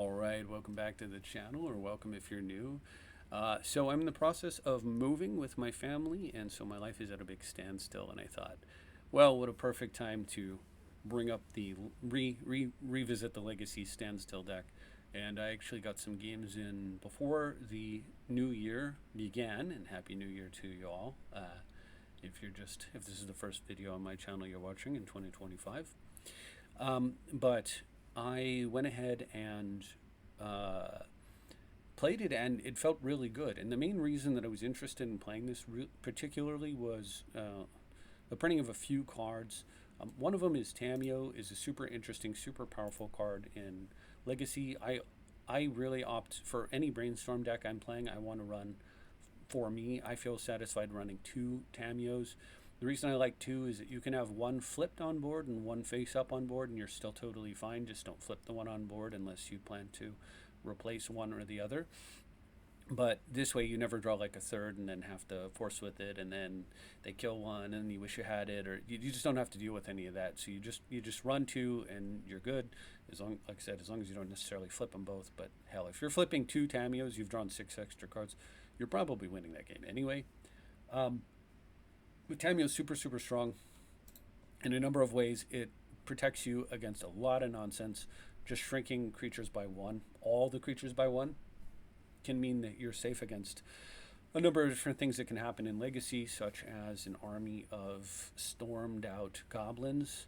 All right, welcome back to the channel, or welcome if you're new. So I'm in the process of moving with my family, and so my life is at a big standstill. And I thought, well, what a perfect time to bring up the revisit the Legacy Standstill deck. And I actually got some games in before the new year began, and Happy New Year to you all. If this is the first video on my channel you're watching in 2025. But I went ahead and played it, and it felt really good. And the main reason that I was interested in playing this particularly was the printing of a few cards. One of them is Tamiyo, is a super interesting, super powerful card in Legacy. I really opt for any brainstorm deck I'm playing. I want to run, for me, I feel satisfied running 2 Tamiyos. The reason I like 2 is that you can have one flipped on board and one face up on board, and you're still totally fine. Just don't flip the one on board unless you plan to replace one or the other. But this way you never draw like a third and then have to force with it, and then they kill one and you wish you had it, or you just don't have to deal with any of that. So you just run 2 and you're good, as long, like I said, as long as you don't necessarily flip them both. But hell, if you're flipping 2 Tamiyos, you've drawn 6 extra cards, you're probably winning that game anyway. But Tamiyo is super, super strong in a number of ways. It protects you against a lot of nonsense. Just shrinking creatures by 1, all the creatures by 1, can mean that you're safe against a number of different things that can happen in Legacy, such as an army of stormed out goblins,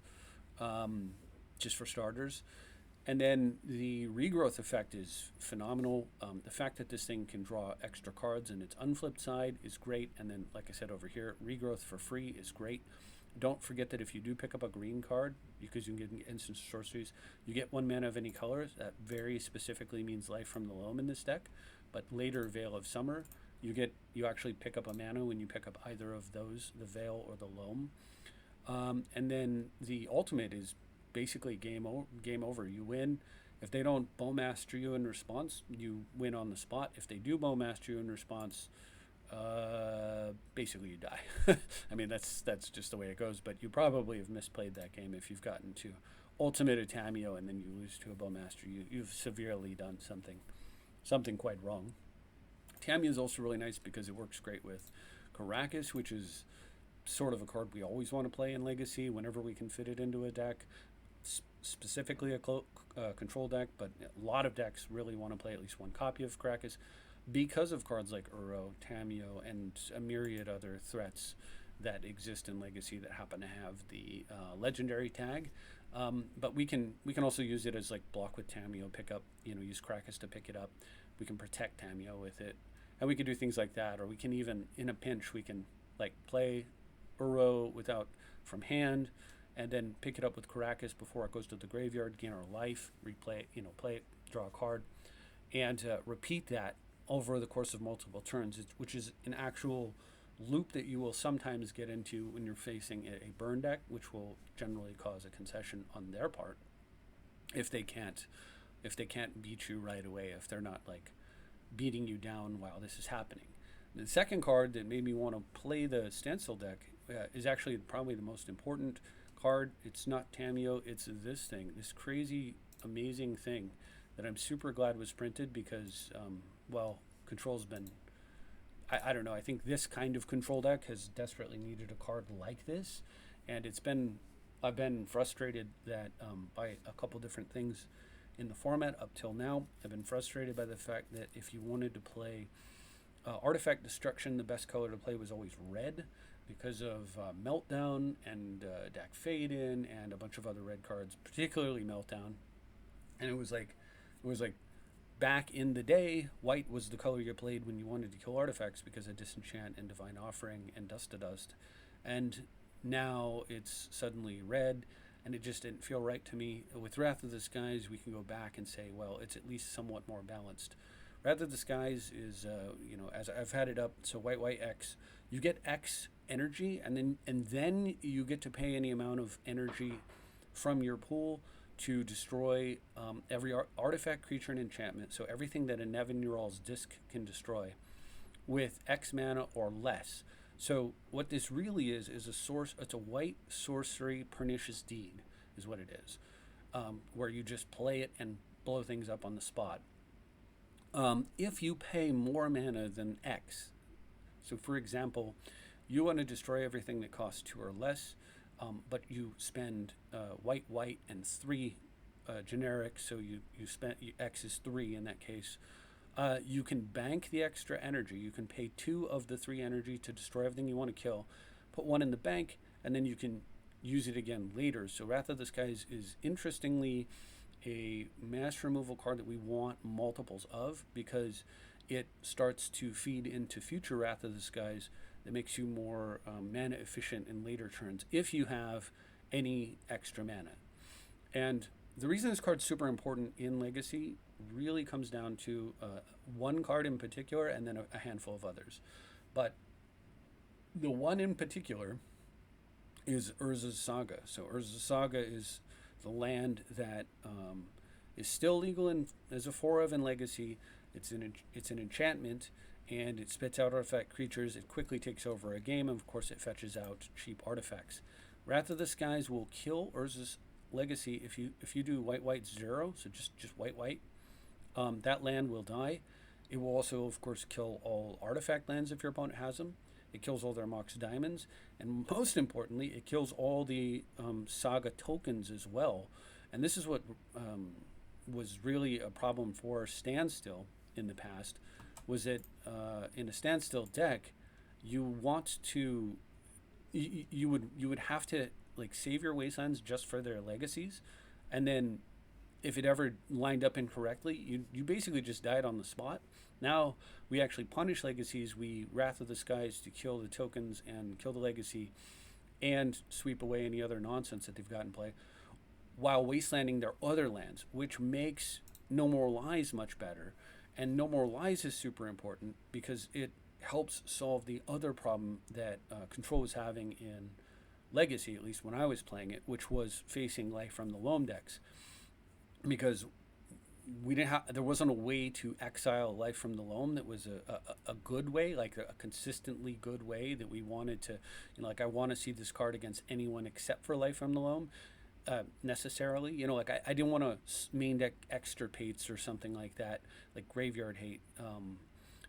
just for starters. And then the regrowth effect is phenomenal. The fact that this thing can draw extra cards in its unflipped side is great. And then, like I said over here, regrowth for free is great. Don't forget that if you do pick up a green card, because you can get instant sorceries, you get 1 mana of any color. That very specifically means Life from the Loam in this deck. But later, Veil of Summer, you actually pick up a mana when you pick up either of those, the Veil or the Loam. And then the ultimate is basically game over. You win. If they don't bowmaster you in response, you win on the spot. If they do bowmaster you in response, basically you die. I mean, that's just the way it goes. But you probably have misplayed that game if you've gotten to ultimate a Tamiyo and then you lose to a bowmaster. You've severely done something quite wrong. Tamiyo is also really nice because it works great with Caracas, which is sort of a card we always want to play in Legacy whenever we can fit it into a deck, specifically a control deck. But a lot of decks really want to play at least 1 copy of Caracas because of cards like Uro, Tamiyo, and a myriad other threats that exist in Legacy that happen to have the legendary tag. But we can also use it as like block with Tamiyo, pick up, use Caracas to pick it up. We can protect Tamiyo with it, and we can do things like that. Or we can even, in a pinch, we can like play Uro from hand, and then pick it up with Caracas before it goes to the graveyard, gain our life, replay it, play it, draw a card, and repeat that over the course of multiple turns, which is an actual loop that you will sometimes get into when you're facing a burn deck, which will generally cause a concession on their part if they can't beat you right away, if they're not like beating you down while this is happening. The second card that made me want to play the Standstill deck is actually probably the most important card. It's not Tamiyo, it's this thing, this crazy, amazing thing that I'm super glad was printed because, control's been, I don't know, I think this kind of control deck has desperately needed a card like this, and I've been frustrated that by a couple different things in the format up till now. I've been frustrated by the fact that if you wanted to play Artifact Destruction, the best color to play was always red because of Meltdown and Dak Fade-In and a bunch of other red cards, particularly Meltdown. And it was like back in the day, white was the color you played when you wanted to kill artifacts because of Disenchant and Divine Offering and Dust to Dust. And now it's suddenly red, and it just didn't feel right to me. With Wrath of the Skies, we can go back and say, well, it's at least somewhat more balanced. Wrath of the Skies is, as I've had it up, so white X, you get X energy, and then you get to pay any amount of energy from your pool to destroy every artifact, creature, and enchantment. So everything that a Nevin Ural's Disc can destroy with X mana or less. So what this really is it's a white sorcery pernicious deed is what it is, where you just play it and blow things up on the spot. If you pay more mana than X, so for example, you want to destroy everything that costs 2 or less, but you spend white, white, and 3 generic, so you spent X is 3 in that case. You can bank the extra energy. You can pay 2 of the 3 energy to destroy everything you want to kill, put 1 in the bank, and then you can use it again later. So Wrath of the Skies is interestingly a mass removal card that we want multiples of, because it starts to feed into future Wrath of the Skies that makes you more mana efficient in later turns if you have any extra mana. And the reason this card's super important in Legacy really comes down to one card in particular and then a handful of others. But the one in particular is Urza's Saga. So Urza's Saga is the land that is still legal as a 4 of in Legacy. It's an enchantment, and it spits out artifact creatures. It quickly takes over a game, and of course it fetches out cheap artifacts. Wrath of the Skies will kill Urza's Legacy if you do white white 0, so just white white. That land will die. It will also, of course, kill all artifact lands if your opponent has them. It kills all their Mox Diamonds, and most importantly, it kills all the Saga tokens as well. And this is what was really a problem for Standstill in the past, was that in a Standstill deck, you want to, you would have to like save your wastelands just for their legacies, and then if it ever lined up incorrectly, you basically just died on the spot. Now we actually punish legacies. We Wrath of the Skies to kill the tokens and kill the legacy and sweep away any other nonsense that they've got in play, while wastelanding their other lands, which makes No More Lies much better. And No More Lies is super important because it helps solve the other problem that Control was having in Legacy, at least when I was playing it, which was facing Life from the Loam decks. Because we didn't have, there wasn't a way to exile Life from the Loam that was a good way, like a consistently good way that we wanted to, like I want to see this card against anyone except for Life from the Loam. Necessarily, like I didn't want to main deck extirpates or something like that, like Graveyard Hate.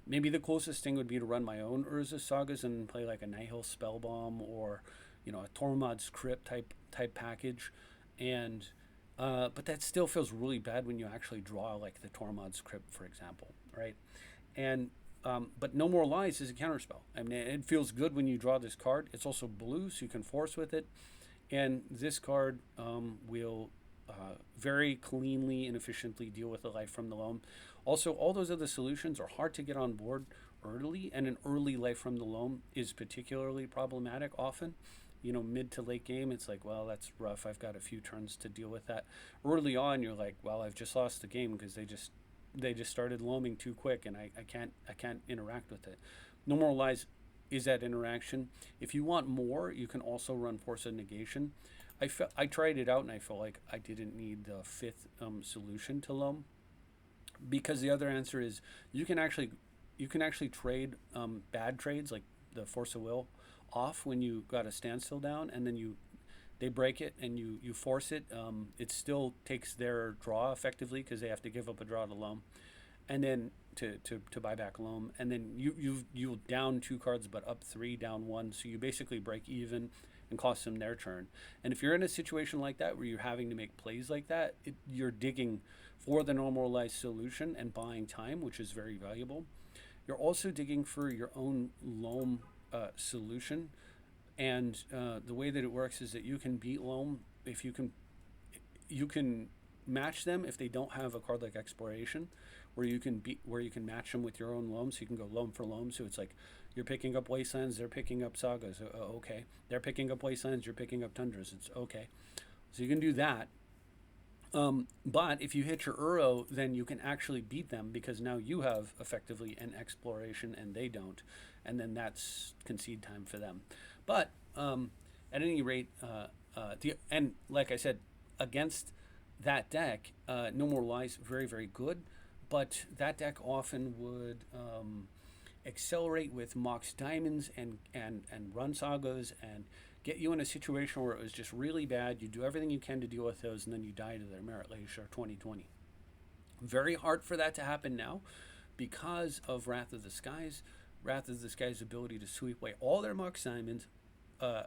Maybe the closest thing would be to run my own Urza Sagas and play like a Nihil Spellbomb or a Tormod's Crypt type package, and but that still feels really bad when you actually draw like the Tormod's Crypt, for example, right? And but No More Lies is a counterspell. I mean, it feels good when you draw this card. It's also blue, so you can force with it. And this card will very cleanly and efficiently deal with the Life from the Loam. Also, all those other solutions are hard to get on board early, and an early Life from the Loam is particularly problematic often. Mid to late game, it's like, well, that's rough. I've got a few turns to deal with that. Early on, you're like, well, I've just lost the game because they just started loaming too quick, and I can't interact with it. No More Lies is that interaction. If you want more, you can also run Force of Negation. I tried it out and I felt like I didn't need the 5th solution to loam, because the other answer is you can actually trade bad trades like the Force of Will off when you got a Standstill down, and then they break it and you force it. It still takes their draw effectively because they have to give up a draw to loam, and then to buy back loam, and then you down 2 cards but up 3, down 1, so you basically break even and cost them their turn. And if you're in a situation like that where you're having to make plays like that, you're digging for the No More Lies solution and buying time, which is very valuable. You're also digging for your own loam solution, and the way that it works is that you can beat loam if you can match them if they don't have a card like Exploration, where you can match them with your own loam, so you can go loam for loam. So it's like you're picking up Wastelands, they're picking up Sagas, okay. They're picking up Wastelands, you're picking up Tundras, it's okay. So you can do that. But if you hit your Uro, then you can actually beat them, because now you have effectively an Exploration and they don't, and then that's concede time for them. But at any rate, and like I said, against that deck, No More Lies, very, very good, but that deck often would accelerate with Mox Diamonds and run Sagas and get you in a situation where it was just really bad. You do everything you can to deal with those, and then you die to their Merit Leisure 2020. Very hard for that to happen now because of Wrath of the Skies. Wrath of the Skies' ability to sweep away all their Mark Simons,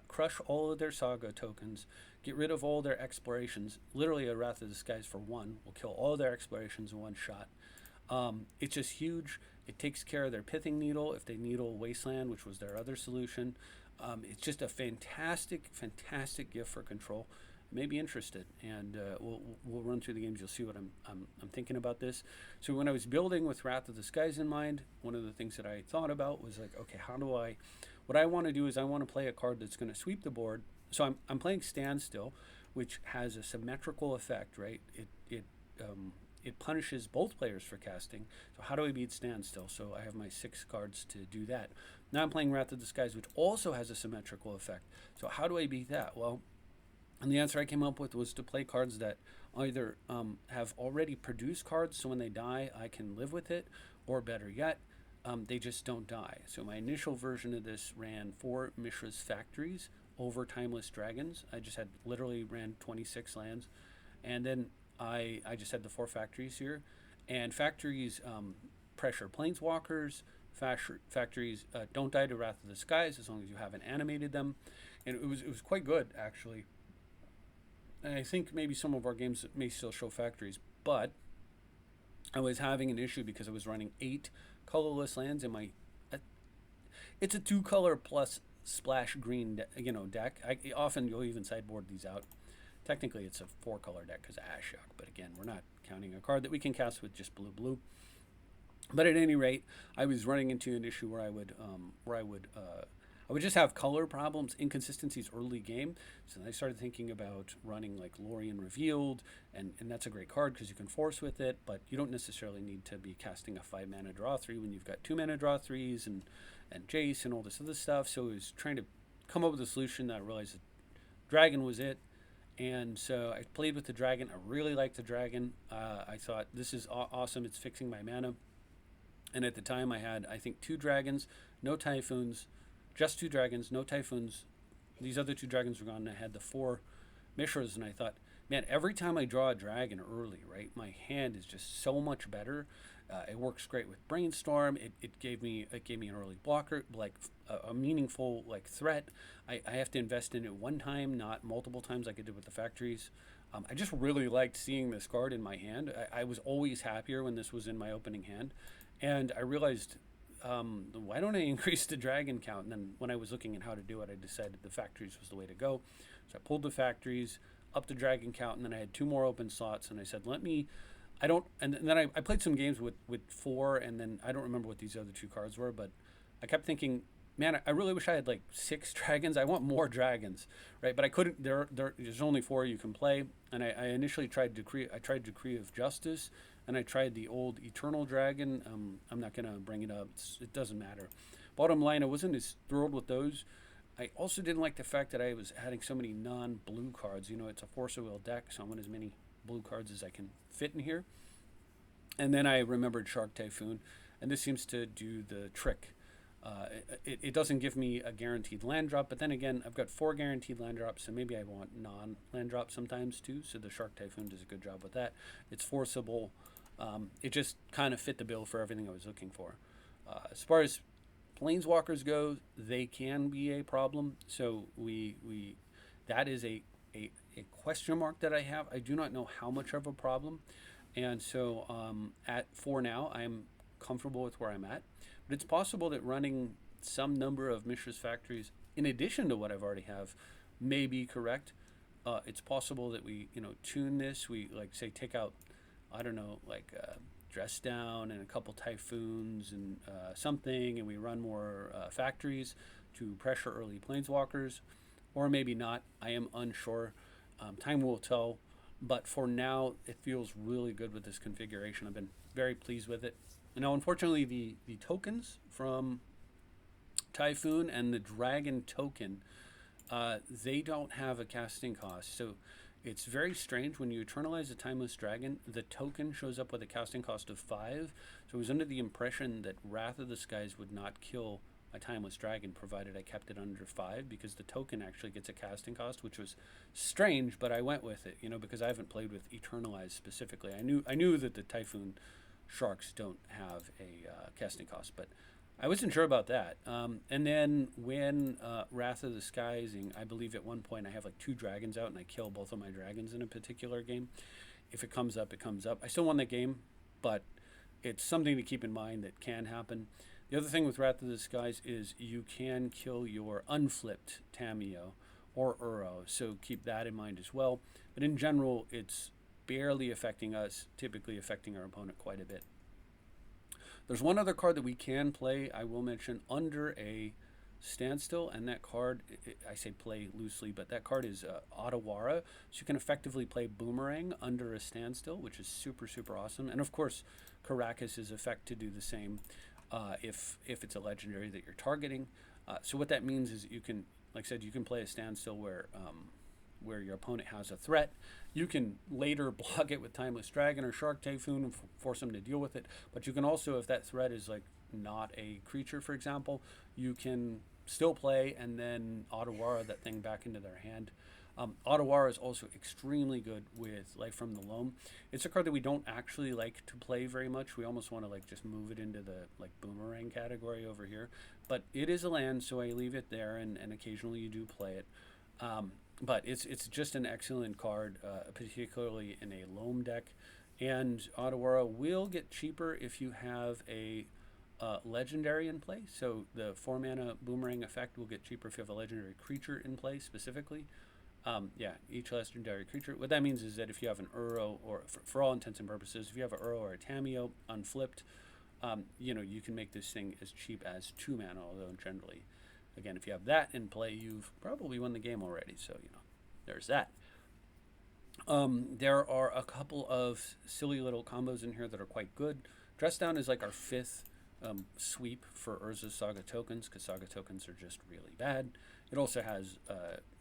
crush all of their Saga tokens, get rid of all their explorations. Literally, a Wrath of the Skies for one will kill all their explorations in one shot. It's just huge. It takes care of their Pithing Needle if they needle Wasteland, which was their other solution. It's just a fantastic, fantastic gift for control. May be interested, and we'll run through the games. You'll see what I'm thinking about this. So when I was building with Wrath of the Skies in mind, one of the things that I thought about was like, okay, how do I? What I want to do is I want to play a card that's going to sweep the board. So I'm playing Standstill, which has a symmetrical effect, right? It punishes both players for casting. So how do I beat Standstill? So I have my 6 cards to do that. Now I'm playing Wrath of the Skies, which also has a symmetrical effect. So how do I beat that? Well, and the answer I came up with was to play cards that either have already produced cards, so when they die, I can live with it, or better yet, they just don't die. So my initial version of this ran 4 Mishra's Factories over Timeless Dragons. I just had literally ran 26 lands, and then I just had the 4 factories here, and factories pressure planeswalkers. Factories don't die to Wrath of the Skies as long as you haven't animated them, and it was quite good actually. And I think maybe some of our games may still show factories, but I was having an issue because I was running 8 colorless lands in my. It's a 2-color plus splash green, deck. Often you'll even sideboard these out. Technically, it's a 4-color deck because of Ashok, but again, we're not counting a card that we can cast with just blue. But at any rate, I was running into an issue where I would just have color problems, inconsistencies early game. So then I started thinking about running like Lorien Revealed, and that's a great card because you can force with it, but you don't necessarily need to be casting a 5-mana draw 3 when you've got 2-mana draw 3s and Jace and all this other stuff. So I was trying to come up with a solution that I realized that Dragon was it. And so I played with the Dragon. I really liked the Dragon. I thought, this is awesome. It's fixing my mana. And at the time I had, I think, 2 dragons, no typhoons, just 2 dragons, no typhoons. These other 2 dragons were gone, and I had the 4 Mishras, and I thought, man, every time I draw a dragon early, right, my hand is just so much better. It works great with Brainstorm. It gave me an early blocker, like a meaningful like threat. I have to invest in it one time, not multiple times like I did with the factories. I just really liked seeing this card in my hand. I was always happier when this was in my opening hand. And I realized, why don't I increase the dragon count? And then when I was looking at how to do it, I decided the factories was the way to go. So I pulled the factories, up the dragon count, and then I had 2 more open slots. And I said, and then I played some games with 4, and then I don't remember what these other 2 cards were, but I kept thinking, man, I really wish I had like 6 dragons. I want more dragons, right? But I couldn't. There's only 4 you can play, and I initially tried Decree. I tried Decree of Justice, and I tried the old Eternal Dragon. I'm not gonna bring it up. It doesn't matter. Bottom line, I wasn't as thrilled with those. I also didn't like the fact that I was adding so many non-blue cards. It's a Force of Will deck, so I want as many blue cards as I can fit in here. And then I remembered Shark Typhoon, and this seems to do the trick. It doesn't give me a guaranteed land drop, but then again, I've got 4 guaranteed land drops, so maybe I want non-land drops sometimes too, so the Shark Typhoon does a good job with that. It's forceable. It just kind of fit the bill for everything I was looking for. As far as Planeswalkers go, they can be a problem, so that is a question mark that I have. I do not know how much of a problem, and so for now, I'm comfortable with where I'm at. But it's possible that running some number of Mishra's Factories in addition to what I've already have may be correct. It's possible that we tune this. We say take out, I don't know, Dress Down and a couple Typhoons and something, and we run more factories to pressure early Planeswalkers, or maybe not. I am unsure. Time will tell. But for now, it feels really good with this configuration. I've been very pleased with it. Now, unfortunately, the tokens from Typhoon and the Dragon token, they don't have a casting cost. So it's very strange when you eternalize a Timeless Dragon, the token shows up with a casting cost of 5. So I was under the impression that Wrath of the Skies would not kill my Timeless Dragon, provided I kept it under 5, because the token actually gets a casting cost, which was strange, but I went with it, because I haven't played with Eternalize specifically. I knew that the Typhoon Sharks don't have a casting cost, but I wasn't sure about that. And then when Wrath of the Skysing, I believe at one point I have like 2 dragons out and I kill both of my dragons in a particular game. If it comes up, it comes up. I still won that game, but it's something to keep in mind that can happen. The other thing with Wrath of the Skies is you can kill your unflipped Tamiyo or Uro, so keep that in mind as well. But in general, it's barely affecting us, typically affecting our opponent quite a bit. There's one other card that we can play, I will mention, under a Standstill, and that card, I say play loosely, but that card is Otawara, so you can effectively play Boomerang under a Standstill, which is super, super awesome. And of course, Caracas' effect to do the same if it's a legendary that you're targeting. So what that means is you can, like I said, you can play a Standstill where your opponent has a threat. You can later block it with Timeless Dragon or Shark Typhoon and force them to deal with it. But you can also, if that threat is like not a creature, for example, you can still play and then Otawara that thing back into their hand. Otawara is also extremely good with Life from the Loam. It's a card that we don't actually like to play very much. We almost want to like just move it into the like Boomerang category over here. But it is a land, so I leave it there, and occasionally you do play it. But it's just an excellent card, particularly in a Loam deck. And Otawara will get cheaper if you have a legendary in play. So the 4-mana Boomerang effect will get cheaper if you have a legendary creature in play specifically. Each legendary creature. What that means is that if you have an Uro, or for all intents and purposes, if you have an Uro or a Tamiyo unflipped, you can make this thing as cheap as 2 mana, although generally, again, if you have that in play, you've probably won the game already. So, there's that. There are a couple of silly little combos in here that are quite good. Dress Down is like our 5th sweep for Urza's Saga tokens, because Saga tokens are just really bad. It also has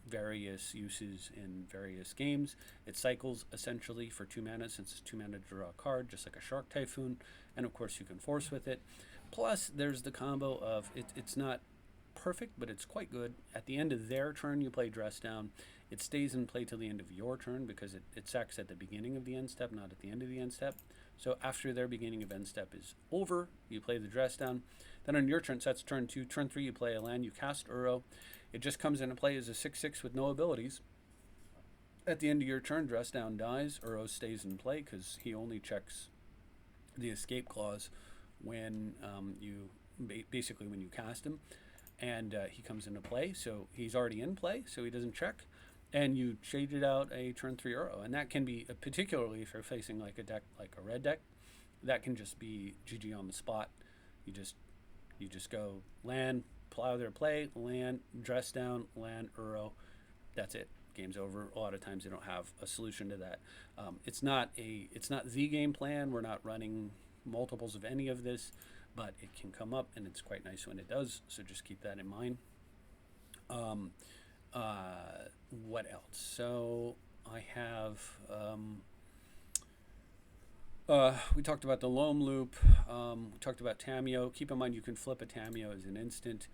various uses in various games. It cycles essentially for 2 mana, since it's 2 mana to draw a card, just like a Shark Typhoon, and of course you can force with it. Plus, there's the combo of it's not perfect, but it's quite good. At the end of their turn, you play Dress Down. It stays in play till the end of your turn, because it sacks at the beginning of the end step, not at the end of the end step. So after their beginning of end step is over, you play the Dress Down. Then on your turn, so that's turn 2. Turn 3, you play a land, you cast Uro. It just comes into play as a 6/6 with no abilities. At the end of your turn, Dress Down dies. Uro stays in play because he only checks the escape clause when basically when you cast him, and he comes into play. So he's already in play, so he doesn't check. And you shaded out a turn 3 Uro, and that can be particularly if you're facing like a deck like a red deck, that can just be GG on the spot. You just go land, plow their play, land, Dress Down, land, Uro. That's it. Game's over. A lot of times they don't have a solution to that. It's not the game plan. We're not running multiples of any of this, but it can come up, and it's quite nice when it does. So just keep that in mind. What else? So I have. We talked about the Loam Loop. We talked about Tamiyo. Keep in mind you can flip a Tamiyo as an instant.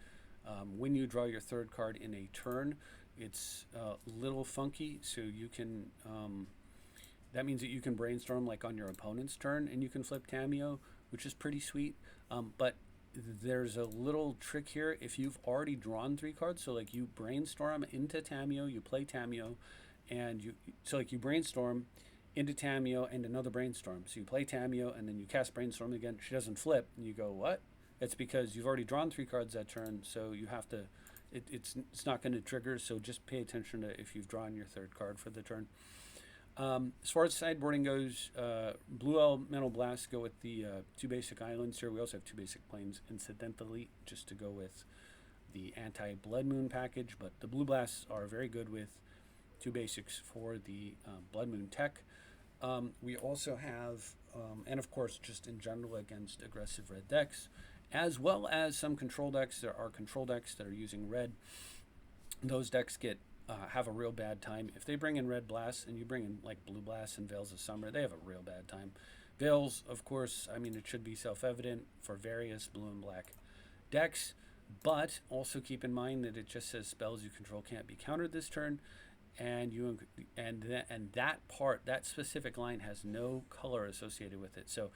When you draw your 3rd card in a turn, it's a little funky, so you can. That means that you can brainstorm like on your opponent's turn, and you can flip Tamiyo, which is pretty sweet. But there's a little trick here. If you've already drawn 3 cards, so like you brainstorm into Tamiyo, you play Tamiyo, and you brainstorm into Tamiyo and another brainstorm. So you play Tamiyo and then you cast brainstorm again. She doesn't flip, and you go, what? It's because you've already drawn 3 cards that turn, so you have to. It's not going to trigger. So just pay attention to if you've drawn your 3rd card for the turn. As far as sideboarding goes, Blue Elemental Blasts go with the 2 basic islands here. We also have 2 basic planes, incidentally, just to go with the anti-Blood Moon package. But the Blue Blasts are very good with 2 basics for the Blood Moon tech. We also have, and of course, just in general against aggressive red decks, as well as some control decks. There are control decks that are using red. Those decks have a real bad time. If they bring in red blasts and you bring in like blue blasts and Veils of Summer, they have a real bad time. Veils, of course, I mean, it should be self-evident for various blue and black decks. But also keep in mind that it just says spells you control can't be countered this turn, and that part, that specific line, has no color associated with it. So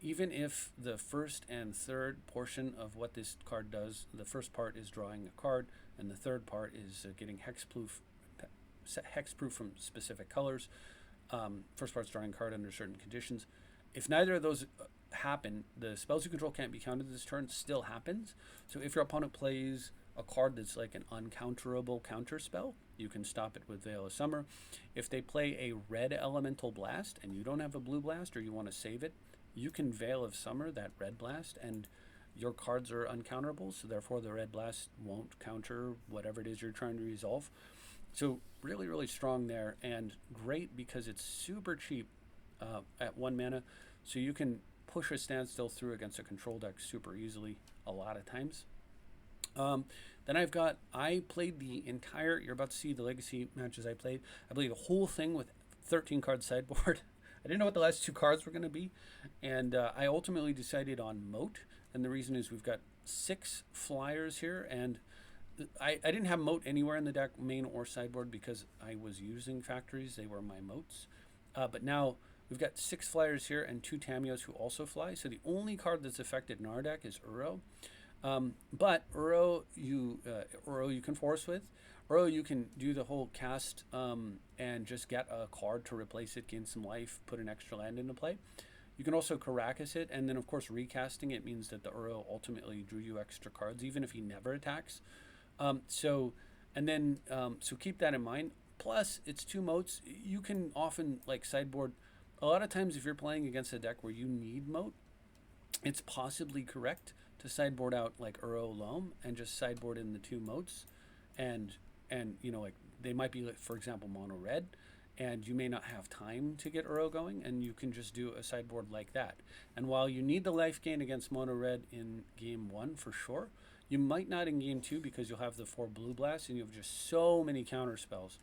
even if the first and third portion of what this card does, the first part is drawing a card, and the third part is getting hexproof from specific colors. First part's drawing a card under certain conditions. If neither of those happen, the spells you control can't be countered this turn still happens. So if your opponent plays a card that's like an uncounterable counter spell, you can stop it with Veil of Summer. If they play a red elemental blast and you don't have a blue blast, or you want to save it, you can Veil of Summer that red blast, and your cards are uncounterable, so therefore the red blast won't counter whatever it is you're trying to resolve. So really, really strong there, and great because it's super cheap at 1 mana, so you can push a Standstill through against a control deck super easily a lot of times. Then I played the entire, you're about to see the Legacy matches I played. I played the whole thing with 13 card sideboard. I didn't know what the last 2 cards were going to be, and I ultimately decided on Moat, and the reason is we've got 6 flyers here, and I didn't have Moat anywhere in the deck, main or sideboard, because I was using factories. They were my Moats. But now we've got 6 flyers here and 2 Tamios who also fly, so the only card that's affected in our deck is Uro. But Uro you can force with. Uro you can do the whole cast and just get a card to replace it, gain some life, put an extra land into play. You can also Caracas it, and then of course recasting it means that the Uro ultimately drew you extra cards, even if he never attacks. So keep that in mind. Plus, it's 2 Moats. You can often like sideboard. A lot of times, if you're playing against a deck where you need Moat, it's possibly correct to sideboard out like Uro Loam and just sideboard in the 2 Moats, and like they might be, for example, mono red, and you may not have time to get Uro going, and you can just do a sideboard like that. And while you need the life gain against mono red in game 1 for sure, you might not in game 2 because you'll have the 4 blue blasts and you have just so many counter spells,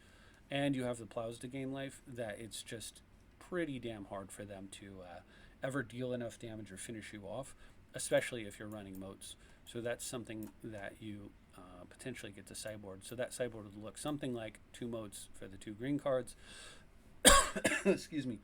and you have the plows to gain life, that it's just pretty damn hard for them to ever deal enough damage or finish you off, especially if you're running Moats. So that's something that you potentially get to sideboard. So that sideboard would look something like 2 Moats for the 2 green cards. Excuse me.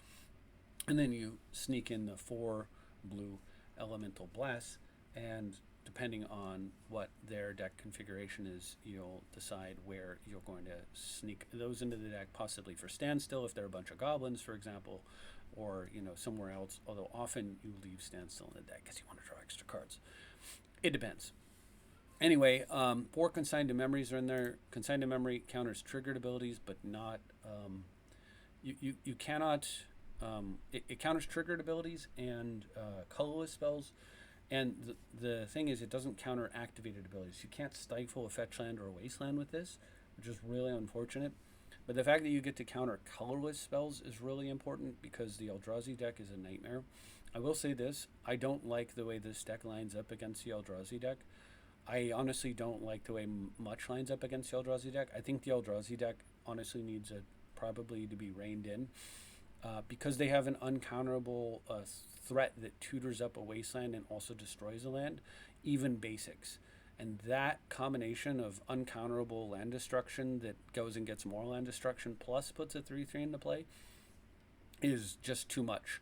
And then you sneak in the 4 blue elemental blasts, and depending on what their deck configuration is, you'll decide where you're going to sneak those into the deck, possibly for Standstill if they're a bunch of goblins, for example, or somewhere else, although often you leave Standstill in the deck because you want to draw extra cards. It depends. Anyway, 4 Consigned to Memories are in there. Consigned to Memory counters triggered abilities, but not you cannot it counters triggered abilities and colorless spells. And the thing is, it doesn't counter activated abilities. You can't stifle a fetch land or a wasteland with this, which is really unfortunate. But the fact that you get to counter colorless spells is really important because the Eldrazi deck is a nightmare. I will say this, I don't like the way this deck lines up against the Eldrazi deck. I honestly don't like the way much lines up against the Eldrazi deck. I think the Eldrazi deck honestly needs probably to be reined in because they have an uncounterable threat that tutors up a wasteland and also destroys a land, even basics. And that combination of uncounterable land destruction that goes and gets more land destruction plus puts a 3/3 into play is just too much.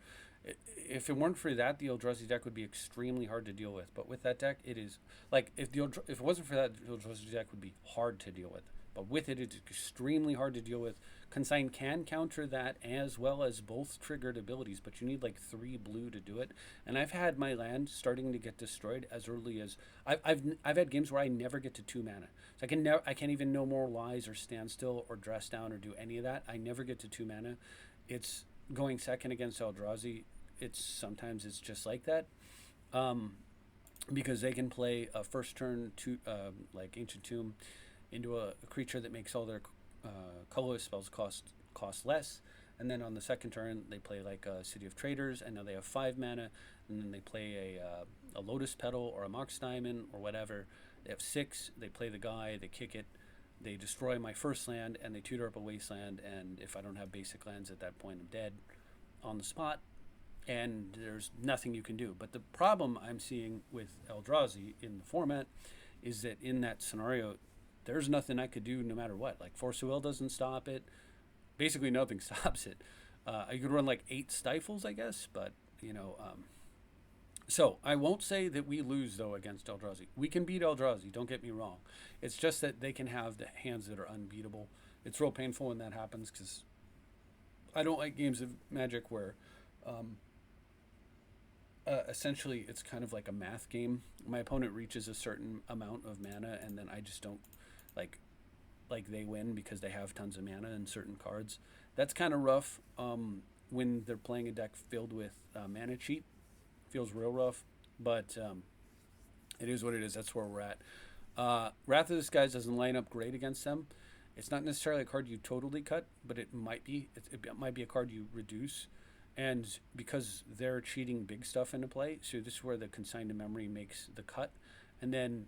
If it weren't for that, the Eldrazi deck would be extremely hard to deal with. But with that deck, it is like if it wasn't for that, the Eldrazi deck would be hard to deal with. But with it, it's extremely hard to deal with. Consign can counter that as well as both triggered abilities, but you need like 3 blue to do it. And I've had my land starting to get destroyed as early as I've had games where I never get to 2 mana. So I can't even No More Lies or Standstill or Dress Down or do any of that. I never get to 2 mana. It's going second against Eldrazi. Sometimes it's just like that. Because they can play a first turn to like Ancient Tomb into a creature that makes all their colorless spells cost less, and then on the second turn they play like a City of Traders, and now they have 5 mana, and then they play a Lotus Petal or a Mox Diamond or whatever. They have 6. They play the guy. They kick it. They destroy my first land, and they tutor up a wasteland. And if I don't have basic lands at that point, I'm dead on the spot, and there's nothing you can do. But the problem I'm seeing with Eldrazi in the format is that in that scenario, there's nothing I could do no matter what. Like Force of Will doesn't stop it. Basically, nothing stops it. You could run like 8 stifles, I guess, but you know. So I won't say that we lose though against Eldrazi. We can beat Eldrazi. Don't get me wrong. It's just that they can have the hands that are unbeatable. It's real painful when that happens because I don't like games of Magic where um, essentially it's kind of like a math game. My opponent reaches a certain amount of mana, and then I just don't like they win because they have tons of mana and certain cards. That's kind of rough when they're playing a deck filled with mana cheat. Feels real rough, but it is what it is. That's where we're at. Wrath of the Skies doesn't line up great against them. It's not necessarily a card you totally cut, but it might be. It might be a card you reduce, and because they're cheating big stuff into play, so this is where the consigned to memory makes the cut, and then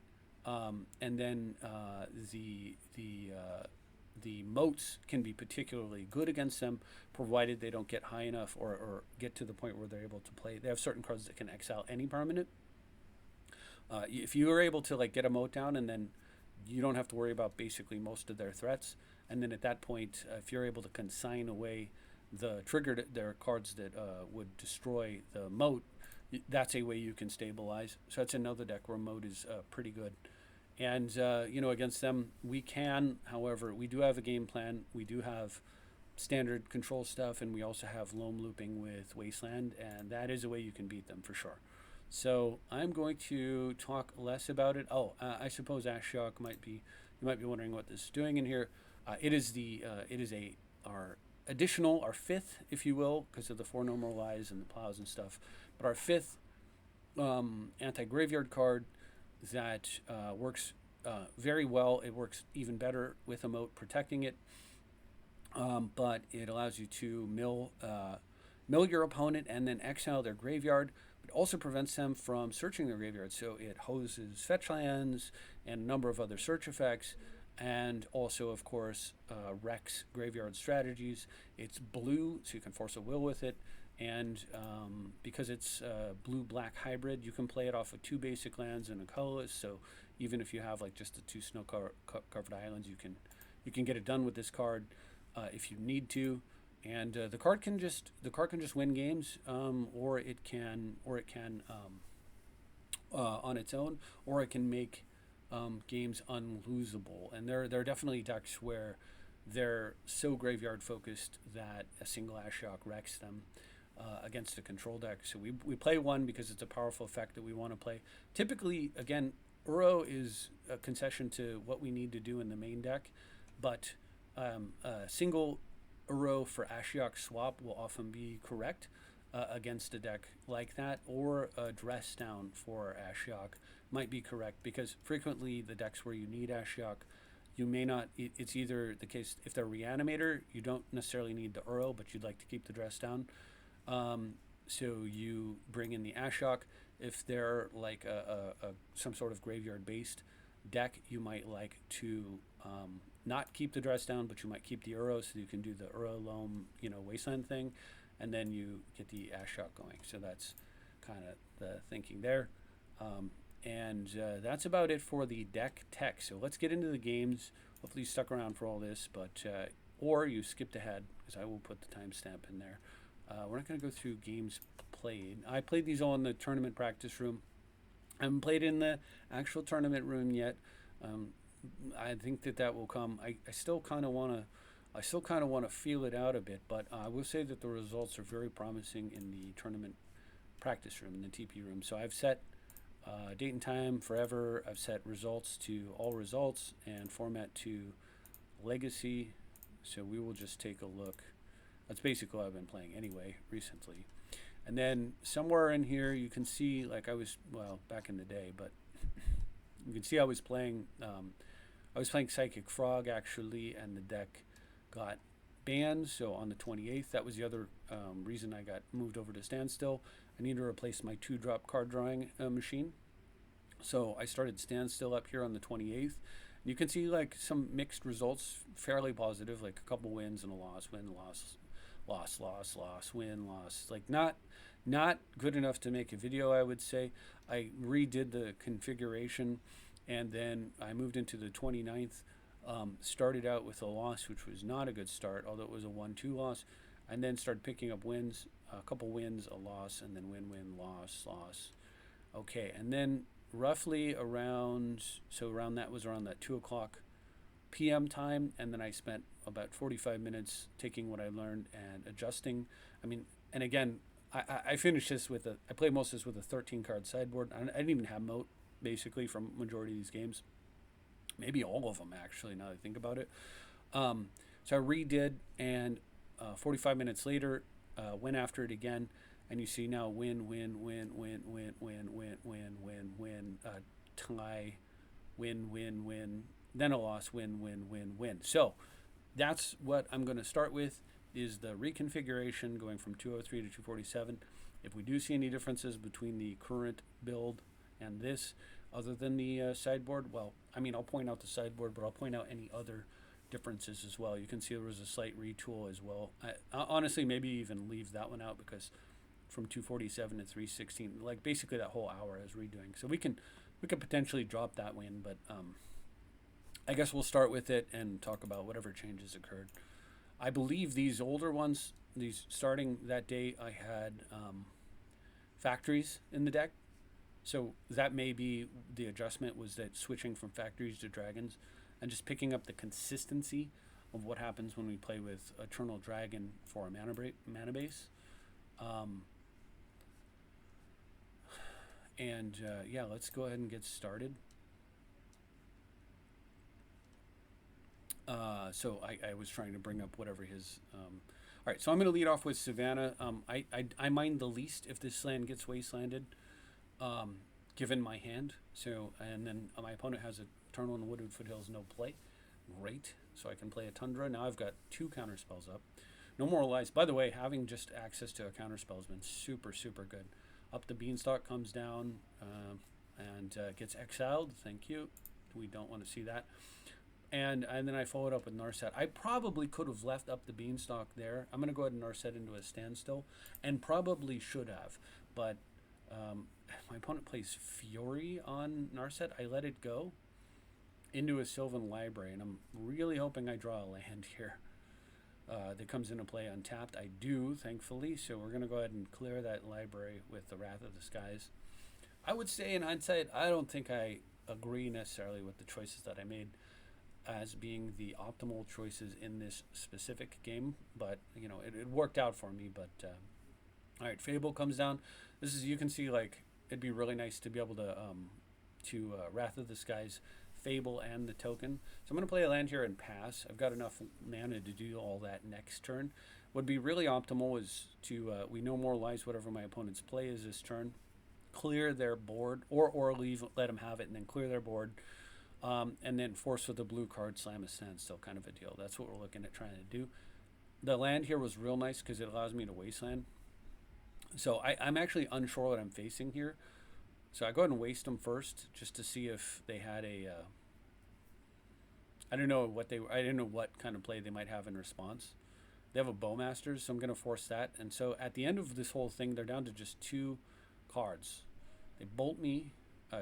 the moats can be particularly good against them, provided they don't get high enough or get to the point where they're able to play. They have certain cards that can exile any permanent. If you are able to like get a moat down, and then you don't have to worry about basically most of their threats, and then at that point, if you're able to consign away the triggered their cards that would destroy the moat, that's a way you can stabilize. So that's another deck where moat is pretty good. And, against them, we can, however, we do have a game plan. We do have standard control stuff, and we also have loam looping with Wasteland, and that is a way you can beat them for sure. So I'm going to talk less about it. I suppose Ashiok you might be wondering what this is doing in here. It is our fifth, if you will, because of the 4 normal lies and the plows and stuff, but our fifth anti-graveyard card that works very well. It works even better with a moat protecting it, but it allows you to mill your opponent and then exile their graveyard. It also prevents them from searching their graveyard, so it hoses fetch lands and a number of other search effects, and also, of course, wrecks graveyard strategies. It's blue, so you can force a will with it. And because it's blue-black hybrid, you can play it off of 2 basic lands and a colorless. So even if you have like just the 2 snow-covered islands, you can get it done with this card if you need to. And the card can just win games, or it can on its own, or it can make games unlosable. And there are definitely decks where they're so graveyard focused that a single Ashiok wrecks them. Against a control deck. So we play one because it's a powerful effect that we want to play. Typically, again, Uro is a concession to what we need to do in the main deck, but a single Uro for Ashiok swap will often be correct against a deck like that, or a dress down for Ashiok might be correct, because frequently the decks where you need Ashiok, you may not, it's either the case, if they're Reanimator, you don't necessarily need the Uro, but you'd like to keep the dress down. So you bring in the Ashiok. If they're like some sort of graveyard-based deck, you might like to not keep the dress down, but you might keep the Uro, so you can do the Uro Loam, Wasteland thing, and then you get the Ashiok going. So that's kind of the thinking there. And that's about it for the deck tech. So let's get into the games. Hopefully you stuck around for all this, but or you skipped ahead, because I will put the timestamp in there. We're not going to go through games played. I played these all in the tournament practice room. I haven't played in the actual tournament room yet. I think that will come. I still kind of want to feel it out a bit, but I will say that the results are very promising in the tournament practice room, in the TP room. So I've set date and time forever. I've set results to all results and format to legacy. So we will just take a look. That's basically what I've been playing anyway recently. And then somewhere in here you can see, like back in the day, but you can see I was playing Psychic Frog actually, and the deck got banned. So on the 28th, that was the other reason I got moved over to Standstill. I need to replace my 2-drop card drawing machine. So I started Standstill up here on the 28th. You can see like some mixed results, fairly positive, like a couple wins and a loss, win, loss, win, loss. Like not good enough to make a video, I would say. I redid the configuration, And then I moved into the 29th. Started out with a loss, which was not a good start, although it was a 1-2 loss, and then started picking up wins, a couple wins, a loss, and then win, loss, loss. Okay, and then roughly around that 2 o'clock p.m. time, and then I spent about 45 minutes taking what I learned and adjusting. I mean, and again, I finished this with I played most of this with a 13 card sideboard. I didn't even have moat basically from majority of these games. Maybe all of them, actually, now that I think about it. So I redid, and 45 minutes later, went after it again, and you see now win, tie, win, then a loss, win. So that's what I'm going to start with, is the reconfiguration going from 203 to 247. If we do see any differences between the current build and this, other than the sideboard, well, I mean, I'll point out the sideboard, but I'll point out any other differences as well. You can see there was a slight retool as well. I honestly, maybe even leave that one out, because from 247 to 316, like basically that whole hour I was redoing. So we can potentially drop that win, but I guess we'll start with it and talk about whatever changes occurred. I believe these older ones, these starting that day, I had factories in the deck. So that may be the adjustment, was that switching from factories to dragons and just picking up the consistency of what happens when we play with Eternal Dragon for a mana base. Yeah, let's go ahead and get started. So I was trying to bring up whatever his... all right, so I'm going to lead off with Savannah. I mind the least if this land gets wastelanded, given my hand. So, and then my opponent has a Eternal and Wooded Foothills, no play. Great. So I can play a Tundra. Now I've got 2 counter spells up. No more lies. By the way, having just access to a counter spell has been super, super good. Up the Beanstalk comes down and gets exiled. Thank you. We don't want to see that. And then I followed up with Narset. I probably could have left up the Beanstalk there. I'm going to go ahead and Narset into a Standstill, and probably should have. But my opponent plays Fury on Narset. I let it go into a Sylvan Library, and I'm really hoping I draw a land here that comes into play untapped. I do, thankfully, so we're going to go ahead and clear that library with the Wrath of the Skies. I would say in hindsight, I don't think I agree necessarily with the choices that I made as being the optimal choices in this specific game, but you know, it worked out for me. But all right, Fable comes down. This is, you can see, like, it'd be really nice to be able to Wrath of the Skies, Fable, and the token. So I'm going to play a land here and pass. I've got enough mana to do all that next turn. Would be really optimal is to we no more lies whatever my opponent's play is this turn, clear their board, or leave, let them have it, and then clear their board. And then force with a blue card, slam a Standstill, kind of a deal. That's what we're looking at trying to do. The land here was real nice because it allows me to wasteland. So I'm actually unsure what I'm facing here. So I go ahead and waste them first just to see if they had a... I didn't know what kind of play they might have in response. They have a Bowmasters, so I'm going to force that. And so at the end of this whole thing, they're down to just 2 cards. They bolt me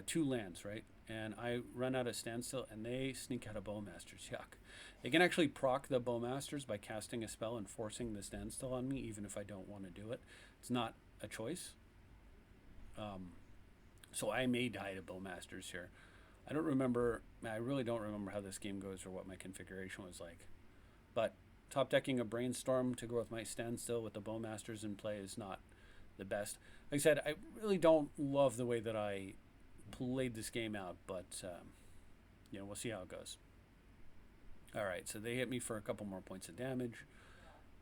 2 lands, right? And I run out of Standstill, and they sneak out of Bowmasters. Yuck. They can actually proc the Bowmasters by casting a spell and forcing the Standstill on me, even if I don't want to do it. It's not a choice. So I may die to Bowmasters here. I really don't remember how this game goes or what my configuration was like. But top decking a Brainstorm to go with my Standstill with the Bowmasters in play is not the best. Like I said, I really don't love the way that I played this game out, but you know, we'll see how it goes. All right, so they hit me for a couple more points of damage.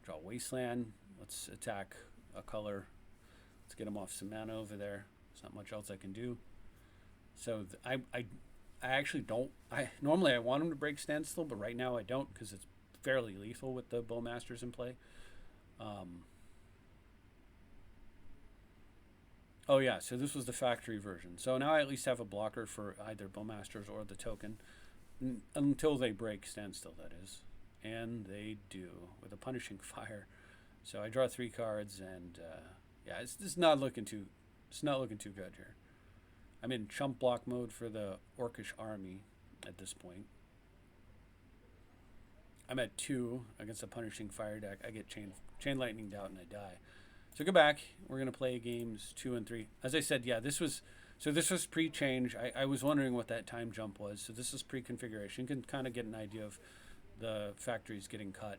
Draw Wasteland. Let's attack a color. Let's get them off some mana over there. There's not much else I can do. So I actually don't. Normally I want them to break Standstill, but right now I don't, because it's fairly lethal with the Bowmasters in play. Oh yeah, so this was the factory version. So now I at least have a blocker for either Bowmasters or the token, until they break Standstill, that is. And they do, with a Punishing Fire. So I draw 3 cards, and yeah, it's not looking too good here. I'm in chump block mode for the Orcish army at this point. I'm at 2 against a Punishing Fire deck. I get chain lightninged out and I die. So go back. We're gonna play games 2 and 3. As I said, yeah, this was pre-change. I was wondering what that time jump was. So this is pre-configuration. You can kind of get an idea of the factories getting cut.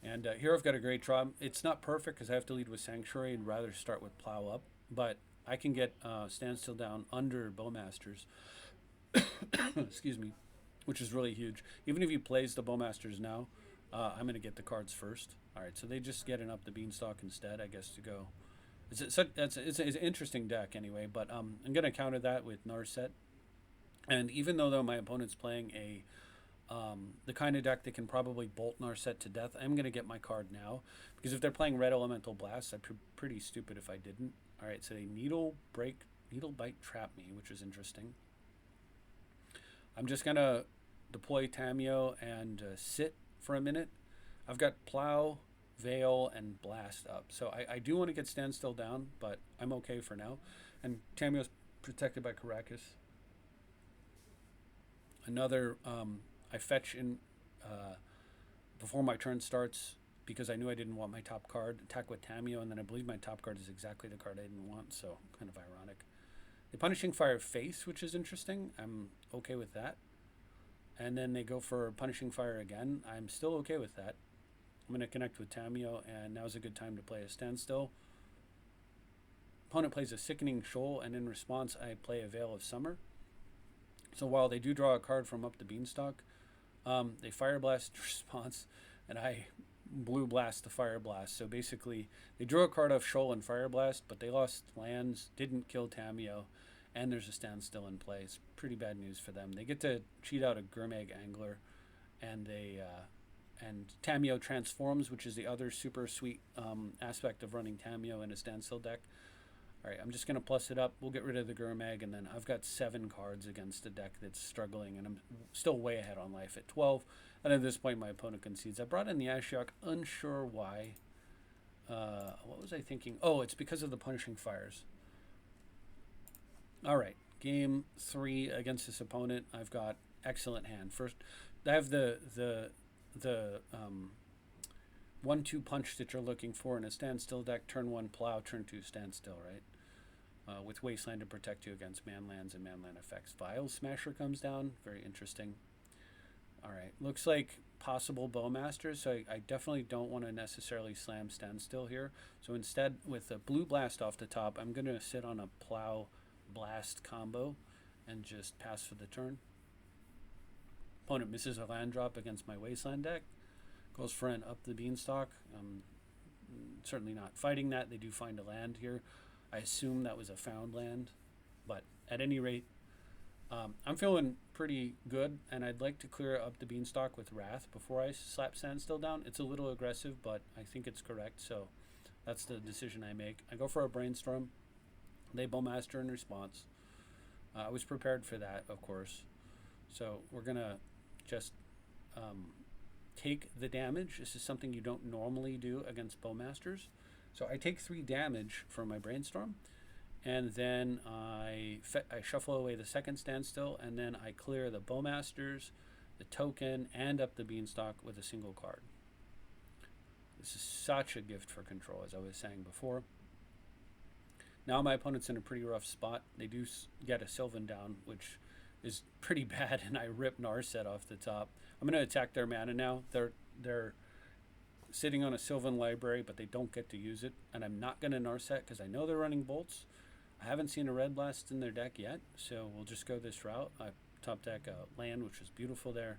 And here I've got a great draw. It's not perfect because I have to lead with Sanctuary and rather start with Plow up. But I can get Standstill down under Bowmasters. Excuse me. Which is really huge. Even if he plays the Bowmasters now, I'm going to get the cards first. All right, so they just get an Up the Beanstalk instead, I guess, to go. It's an interesting deck anyway, but I'm going to counter that with Narset. And even though my opponent's playing the kind of deck that can probably bolt Narset to death, I'm going to get my card now. Because if they're playing Red Elemental Blast, I'd be pretty stupid if I didn't. All right, so they Needle Bite Trap me, which is interesting. I'm just going to deploy Tamiyo and sit for a minute. I've got Plow, Veil, and Blast up. So I do want to get Standstill down, but I'm okay for now. And Tamiyo's protected by Caracas. Another, I fetch in before my turn starts because I knew I didn't want my top card. Attack with Tamiyo, and then I believe my top card is exactly the card I didn't want, so kind of ironic. The Punishing Fire face, which is interesting. I'm okay with that. And then they go for Punishing Fire again. I'm still okay with that. I'm going to connect with Tamiyo, and now's a good time to play a Standstill. Opponent plays a Sickening Shoal, and in response, I play a Veil of Summer. So while they do draw a card from Up the Beanstalk, they Fire Blast response, and I Blue Blast the Fire Blast. So basically, they drew a card off Shoal and Fire Blast, but they lost lands, didn't kill Tamiyo, and there's a Standstill in play. It's pretty bad news for them. They get to cheat out a Gurmag Angler, and and Tamiyo transforms, which is the other super sweet aspect of running Tamiyo in a Standstill deck. All right, I'm just going to plus it up. We'll get rid of the Gurmag, and then I've got 7 cards against a deck that's struggling, and I'm still way ahead on life at 12. And at this point, my opponent concedes. I brought in the Ashiok, unsure why. What was I thinking? Oh, it's because of the Punishing Fires. All right, game 3 against this opponent. I've got excellent hand. First, I have the 1-2 punch that you're looking for in a Standstill deck. Turn 1 Plow, turn 2 Standstill, right? With Wasteland to protect you against manlands and manland effects. Vial Smasher comes down. Very interesting. All right, looks like possible Bowmasters, so I definitely don't want to necessarily slam Standstill here. So instead, with a Blue Blast off the top, I'm going to sit on a Plow Blast combo and just pass for the turn. Opponent misses a land drop against my Wasteland deck. Goes for an Up the Beanstalk. Certainly not fighting that. They do find a land here. I assume that was a found land. But at any rate, I'm feeling pretty good, and I'd like to clear Up the Beanstalk with Wrath before I slap Standstill down. It's a little aggressive, but I think it's correct, so that's the decision I make. I go for a Brainstorm. They Bowmaster in response. I was prepared for that, of course. So we're going to just take the damage. This is something you don't normally do against Bowmasters. So I take 3 damage from my Brainstorm, and then I shuffle away the second Standstill, and then I clear the Bowmasters, the token, and Up the Beanstalk with a single card. This is such a gift for control, as I was saying before. Now my opponent's in a pretty rough spot. They do get a Sylvan down, which is pretty bad, and I rip Narset off the top. I'm going to attack their mana now. They're sitting on a Sylvan library, but they don't get to use it, and I'm not going to Narset because I know they're running bolts. I haven't seen a Red Blast in their deck yet, so we'll just go this route. I top deck a land, which was beautiful there,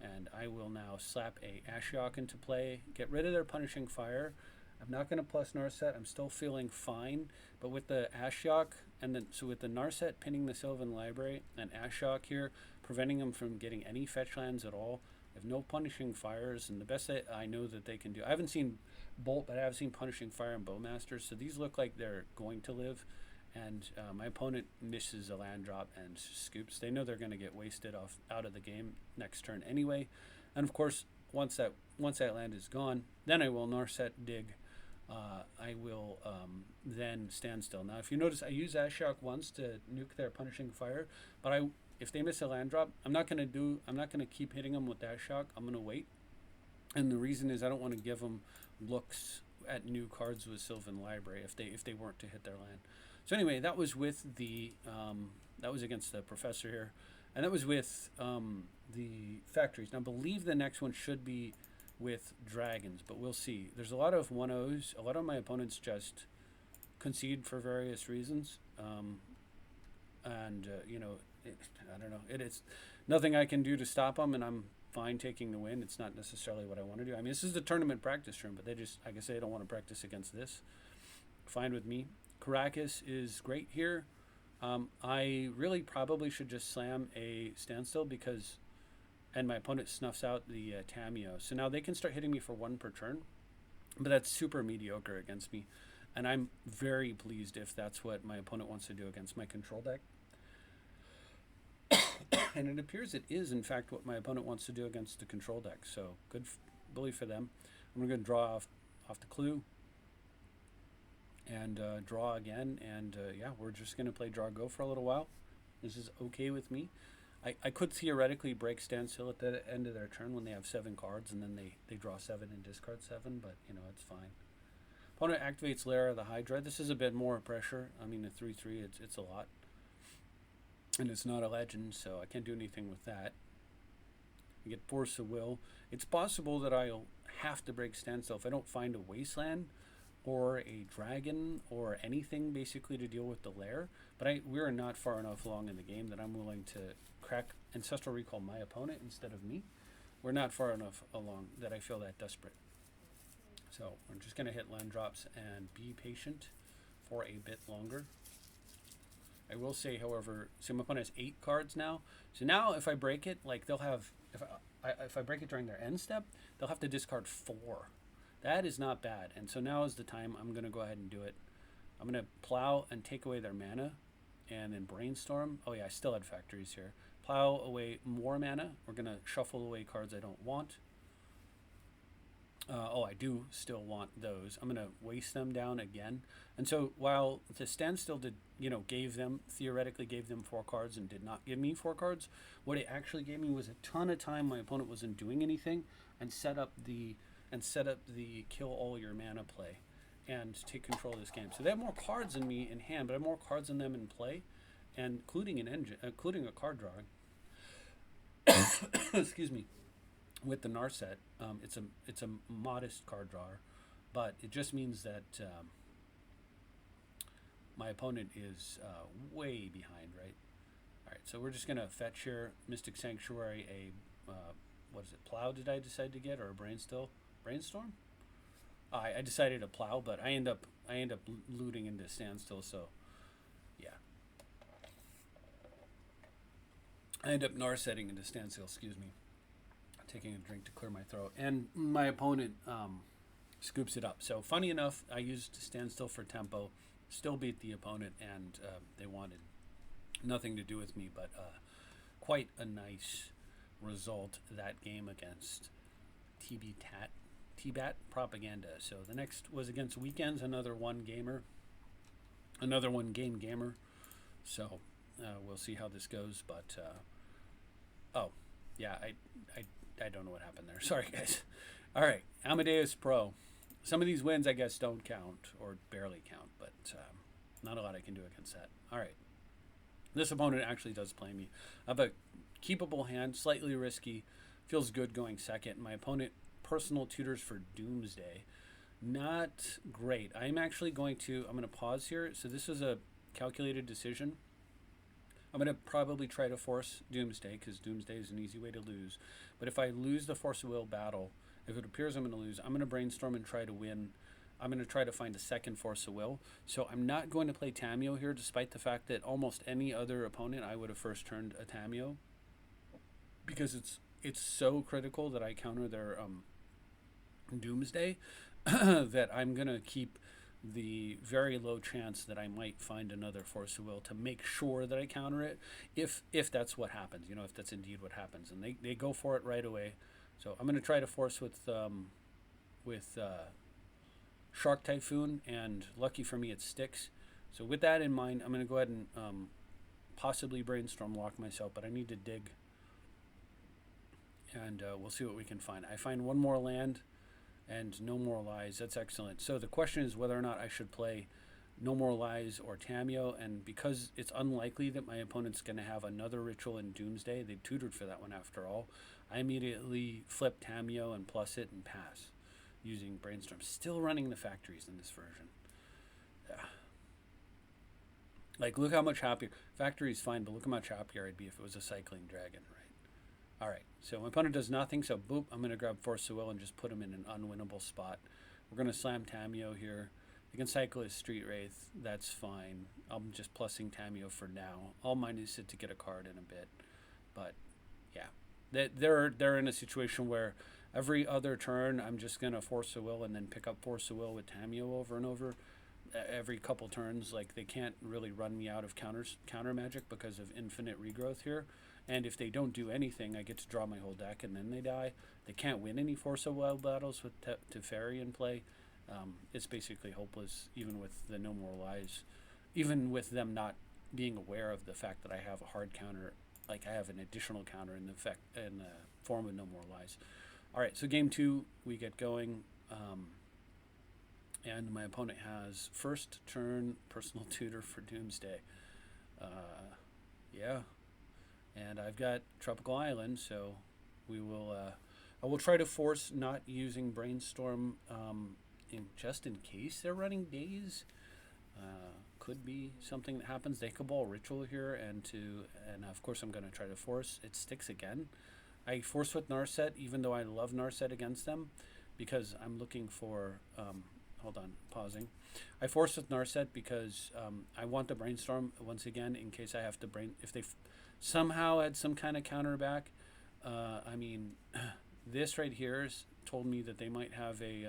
and I will now slap a Ashiok into play, get rid of their Punishing Fire. I'm not going to plus Narset. I'm still feeling fine, but with the Ashiok, and then so with the Narset pinning the Sylvan Library and Ashiok here, preventing them from getting any fetch lands at all. I have no Punishing Fires, and the best that I know that they can do, I haven't seen Bolt, but I have seen Punishing Fire and Bowmaster, so these look like they're going to live. And my opponent misses a land drop and scoops. They know they're going to get wasted out of the game next turn anyway. And of course, once that land is gone, then I will Narset dig I will then stand still. Now, if you notice, I use Ashiok once to nuke their punishing fire, but if they miss a land drop, I'm not gonna keep hitting them with Ashiok. I'm gonna wait, and the reason is I don't want to give them looks at new cards with Sylvan Library if they weren't to hit their land. So anyway, that was with the that was against the professor here, and that was with the factories. Now, I believe the next one should be with dragons, but we'll see. There's a lot of 1-0s. A lot of my opponents just concede for various reasons, and I don't know. It is nothing I can do to stop them, and I'm fine taking the win. It's not necessarily what I want to do. I mean, this is the tournament practice room, but they just, like I say, don't want to practice against this. Fine with me. Caracas is great here. I really probably should just slam a standstill and my opponent snuffs out the Tameo. So now they can start hitting me for 1 per turn, but that's super mediocre against me. And I'm very pleased if that's what my opponent wants to do against my control deck. And it appears it is, in fact, what my opponent wants to do against the control deck. So good bully for them. I'm going to draw off the clue and draw again. And yeah, we're just going to play draw go for a little while. This is okay with me. I could theoretically break standstill at the end of their turn when they have 7 cards, and then they draw 7 and discard 7, but it's fine. Opponent activates Lair of the Hydra. This is a bit more pressure. I mean, a 3/3, it's a lot. And it's not a legend, so I can't do anything with that. I get Force of Will. It's possible that I'll have to break standstill if I don't find a Wasteland or a dragon or anything basically to deal with the lair. But we're not far enough along in the game that I'm willing to crack Ancestral Recall my opponent instead of me. We're not far enough along that I feel that desperate. So I'm just going to hit land drops and be patient for a bit longer. I will say, however, so my opponent has 8 cards now. So now if I break it, like they'll have, if I break it during their end step, they'll have to discard 4. That is not bad. And so now is the time I'm going to go ahead and do it. I'm going to plow and take away their mana and then brainstorm. Oh yeah, I still had factories here. Plow away more mana. We're going to shuffle away cards I don't want. I do still want those. I'm going to waste them down again. And so while the standstill did, theoretically gave them 4 cards and did not give me 4 cards, what it actually gave me was a ton of time my opponent wasn't doing anything and set up the kill all your mana play and take control of this game. So they have more cards than me in hand, but I have more cards than them in play, and including a card drawing. Excuse me. With the Narset, it's a modest card drawer, but it just means that my opponent is way behind, right? All right, so we're just gonna fetch here, Mystic Sanctuary, what is it? Plow? Did I decide to get, or a brainstorm? I decided a plow, but I end up looting into standstill. So yeah, I end up Narsetting into standstill. Excuse me. Taking a drink to clear my throat, and my opponent scoops it up. So funny enough, I used standstill for tempo, still beat the opponent, and they wanted nothing to do with me, but quite a nice result that game against TBAT Propaganda. So the next was against Weekends, another one game gamer. So we'll see how this goes, but yeah, I don't know what happened there. Sorry, guys. All right, Amadeus Pro. Some of these wins, I guess, don't count or barely count, but not a lot I can do against that. All right. This opponent actually does play me. I have a keepable hand, slightly risky, feels good going second. My opponent, personal tutors for Doomsday. Not great. I'm going to pause here. So this is a calculated decision. I'm going to probably try to force Doomsday, because Doomsday is an easy way to lose. But if I lose the Force of Will battle, if it appears I'm going to lose, I'm going to brainstorm and try to win. I'm going to try to find a second Force of Will. So I'm not going to play Tameo here, despite the fact that almost any other opponent I would have first turned a Tameo, because it's so critical that I counter their Doomsday that I'm going to keep the very low chance that I might find another Force of Will to make sure that I counter it, if that's what happens, if that's indeed what happens. And they go for it right away. So I'm going to try to force with Shark Typhoon, and lucky for me, it sticks. So with that in mind, I'm going to go ahead and possibly brainstorm lock myself, but I need to dig, and we'll see what we can find. I find one more land and No More Lies. That's excellent. So the question is whether or not I should play No More Lies or Tameo, and because it's unlikely that my opponent's going to have another Ritual in Doomsday, they tutored for that one after all, I immediately flip Tameo and plus it and pass using Brainstorm. Still running the factories in this version. Yeah. Like, look how much happier. Factory's fine, but look how much happier I'd be if it was a Cycling Dragon, right? All right, so my opponent does nothing, so boop, I'm going to grab Force of Will and just put him in an unwinnable spot. We're going to slam Tameo here. I can cycle his Street Wraith, that's fine. I'm just plussing Tameo for now. I'll minus it to get a card in a bit. But, yeah. They're in a situation where every other turn I'm just going to Force of Will and then pick up Force of Will with Tameo over and over. Every couple turns, like, they can't really run me out of counter magic because of infinite regrowth here. And if they don't do anything, I get to draw my whole deck and then they die. They can't win any Force of Will battles with Teferi in play. It's basically hopeless, even with the No More Lies. Even with them not being aware of the fact that I have a hard counter, like I have an additional counter in the form of No More Lies. All right, so game 2, we get going. And my opponent has first turn personal tutor for Doomsday. Yeah. And I've got Tropical Island, so we will. I will try to force not using Brainstorm just in case they're running Daze. Could be something that happens. They Cabal Ritual here, and of course I'm going to try to force. It sticks again. I force with Narset, even though I love Narset against them, because I'm looking for. Hold on, pausing. I force with Narset because I want the Brainstorm once again in case I have to if they somehow add some kind of counter back. I mean, this right here told me that they might have the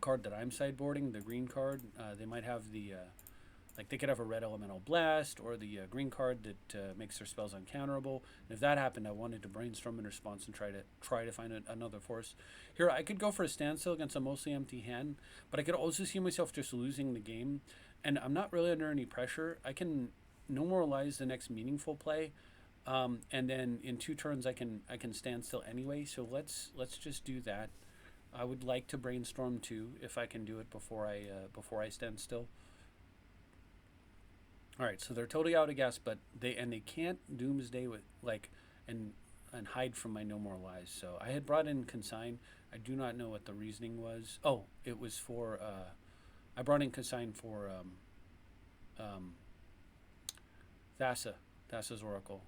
card that I'm sideboarding, the green card. They might have like they could have a red elemental blast or the green card that makes their spells uncounterable. And if that happened, I wanted to Brainstorm in response and try to find another force. Here, I could go for a Standstill against a mostly empty hand, but I could also see myself just losing the game. And I'm not really under any pressure. I can No More Lies the next meaningful play, and then in 2 turns I can Standstill anyway. So let's just do that. I would like to Brainstorm too if I can do it before I stand still. All right, so they're totally out of gas, but they can't Doomsday with and hide from my No More Lies. So I had brought in Consign. I do not know what the reasoning was. Oh, it was for I brought in Consign for Thassa's Oracle.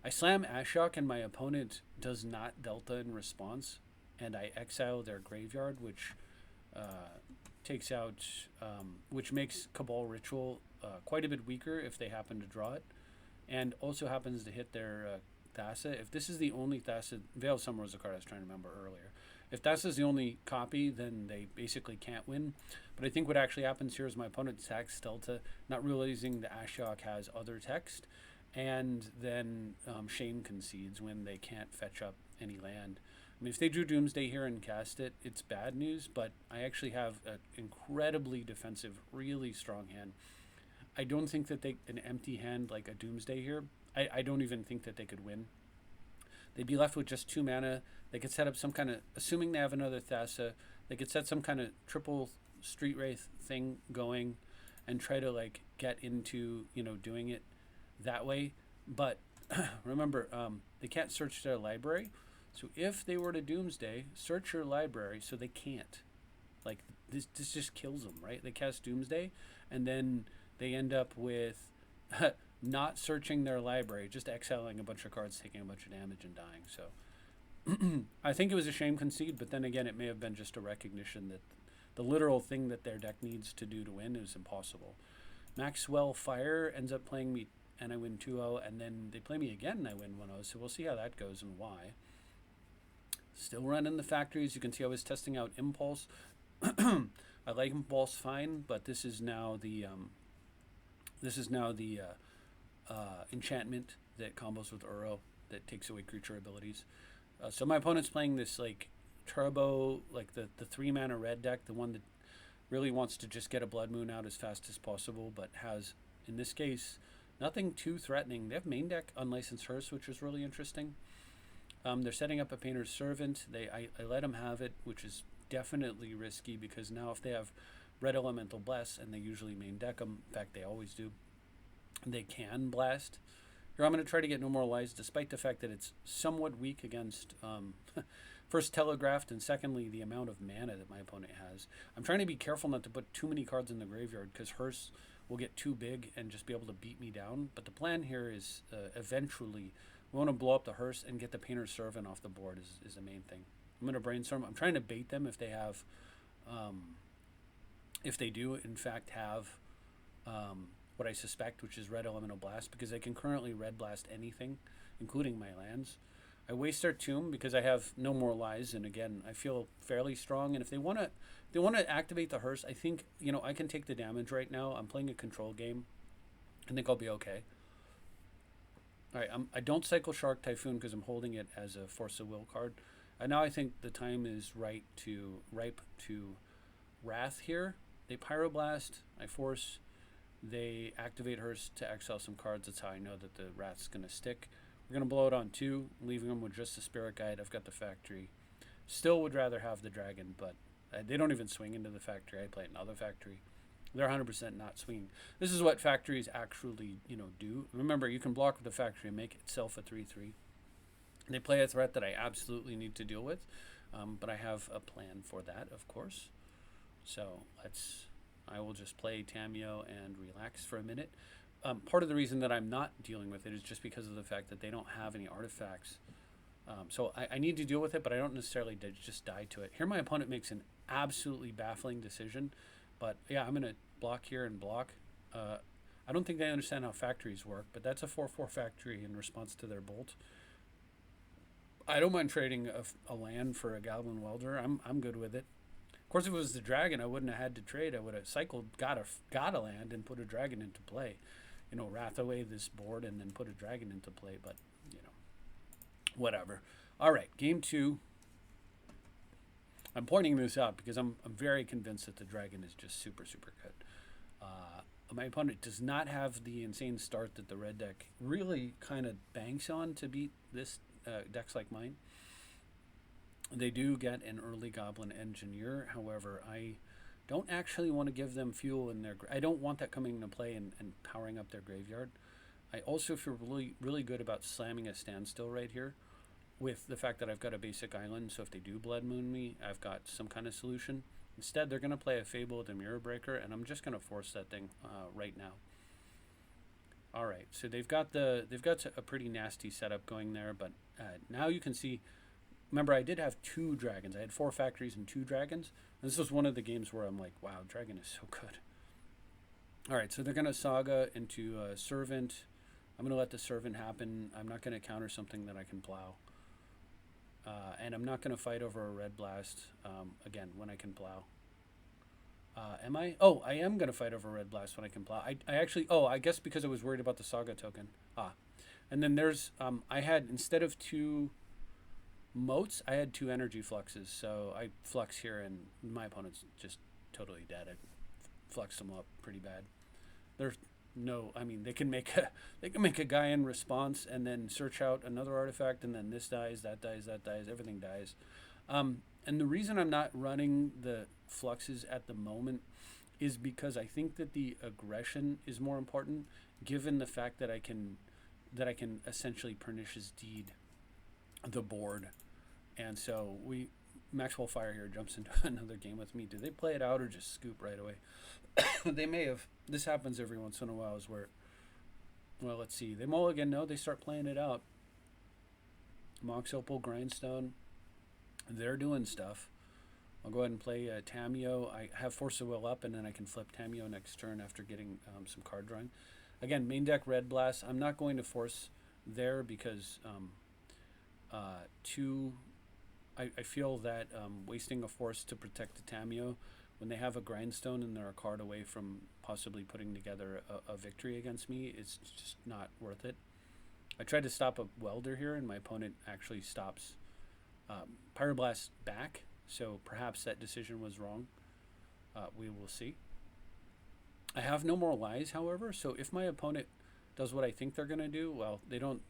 I slam Ashok and my opponent does not Delta in response, and I exile their graveyard, which takes out, which makes Cabal Ritual quite a bit weaker if they happen to draw it, and also happens to hit their Thassa. If this is the only Thassa, Veil of Summer was the card I was trying to remember earlier. If Thassa's the only copy, then they basically can't win. But I think what actually happens here is my opponent sacks Delta, not realizing the Ashok has other text, and then Shame concedes when they can't fetch up any land. I mean, if they drew Doomsday here and cast it, it's bad news, but I actually have an incredibly defensive, really strong hand. I don't think that an empty hand like a Doomsday here, I don't even think that they could win. They'd be left with just 2 mana. They could set up some kind of, assuming they have another Thassa, they could set some kind of triple Street Wraith thing going and try to get into, doing it that way. But remember, they can't search their library. So if they were to Doomsday, search your library, so they can't. This just kills them, right? They cast Doomsday, and then they end up with not searching their library, just exiling a bunch of cards, taking a bunch of damage, and dying. So I think it was a shame concede, but then again, it may have been just a recognition that the literal thing that their deck needs to do to win is impossible. Maxwell Fire ends up playing me, and I win 2-0, and then they play me again, and I win 1-0. So we'll see how that goes and why. Still running the factories. You can see I was testing out Impulse. I like Impulse fine, but this is now the enchantment that combos with Uro that takes away creature abilities. So my opponent's playing this turbo, like the 3 mana red deck, the one that really wants to just get a Blood Moon out as fast as possible, but has, in this case, nothing too threatening. They have main deck Unlicensed Hearse, which is really interesting. They're setting up a Painter's Servant. I let them have it, which is definitely risky because now if they have Red Elemental Bless, and they usually main deck them, in fact, they always do, they can blast. Here I'm going to try to get No More Lies, despite the fact that it's somewhat weak against, first, Telegraphed, and secondly, the amount of mana that my opponent has. I'm trying to be careful not to put too many cards in the graveyard, because Hearse will get too big and just be able to beat me down. But the plan here is eventually we want to blow up the Hearse and get the Painter's Servant off the board is the main thing. I'm going to brainstorm. I'm trying to bait them if they have, if they do in fact have what I suspect, which is Red Elemental Blast, because I can currently Red Blast anything, including my lands. I waste their Tomb because I have No More Lies, and again, I feel fairly strong. And if they want to activate the Hearse, I think, you know, I can take the damage right now. I'm playing a control game. I think I'll be okay. All right, I don't cycle Shark Typhoon because I'm holding it as a Force of Will card. And now I think the time is ripe to Wrath here. They Pyroblast, I Force. They activate Hearse to exile some cards. That's how I know that the Wrath's going to stick. We're going to blow it on 2, leaving them with just the Spirit Guide. I've got the Factory. Still would rather have the Dragon, but they don't even swing into the Factory. I play another Factory. They're 100% not swinging. This is what Factories actually, you know, do. Remember, you can block with the Factory and make itself a 3/3. They play a threat that I absolutely need to deal with, but I have a plan for that, of course. So I will just play Tamiyo and relax for a minute. Part of the reason that I'm not dealing with it is just because of the fact that they don't have any artifacts. So I need to deal with it, but I don't necessarily just die to it. Here my opponent makes an absolutely baffling decision. But yeah, I'm going to block here and block. I don't think they understand how factories work, but that's a 4/4 factory in response to their bolt. I don't mind trading a land for a Goblin Welder. I'm good with it. Of course, if it was the dragon, I wouldn't have had to trade. I would have cycled, got a land, and put a dragon into play. You know, wrath away this board and then put a dragon into play. But you know, whatever. All right, game 2. I'm pointing this out because I'm very convinced that the dragon is just super, super good. My opponent does not have the insane start that the red deck really kind of banks on to beat this decks like mine. They do get an early Goblin Engineer. However, I don't actually want to give them fuel in their... I don't want that coming into play and powering up their graveyard. I also feel really, really good about slamming a Standstill right here, with the fact that I've got a basic island, so if they do Blood Moon me, I've got some kind of solution. Instead, they're going to play a Fable with a Mirror Breaker, and I'm just going to force that thing right now. All right, so they've got a pretty nasty setup going there, but now you can see. Remember, I did have 2 dragons. I had 4 factories and 2 dragons. And this was one of the games where I'm like, wow, dragon is so good. All right, so they're going to Saga into Servant. I'm going to let the Servant happen. I'm not going to counter something that I can plow. And I'm not going to fight over a Red Blast, again, when I can plow. Am I? Oh, I am going to fight over a Red Blast when I can plow. I actually, I guess because I was worried about the Saga token. And then there's, I had, instead of 2 moats, I had 2 energy fluxes. So I flux here, and my opponent's just totally dead. I fluxed them up pretty bad. There's no, I mean, they can make a guy in response and then search out another artifact, and then this dies, that dies, that dies, everything dies. And the reason I'm not running the fluxes at the moment is because I think that the aggression is more important, given the fact that I can essentially Pernicious Deed the board. And so Maxwell Fire here jumps into another game with me. Do they play it out or just scoop right away? They may have. This happens every once in a while, is where, well, let's see. They mulligan. No, they start playing it out. Mox Opal, Grindstone. They're doing stuff. I'll go ahead and play Tamiyo. I have Force of Will up, and then I can flip Tamiyo next turn after getting some card drawing. Again, main deck Red Blast. I'm not going to force there because I feel that wasting a force to protect the Tamiyo when they have a Grindstone and they're a card away from possibly putting together a victory against me, it's just not worth it. I tried to stop a Welder here, and my opponent actually stops Pyroblast back, so perhaps that decision was wrong. We will see. I have no more lies, however, so if my opponent does what I think they're going to do, well, they don't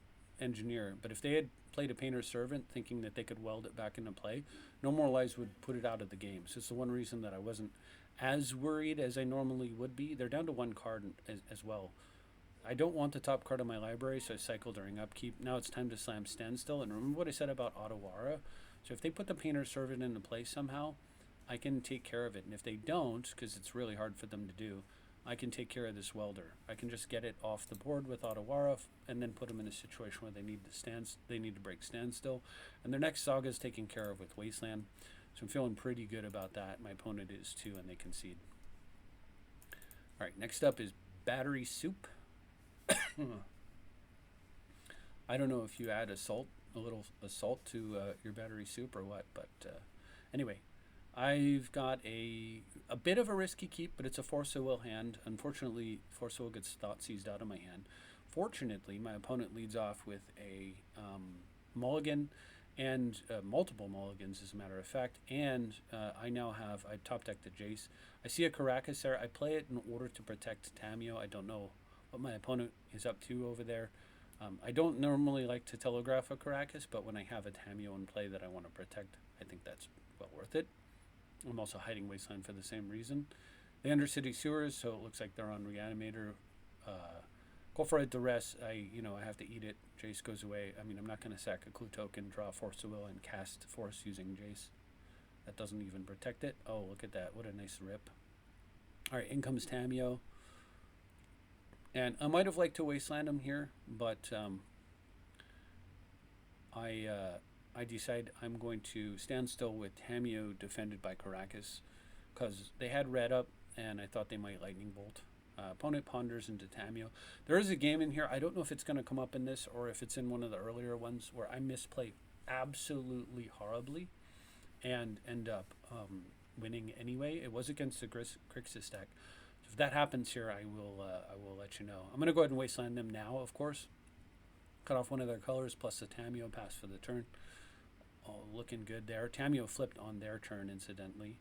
engineer, but if they had played a Painter's Servant thinking that they could weld it back into play, no more lies would put it out of the game. So it's the one reason that I wasn't as worried as I normally would be. They're down to one card as well. I don't want the top card of my library, so I cycle during upkeep. Now it's time to slam Standstill. And remember what I said about Otawara? So if they put the Painter's Servant into play somehow, I can take care of it. And if they don't, because it's really hard for them to do, I can take care of this welder. I can just get it off the board with Otawara and then put them in a situation where they need to break Standstill. And their next saga is taken care of with Wasteland. So I'm feeling pretty good about that. My opponent is too, and they concede. All right, next up is Battery Soup. I don't know if you add a little assault to your Battery Soup or what, but anyway, I've got a bit of a risky keep, but it's a Force of Will hand. Unfortunately, Force of Will gets Thoughtseize out of my hand. Fortunately, my opponent leads off with a mulligan and multiple mulligans, as a matter of fact, and I top decked the Jace. I see a Caracas there. I play it in order to protect Tamiyo. I don't know what my opponent is up to over there. I don't normally like to telegraph a Caracas, but when I have a Tamiyo in play that I want to protect, I think that's well worth it. I'm also hiding Wasteland for the same reason. The Undercity Sewers, so it looks like they're on Reanimator. Go for a Duress. I have to eat it. Jace goes away. I mean, I'm not going to sack a clue token, draw Force of Will, and cast Force using Jace. That doesn't even protect it. Oh, look at that. What a nice rip. All right, in comes Tamiyo. And I might have liked to Wasteland him here, but I decide I'm going to stand still with Tamiyo defended by Caracas because they had red up, and I thought they might Lightning Bolt. Opponent ponders into Tamiyo. There is a game in here. I don't know if it's going to come up in this or if it's in one of the earlier ones where I misplay absolutely horribly and end up winning anyway. It was against the Grixis deck. So if that happens here, I will let you know. I'm going to go ahead and Wasteland them now, of course. Cut off one of their colors plus the Tamiyo pass for the turn. Oh, looking good there. Tamiyo flipped on their turn, incidentally.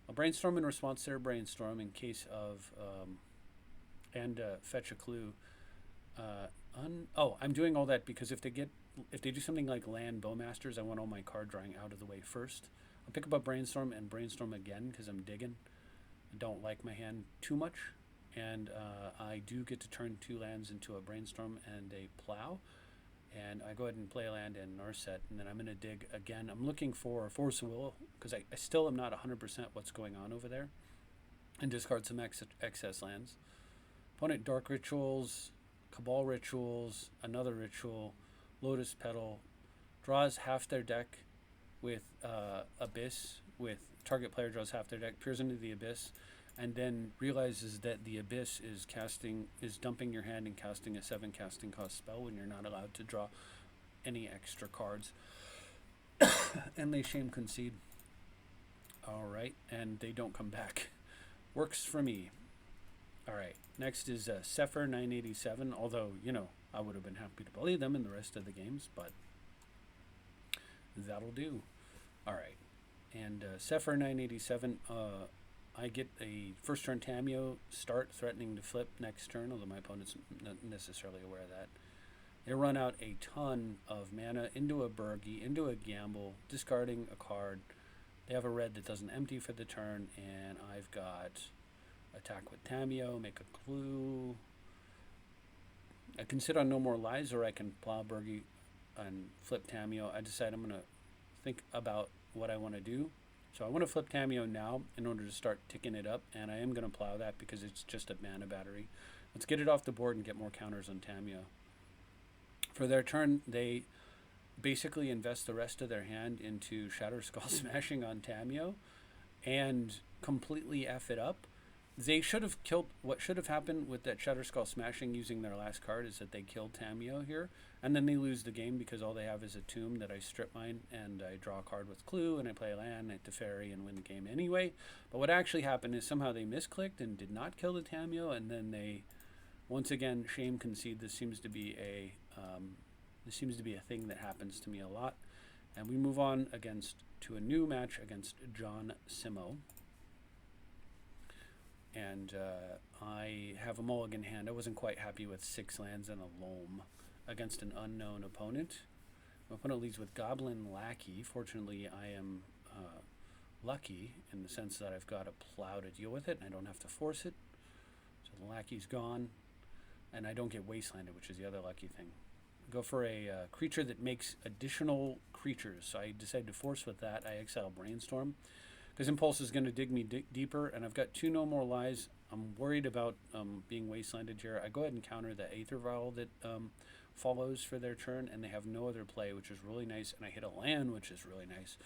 I'll brainstorm in response to their brainstorm in case of fetch a clue. I'm doing all that because if they do something like land Bowmasters, I want all my card drawing out of the way first. I'll pick up a brainstorm and brainstorm again because I'm digging. I don't like my hand too much, and I do get to turn 2 lands into a brainstorm and a plow. And I go ahead and play a land and Narset, and then I'm going to dig again. I'm looking for Force of Will because I still am not 100% what's going on over there, and discard some excess lands. Opponent Dark Rituals, Cabal Rituals, another Ritual, Lotus Petal, draws half their deck with Abyss, with target player draws half their deck, peers into the Abyss, and then realizes that the Abyss is dumping your hand and casting a 7 casting cost spell when you're not allowed to draw any extra cards. And they shame concede. Alright, and they don't come back. Works for me. Alright, next is Sephir 987, although, I would have been happy to play them in the rest of the games, but that'll do. Alright, and Sephir 987, I get a first turn Tamiyo start threatening to flip next turn, although my opponent's not necessarily aware of that. They run out a ton of mana into a Burgie, into a gamble, discarding a card. They have a red that doesn't empty for the turn, and I've got attack with Tamiyo, make a clue. I can sit on No More Lies, or I can plow Burgie and flip Tamiyo. I decide I'm going to think about what I want to do. So I want to flip Tamiyo now in order to start ticking it up, and I am going to plow that because it's just a mana battery. Let's get it off the board and get more counters on Tamiyo. For their turn, they basically invest the rest of their hand into Shatterskull Smashing on Tamiyo and completely F it up. They should have killed. What should have happened with that Shatterskull Smashing using their last card is that they killed Tamiyo here, and then they lose the game because all they have is a tomb that I strip mine, and I draw a card with clue, and I play a land, I Teferi, and win the game anyway. But what actually happened is somehow they misclicked and did not kill the Tamiyo, and then they, once again, shame concede. This seems to be a thing that happens to me a lot. And we move on to a new match against John Simo. And I have a mulligan hand. I wasn't quite happy with 6 lands and a loam against an unknown opponent. My opponent leads with Goblin Lackey. Fortunately, I am lucky in the sense that I've got a plow to deal with it, and I don't have to force it. So the Lackey's gone, and I don't get Wastelanded, which is the other lucky thing. Go for a creature that makes additional creatures. So I decided to force with that. I exile Brainstorm, because Impulse is going to dig me deeper, and I've got 2 No More Lies. I'm worried about being Wastelanded here. I go ahead and counter the Aether Vial that follows for their turn, and they have no other play, which is really nice. And I hit a land, which is really nice,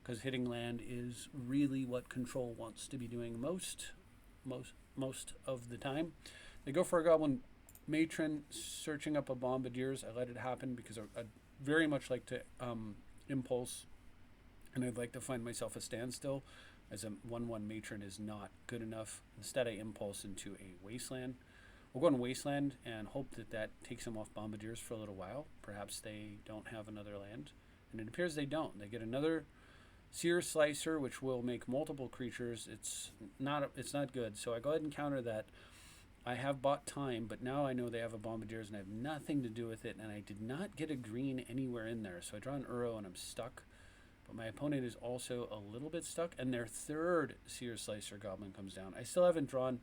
because hitting land is really what Control wants to be doing most of the time. They go for a Goblin Matron, searching up a Bombardiers. I let it happen because I'd very much like to Impulse, and I'd like to find myself a Standstill, as a 1/1 Matron is not good enough. Instead, I Impulse into a Wasteland. We'll go on Wasteland and hope that takes them off Bombardiers for a little while. Perhaps they don't have another land, and it appears they don't. They get another Sear Slicer, which will make multiple creatures. It's not good. So I go ahead and counter that. I have bought time, but now I know they have a Bombardiers, and I have nothing to do with it, and I did not get a green anywhere in there. So I draw an Uro, and I'm stuck. But my opponent is also a little bit stuck, and their 3rd Sear Slicer Goblin comes down. I still haven't drawn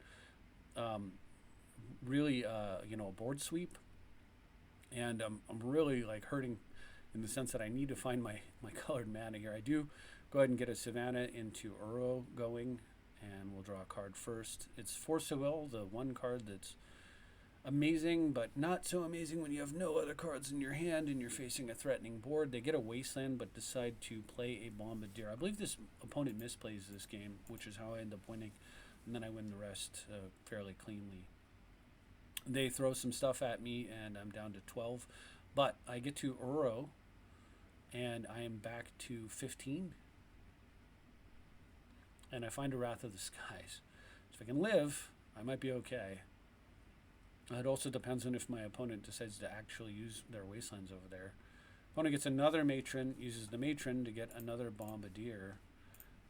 really a board sweep, and I'm really like hurting in the sense that I need to find my colored mana here. I do go ahead and get a Savannah into Uro going, and we'll draw a card first. It's Force of Will, the one card that's amazing, but not so amazing when you have no other cards in your hand and you're facing a threatening board. They get a Wasteland, but decide to play a Bombardier. I believe this opponent misplays this game, which is how I end up winning, and then I win the rest fairly cleanly. They throw some stuff at me, and I'm down to 12, but I get to Uro, and I am back to 15, and I find a Wrath of the Skies. So if I can live, I might be okay. It also depends on if my opponent decides to actually use their Wastelands over there. Opponent gets another Matron, uses the Matron to get another Bombardier,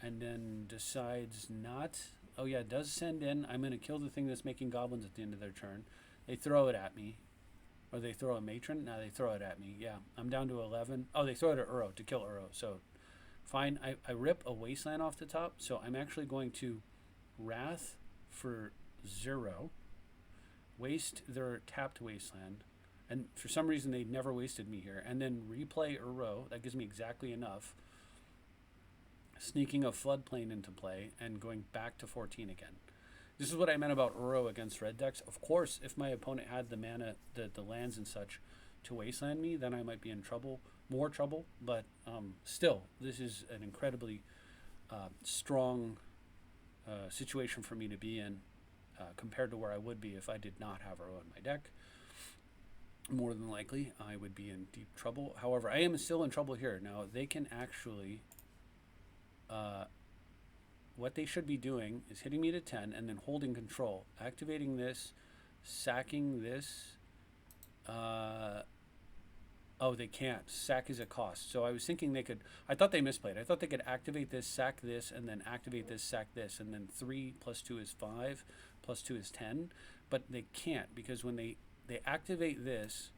and then decides not. Oh yeah, it does send in. I'm going to kill the thing that's making goblins at the end of their turn. They throw it at me. Or they throw a Matron? No, they throw it at me. Yeah, I'm down to 11. Oh, they throw it at Uro to kill Uro. So, fine. I rip a Wasteland off the top. So I'm actually going to Wrath for 0. Waste their tapped Wasteland. And for some reason, they never wasted me here. And then replay Uro. That gives me exactly enough. Sneaking a Floodplain into play and going back to 14 again. This is what I meant about Uro against red decks. Of course, if my opponent had the mana, the lands and such to Wasteland me, then I might be in trouble, more trouble. But still, this is an incredibly strong situation for me to be in compared to where I would be if I did not have Uro in my deck. More than likely, I would be in deep trouble. However, I am still in trouble here. Now, they can actually... what they should be doing is hitting me to 10 and then holding control. Activating this, sacking this. Oh, they can't. Sack is a cost. So I was thinking they could... I thought they misplayed. I thought they could activate this, sack this, and then activate this, sack this. And then 3 plus 2 is 5, plus 2 is 10. But they can't, because when they activate this,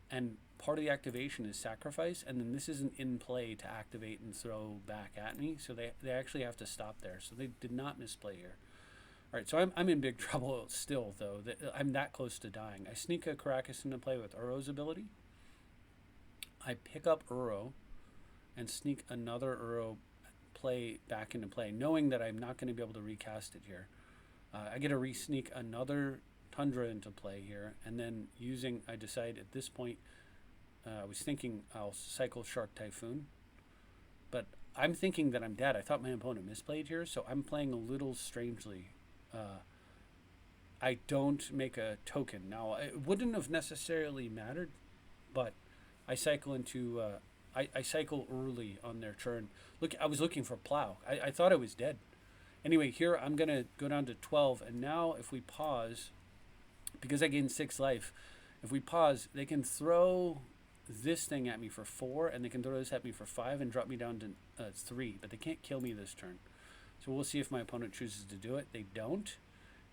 and part of the activation is sacrifice, and then this isn't in play to activate and throw back at me, so they actually have to stop there. So they did not misplay here. All right, so I'm in big trouble still, though. I'm that close to dying. I sneak a Caracas into play with Uro's ability. I pick up Uro and sneak another Uro play back into play, knowing that I'm not going to be able to recast it here. I get to re-sneak another Tundra into play here, and then I decide at this point, I was thinking I'll cycle Shark Typhoon, but I'm thinking that I'm dead. I thought my opponent misplayed here, so I'm playing a little strangely. I don't make a token. Now, it wouldn't have necessarily mattered, but I cycle into... I cycle early on their turn. Look, I was looking for Plow. I thought I was dead. Anyway, here I'm going to go down to 12, and now if we pause... Because I gained 6 life, if we pause, they can throw this thing at me for 4, and they can throw this at me for 5 and drop me down to 3, but they can't kill me this turn. So we'll see if my opponent chooses to do it. They don't.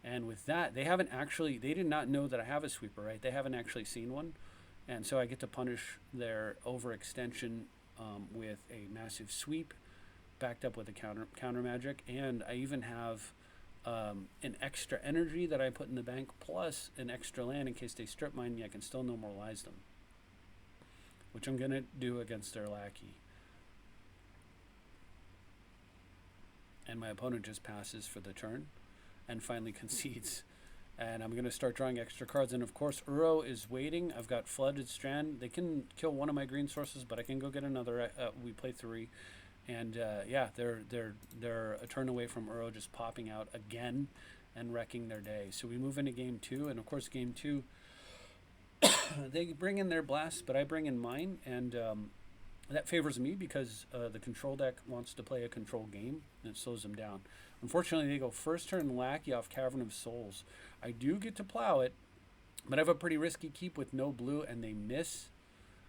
And with that, they did not know that I have a sweeper, right? They haven't actually seen one. And so I get to punish their overextension with a massive sweep, backed up with a counter magic. And I even have an extra energy that I put in the bank, plus an extra land in case they strip mine me. I can still normalize them, which I'm going to do against their lackey. And my opponent just passes for the turn and finally concedes. And I'm going to start drawing extra cards. And of course, Uro is waiting. I've got Flooded Strand. They can kill one of my green sources, but I can go get another. We play 3. And yeah, they're a turn away from Uro just popping out again and wrecking their day. So we move into game 2. And of course, game 2, they bring in their blasts, but I bring in mine. And that favors me because the control deck wants to play a control game, and it slows them down. Unfortunately, they go first turn Lackey off Cavern of Souls. I do get to plow it, but I have a pretty risky keep with no blue, and they miss.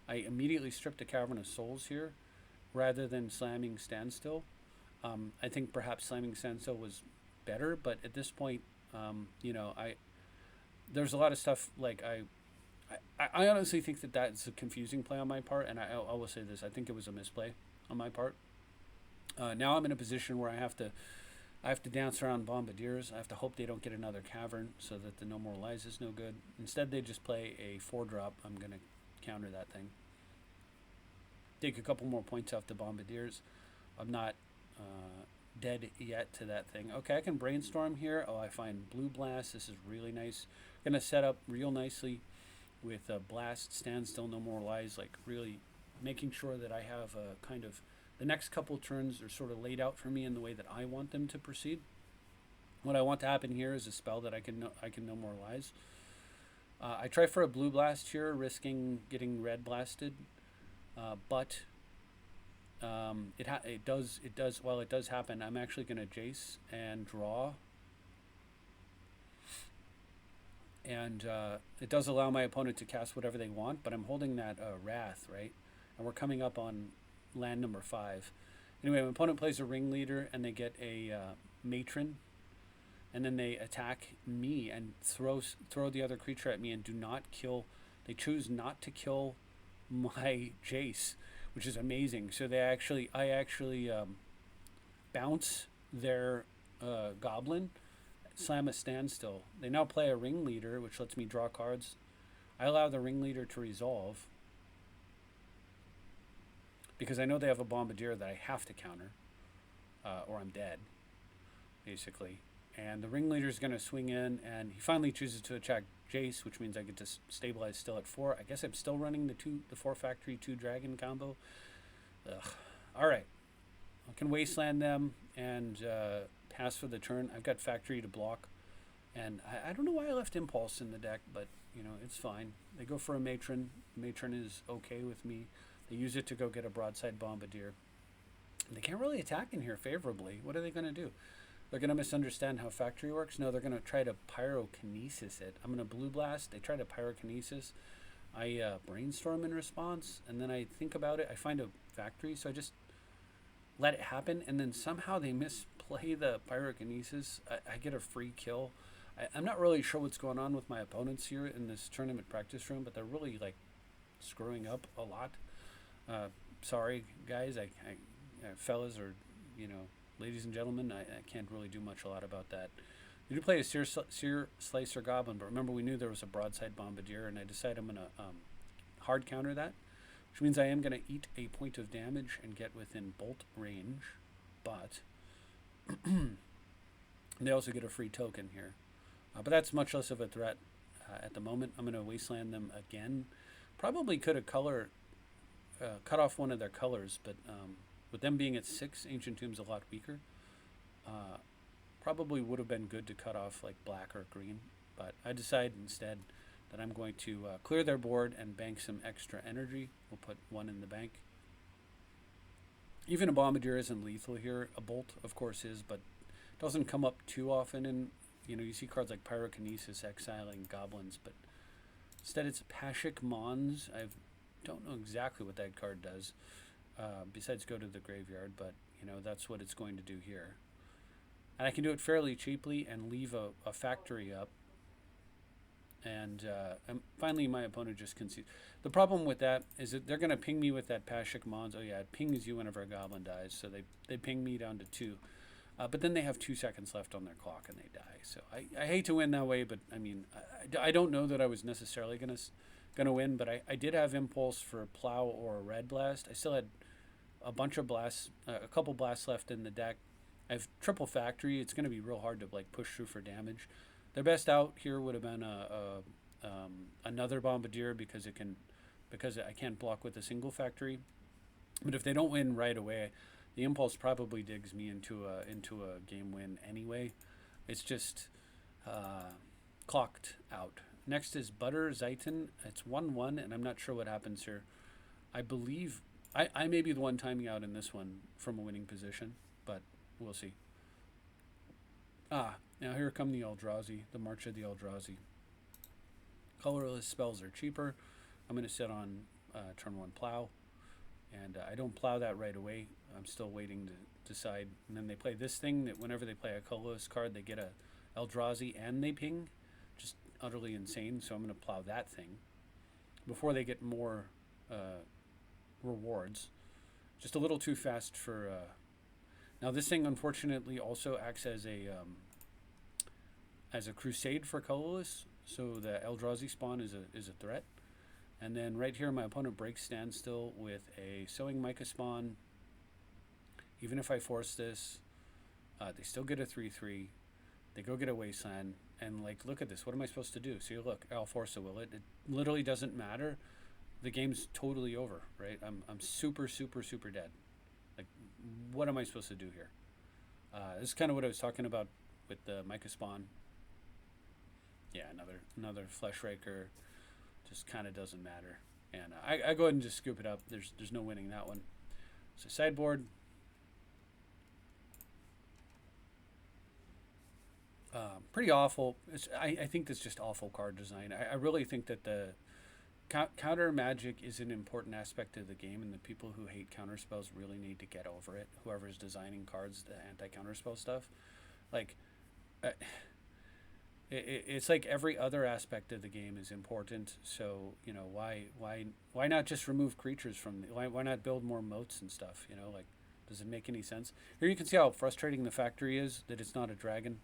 I immediately strip the Cavern of Souls here rather than slamming Standstill. I think perhaps slamming Standstill was better, but at this point, you know, there's a lot of stuff like I honestly think that that's a confusing play on my part, and I will say this. I think it was a misplay on my part. Now I'm in a position where I have to dance around Bombardiers. I have to hope they don't get another Cavern so that the No More Lies is no good. Instead, they just play a 4-drop. I'm going to counter that thing. Take a couple more points off the Bombardiers. I'm not dead yet to that thing. Okay, I can Brainstorm here. Oh, I find Blue Blast. This is really nice. Going to set up real nicely with Blast, Standstill, No More Lies, like really making sure that I have a kind of the next couple turns are sort of laid out for me in the way that I want them to proceed. What I want to happen here is a spell that I can No More Lies. I try for a Blue Blast here, risking getting red blasted, but it does while it does happen, I'm actually going to Jace and draw. And it does allow my opponent to cast whatever they want, but I'm holding that Wrath, right? And we're coming up on land number 5. Anyway, my opponent plays a Ringleader, and they get a Matron, and then they attack me and throw the other creature at me and do not kill. They choose not to kill my Jace, which is amazing. So I actually bounce their Goblin, slam a Standstill. They now play a Ringleader, which lets me draw cards. I allow the Ringleader to resolve because I know they have a Bombardier that I have to counter, or I'm dead, basically. And the Ringleader is going to swing in, and he finally chooses to attack Jace, which means I get to stabilize still at 4. I guess I'm still running the 4 factory 2 dragon combo. Ugh. All right, I can wasteland them and pass for the turn. I've got factory to block, and I don't know why I left Impulse in the deck, but you know, it's fine. They go for a Matron. Matron is okay with me. They use it to go get a Broadside Bombardier. They can't really attack in here favorably. What are they going to do? They're going to misunderstand how factory works. No, they're going to try to Pyrokinesis it. I'm going to Blue Blast. They try to Pyrokinesis. I Brainstorm in response, and then I think about it. I find a factory, so I just let it happen, and then somehow they misplay the Pyrokinesis. I get a free kill. I'm not really sure what's going on with my opponents here in this tournament practice room, but they're really like screwing up a lot. Sorry, guys, I fellas, or you know, ladies and gentlemen, I can't really do a lot about that. They do play a Sear Slicer Goblin, but remember we knew there was a Broadside Bombardier, and I decided I'm going to hard counter that, which means I am going to eat a point of damage and get within bolt range, but they also get a free token here. But that's much less of a threat at the moment. I'm going to wasteland them again. Probably could have cut off one of their colors, but with them being at 6, Ancient Tomb's a lot weaker. Probably would have been good to cut off like black or green, but I decided instead that I'm going to clear their board and bank some extra energy. We'll put 1 in the bank. Even a Bombardier isn't lethal here. A Bolt, of course, is, but doesn't come up too often. And you know, you see cards like Pyrokinesis exiling goblins, but instead it's Pashik Mons. I've don't know exactly what that card does, besides go to the graveyard, but that's what it's going to do here. And I can do it fairly cheaply and leave a factory up. And finally, my opponent just concedes. The problem with that is that they're going to ping me with that Pashik Mons. Oh, yeah, it pings you whenever a goblin dies. So they ping me down to 2. But then they have 2 seconds left on their clock and they die. So I hate to win that way, but I mean, I don't know that I was necessarily gonna win, but I did have impulse for a plow or a red blast. I still had a bunch of blasts, a couple blasts left in the deck. I have triple factory. It's gonna be real hard to like push through for damage. Their best out here would have been another bombardier because I can't block with a single factory. But if they don't win right away, the impulse probably digs me into a game win anyway. It's just clocked out. Next is Butter Zaitin. It's 1-1, and I'm not sure what happens here. I believe I may be the one timing out in this one from a winning position, but we'll see. Now here come the Eldrazi, the March of the Eldrazi. Colorless spells are cheaper. I'm going to sit on turn 1 plow, and I don't plow that right away. I'm still waiting to decide. And then they play this thing that whenever they play a colorless card, they get a Eldrazi and they ping. Just utterly insane. So I'm going to plow that thing before they get more rewards. Just a little too fast for... Now this thing unfortunately also acts as a crusade for colorless. So the Eldrazi spawn is a threat. And then right here, my opponent breaks Standstill with a Sowing Mica spawn. Even if I force this, they still get a 3/3. They go get a Wasteland. And, like, look at this. What am I supposed to do? See, look, I'll force a Will It. It literally doesn't matter. The game's totally over, right? I'm super, super, super dead. Like, what am I supposed to do here? This is kind of what I was talking about with the Mica spawn. Yeah, another Flesh Raker. Just kind of doesn't matter. And I go ahead and just scoop it up. There's no winning that one. So sideboard. Pretty awful. I think that's just awful card design. I really think that the counter magic is an important aspect of the game, and the people who hate counter spells really need to get over it. Whoever's designing cards, the anti-counter spell stuff. Like, it's like every other aspect of the game is important. So why not just remove creatures from why not build more moats and stuff? Like, does it make any sense? Here you can see how frustrating the factory is that it's not a dragon.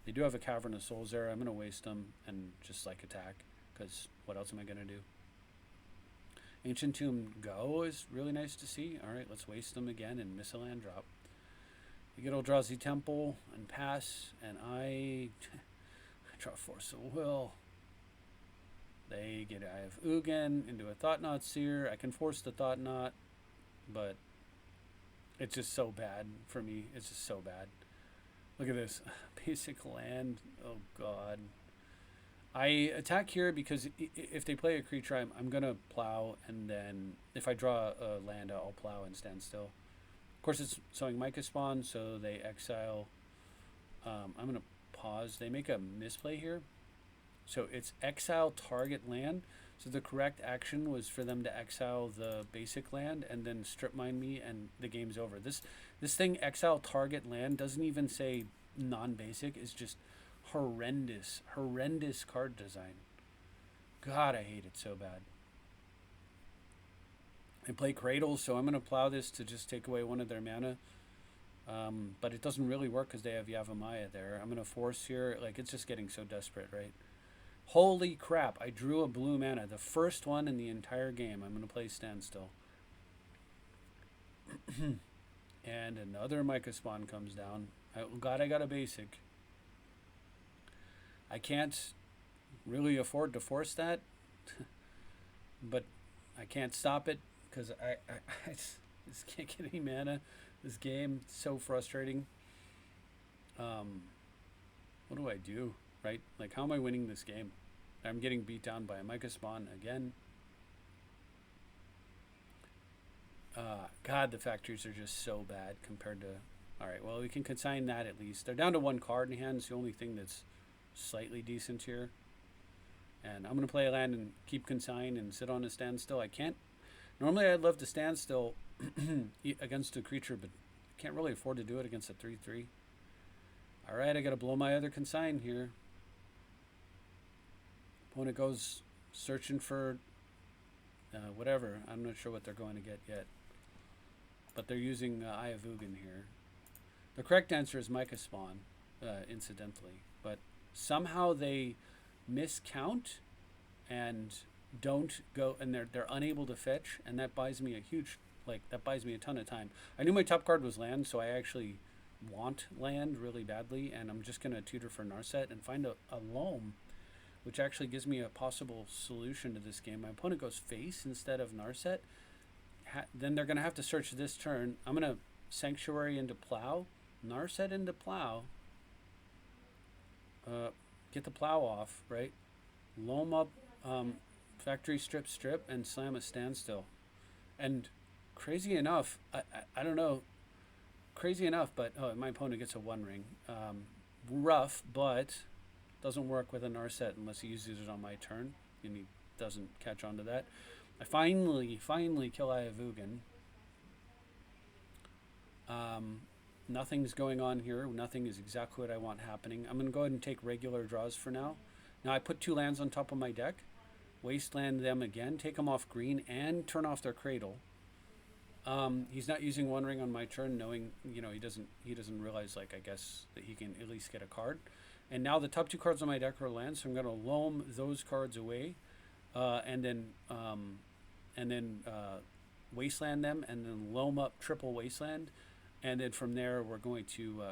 They do have a Cavern of Souls there. I'm going to waste them and just like attack, because what else am I going to do? Ancient Tomb Go is really nice to see. All right, let's waste them again and miss a land drop. You get Eldrazi Temple and pass, and I draw Force of Will. They get Eye of Ugin into a Thought Knot Seer. I can force the Thought Knot, but it's just so bad for me. It's just so bad. Look at this. Basic land. Oh, God. I attack here because if they play a creature, I'm going to plow, and then if I draw a land, I'll plow and stand still. Of course, it's Sowing Mica spawn, so they exile. I'm going to pause. They make a misplay here. So it's exile target land. So the correct action was for them to exile the basic land and then strip mine me, and the game's over. This thing, exile target land, doesn't even say non-basic. It's just horrendous card design. God, I hate it so bad. I play Cradle, so I'm going to plow this to just take away one of their mana. But it doesn't really work because they have Yavimaya there. I'm going to force here. Like, it's just getting so desperate, right? Holy crap, I drew a blue mana. The first one in the entire game. I'm going to play Standstill. And another Mica spawn comes down. God, I got a basic. I can't really afford to force that. But I can't stop it because I just can't get any mana. This game, so frustrating. What do I do, right? Like, how am I winning this game? I'm getting beat down by a Mica spawn again. God, the factories are just so bad compared to... Alright, well, we can consign that at least. They're down to one card in hand. It's the only thing that's slightly decent here. And I'm going to play a land and keep consign and sit on a standstill. I can't. Normally, I'd love to stand still against a creature, but can't really afford to do it against a 3/3. All right, I got to blow my other consign here. Opponent goes searching for whatever. I'm not sure what they're going to get yet. But they're using Eye of Ugin here. The correct answer is Micah Spawn, incidentally. But somehow they miscount and don't go, and they're unable to fetch, and that buys me a huge, that buys me a ton of time. I knew my top card was land, so I actually want land really badly, and I'm just going to tutor for Narset and find a loam, which actually gives me a possible solution to this game. My opponent goes face instead of Narset. Then they're going to have to search this turn. I'm going to Sanctuary into Plow, Narset into Plow, get the Plow off, right? Loam up, Factory strip, and slam a Standstill. And crazy enough, I don't know, crazy enough, but my opponent gets a 1 ring. Rough, but doesn't work with a Narset unless he uses it on my turn, and he doesn't catch on to that. I finally kill Eye of Ugin. Nothing's going on here. Nothing is exactly what I want happening. I'm going to go ahead and take regular draws for now. Now I put 2 lands on top of my deck. Wasteland them again, take them off green, and turn off their Cradle. He's not using 1 ring on my turn, knowing he doesn't realize, I guess, that he can at least get a card. And now the top 2 cards on my deck are lands, so I'm going to loam those cards away, and then wasteland them, and then loam up triple wasteland, and then from there we're going to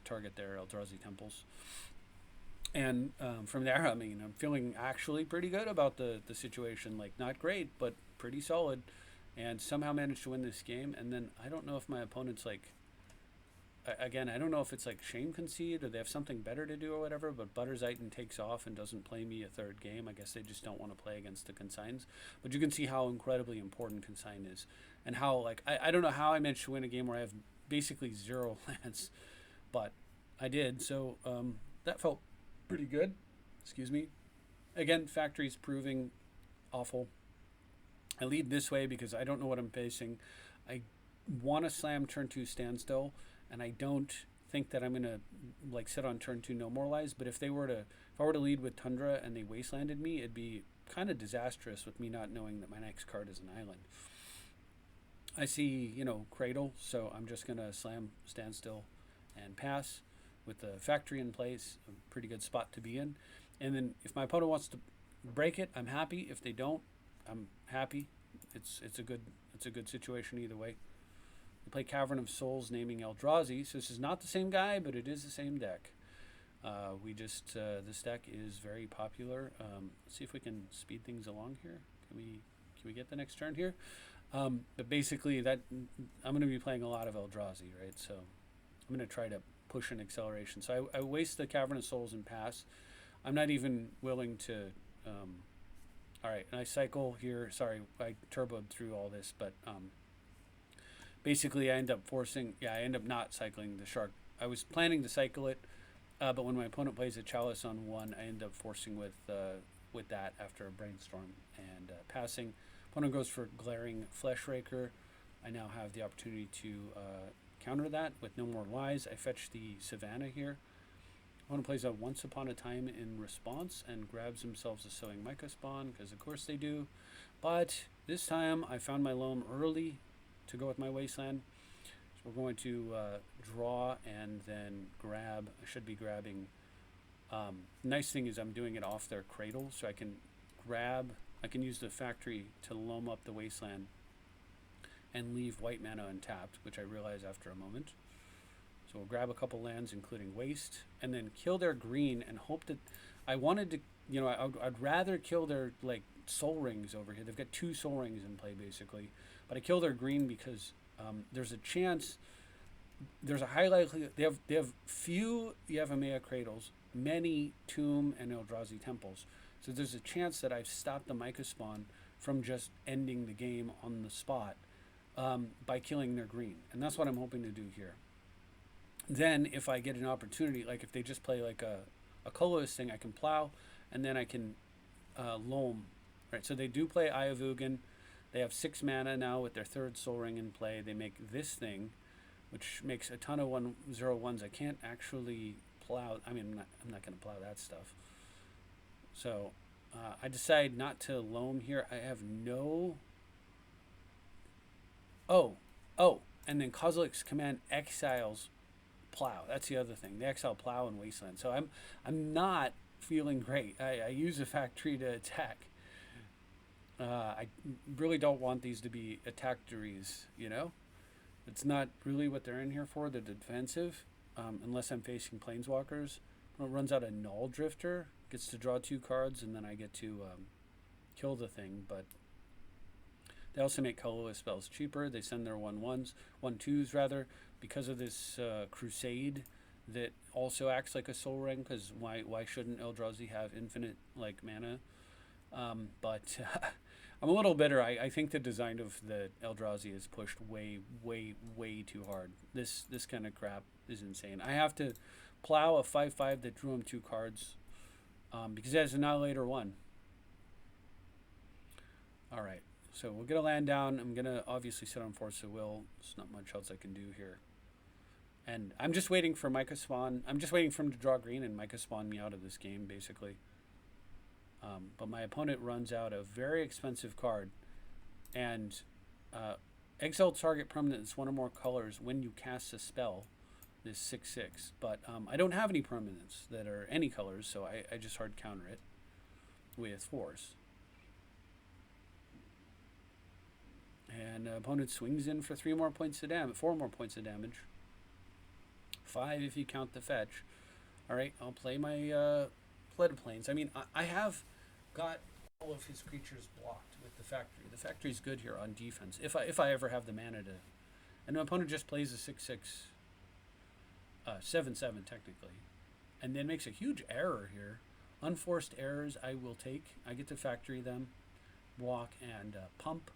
target their Eldrazi Temples. And from there, I'm feeling actually pretty good about the situation. Not great, but pretty solid. And somehow managed to win this game. And then I don't know if my opponent's again, I don't know if it's shame concede or they have something better to do or whatever, but Butterzighton takes off and doesn't play me a 3rd game. I guess they just don't want to play against the consigns. But you can see how incredibly important consign is. And how, I don't know how I managed to win a game where I have basically 0 lands. But I did, so that felt pretty good. Excuse me. Again, Factory's proving awful. I lead this way because I don't know what I'm facing. I want to slam turn 2 Standstill, and I don't think that I'm gonna sit on turn 2 No Moralize. But if I were to lead with Tundra and they wastelanded me, it'd be kind of disastrous with me not knowing that my next card is an island. I see, Cradle, so I'm just gonna slam Standstill and pass. With the Factory in place, a pretty good spot to be in. And then if my opponent wants to break it, I'm happy. If they don't, I'm happy. It's a good situation either way. We play Cavern of Souls, naming Eldrazi. So this is not the same guy, but it is the same deck. This deck is very popular. Let's see if we can speed things along here. Can we get the next turn here? But basically, that I'm going to be playing a lot of Eldrazi, right? So I'm going to try to push an acceleration. So I waste the Cavern of Souls and pass. I'm not even willing to. All right, and I cycle here. Sorry, I turboed through all this, but basically I end up not cycling the Shark. I was planning to cycle it, but when my opponent plays a Chalice on 1, I end up forcing with that after a Brainstorm and passing. Opponent goes for Glaring Fleshraker. I now have the opportunity to counter that with No More Lies. I fetch the Savannah here. Opponent plays a Once Upon a Time in response and grabs themselves a Sowing Micah Spawn, because of course they do. But this time I found my loam early to go with my Wasteland. So we're going to draw and then grab. I should be grabbing. Nice thing is I'm doing it off their Cradle, so I can use the Factory to loam up the Wasteland and leave white mana untapped, which I realize after a moment. So we'll grab a couple lands, including Waste, and then kill their green and hope that I wanted to, I'd rather kill their Soul Rings over here. They've got 2 Soul Rings in play basically, but I kill their green because there's a chance, there's a high likelihood they have few Yavimaya Cradles, many Tomb and Eldrazi Temples. So there's a chance that I've stopped the Micah Spawn from just ending the game on the spot by killing their green. And that's what I'm hoping to do here. Then if I get an opportunity, if they just play a colorless thing, I can plow, and then I can Loam. Right, so they do play Eye of Ugin. They have 6 mana now with their 3rd Soul Ring in play. They make this thing, which makes a ton of 1/01s. I can't actually plow. I mean, I'm not going to plow that stuff. So I decide not to loam here. I have no. Oh, and then Kozilek's command exiles plow. That's the other thing. They exile plow and wasteland. So I'm not feeling great. I use a factory to attack. I really don't want these to be attack-tories, you know? It's not really what they're in here for. They're defensive, unless I'm facing planeswalkers. When it runs out a Null Drifter, gets to draw 2 cards, and then I get to kill the thing. But they also make colorless spells cheaper. They send their 1/2s rather, because of this Crusade that also acts like a Soul Ring. Because why shouldn't Eldrazi have infinite mana? But I'm a little bitter. I think the design of the Eldrazi is pushed way too hard. This kind of crap is insane. I have to plow a 5/5 that drew him 2 cards because it has Annihilator 1. All right, so we'll get a land down. I'm going to obviously sit on Force of Will. There's not much else I can do here. And I'm just waiting for Micah Spawn. I'm just waiting for him to draw green and Micah Spawn me out of this game, basically. But my opponent runs out a very expensive card, and exile target permanent that's 1 or more colors when you cast a spell is 6/6. But I don't have any permanents that are any colors, so I just hard counter it with Force. And opponent swings in for 4 more points of damage. 5 if you count the fetch. All right, I'll play my Floodplains. I mean, I have got all of his creatures blocked with the factory. The factory's good here on defense. If I ever have the mana to, and my opponent just plays a 6/6, 7/7 technically, and then makes a huge error here. Unforced errors I will take. I get to factory them, block and pump,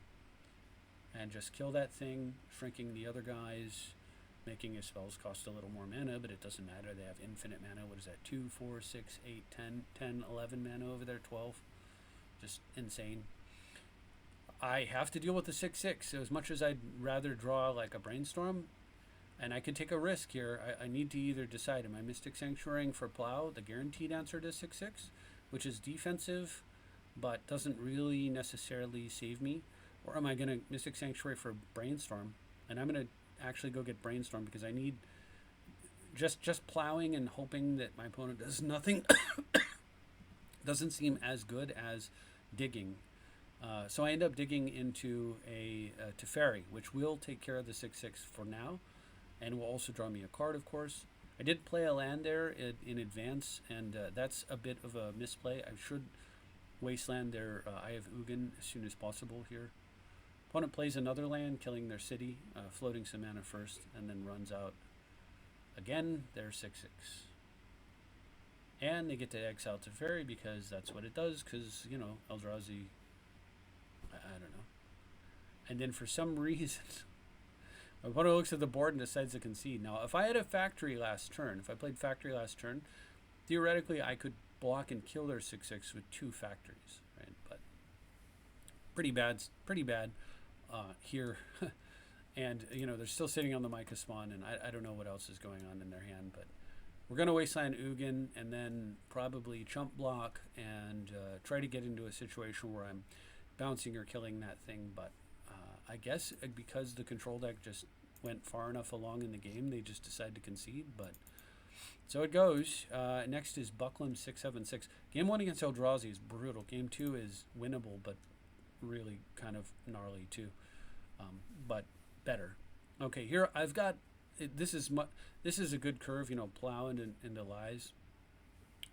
and just kill that thing, shrinking the other guys, making his spells cost a little more mana, but it doesn't matter. They have infinite mana. What is that? 2, 4, 6, 8, 10, 11 mana over there, 12. Just insane. I have to deal with the 6/6. So as much as I'd rather draw like a Brainstorm, and I could take a risk here, I need to either decide, am I Mystic Sanctuarying for Plow, the guaranteed answer to 6/6, which is defensive, but doesn't really necessarily save me, or am I going to Mystic Sanctuary for Brainstorm? And I'm going to actually go get Brainstorm because I need just plowing and hoping that my opponent does nothing doesn't seem as good as digging. So I end up digging into a Teferi, which will take care of the 6/6 for now, and will also draw me a card, of course. I did play a land there in advance, and that's a bit of a misplay. I should wasteland their Eye of Ugin as soon as possible here. Opponent plays another land, killing their city, floating some mana first, and then runs out again their 6/6. And they get to exile Teferi because that's what it does, because, you know, Eldrazi, I don't know. And then for some reason, my opponent looks at the board and decides to concede. Now, if I had a factory last turn, if I played factory last turn, theoretically I could block and kill their 6/6 with 2 factories, right? But pretty bad here. And, you know, they're still sitting on the Micah Spawn, and I don't know what else is going on in their hand, but we're going to wasteland Ugin and then probably chump block and try to get into a situation where I'm bouncing or killing that thing. But I guess because the control deck just went far enough along in the game, they just decided to concede. But so it goes. Next is Buckland 6/7/6. Game 1 against Eldrazi is brutal. Game 2 is winnable, but really kind of gnarly too. But better. Okay, here I've got. This is a good curve, you know, plow into lies.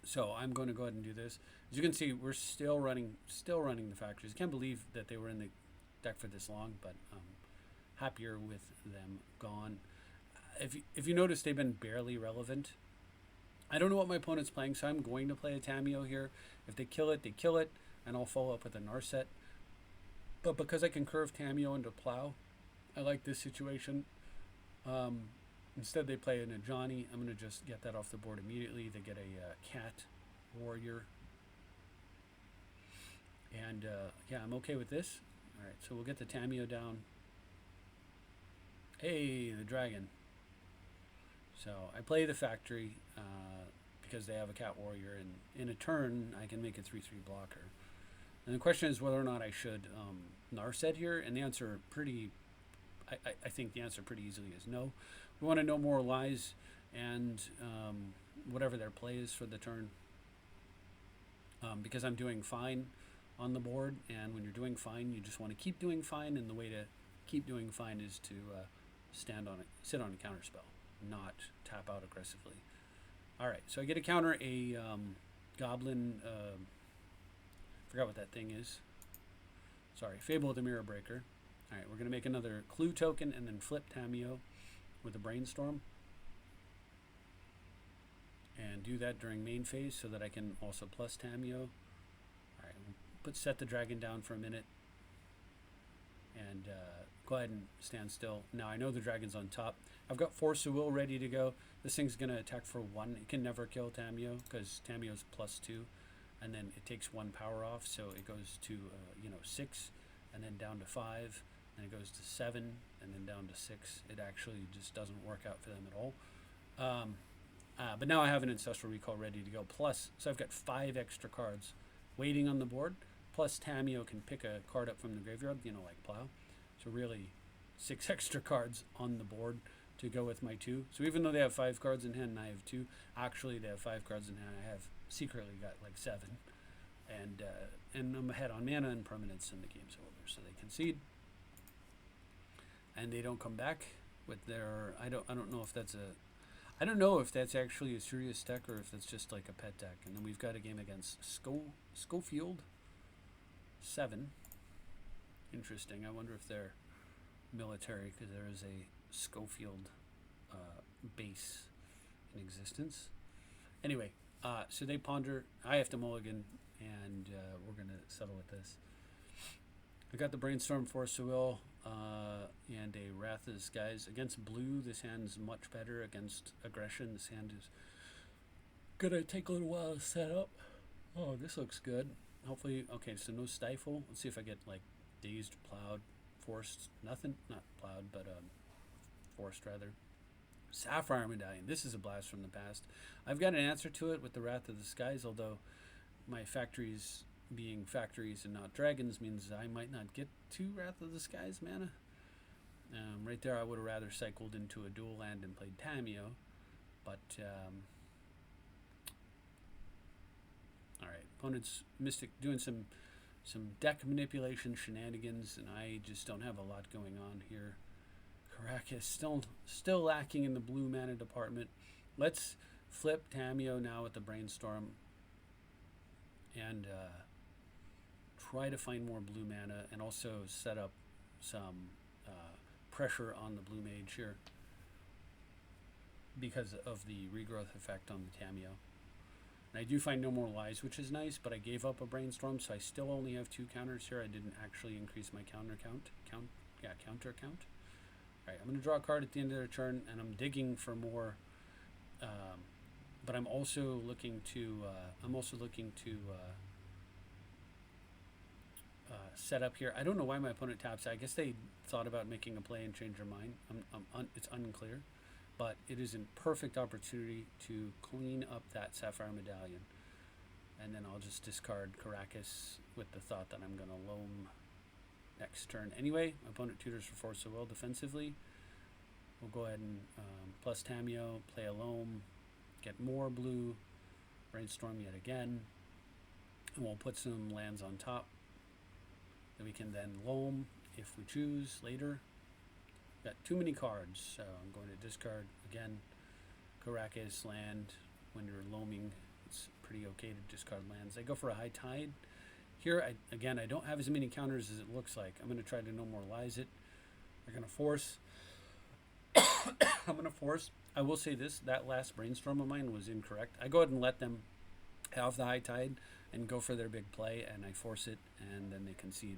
So I'm going to go ahead and do this. As you can see, we're still running the factories. I can't believe that they were in the deck for this long, but happier with them gone. If you notice, they've been barely relevant. I don't know what my opponent's playing, so I'm going to play a Tamiyo here. If they kill it, they kill it, and I'll follow up with a Narset. But because I can curve Tamiyo into plow, I like this situation. Instead they play an Ajani. I'm going to just get that off the board immediately. They get a Cat Warrior. And yeah, I'm okay with this. All right, so we'll get the Tamio down. Hey, the dragon. So I play the factory because they have a cat warrior, and in a turn I can make a 3/3 blocker. And the question is whether or not I should Narset here, and the answer I think the answer pretty easily is no. We want to know more lies and whatever their play is for the turn, because I'm doing fine on the board, and when you're doing fine, you just want to keep doing fine, and the way to keep doing fine is to sit on a counter spell, not tap out aggressively. All right, so I get to counter a goblin. Forgot what that thing is. Sorry, Fable of the Mirror Breaker. All right, we're going to make another clue token and then flip Tamio with a Brainstorm. And do that during main phase so that I can also plus Tamio. All right, we'll set the dragon down for a minute. And go ahead and stand still. Now I know the dragon's on top. I've got Force of Will ready to go. This thing's going to attack for 1. It can never kill Tamio because Tamio's +2. And then it takes 1 power off, so it goes to 6, and then down to 5, and it goes to 7, and then down to 6. It actually just doesn't work out for them at all. But now I have an Ancestral Recall ready to go. Plus, so I've got 5 extra cards waiting on the board. Plus, Tamio can pick a card up from the graveyard, like Plow. So really, 6 extra cards on the board to go with my 2. So even though they have 5 cards in hand and I have 2, actually they have 5 cards in hand. I have secretly got like 7, and I'm ahead on mana and permanence, and the game's over. So they concede, and they don't come back with their. I don't know if that's actually a serious deck or if it's just like a pet deck. And then we've got a game against Schofield 7. Interesting. I wonder if they're military, because there is a Schofield base in existence. Anyway. So they ponder. I have to mulligan, and we're going to settle with this. I got the Brainstorm, Force of Will, and a Wrath of the Skies. Against blue, this hand is much better. Against aggression, this hand is going to take a little while to set up. Oh, this looks good. Hopefully, okay, so no Stifle. Let's see if I get, like, Dazed, Plowed, Forced. Nothing. Not Plowed, but Forced, rather. Sapphire Medallion. This is a blast from the past. I've got an answer to it with the Wrath of the Skies, although my factories being factories and not dragons means I might not get to Wrath of the Skies mana. Right there, I would have rather cycled into a dual land and played Tamio, but all right, opponent's Mystic doing some deck manipulation shenanigans, and I just don't have a lot going on here. Caracas still lacking in the blue mana department. Let's flip Tamio now with the Brainstorm and try to find more blue mana, and also set up some pressure on the blue mage here because of the regrowth effect on the Tamio. And I do find no more lies, which is nice, but I gave up a Brainstorm, so I still only have 2 counters here. I didn't actually increase my counter count. Counter count. All right, I'm going to draw a card at the end of their turn, and I'm digging for more. But I'm also looking to set up here. I don't know why my opponent taps. I guess they thought about making a play and change their mind. It's unclear, but it is a perfect opportunity to clean up that Sapphire Medallion, and then I'll just discard Caracas with the thought that I'm going to loam next turn. Anyway, my opponent tutors for Force of Will defensively. We'll go ahead and plus Tamio, play a loam, get more blue, Brainstorm yet again, and we'll put some lands on top that we can then loam if we choose later. Got too many cards, so I'm going to discard again. Caracas land. When you're loaming, it's pretty okay to discard lands. I go for a High Tide. Here, I don't have as many counters as it looks like. I'm going to try to no more lies it. They're going to force. I'm going to force. I will say this, that last Brainstorm of mine was incorrect. I go ahead and let them have the High Tide and go for their big play, and I force it, and then they concede.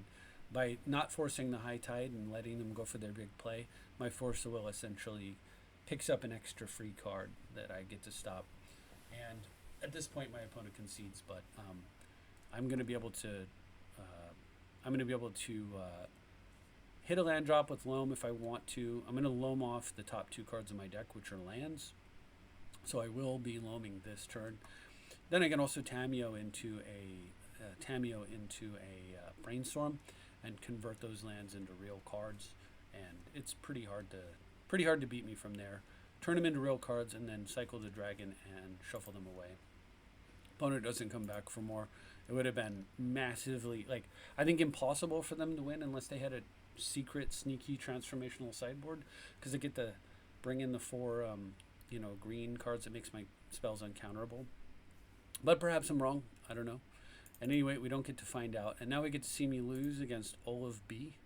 By not forcing the High Tide and letting them go for their big play, my Force of Will essentially picks up an extra free card that I get to stop. And at this point, my opponent concedes, but I'm going to be able to I'm going to be able to hit a land drop with loam if I want to. I'm going to loam off the top 2 cards of my deck, which are lands. So I will be loaming this turn. Then I can also Tamiyo into a Brainstorm and convert those lands into real cards, and it's pretty hard to beat me from there. Turn them into real cards and then cycle the dragon and shuffle them away. Opponent doesn't come back for more. It would have been massively, like, I think impossible for them to win unless they had a secret sneaky transformational sideboard, because they get to bring in the 4 green cards that makes my spells uncounterable. But perhaps I'm wrong. I don't know. And anyway, we don't get to find out. And now we get to see me lose against Olive B.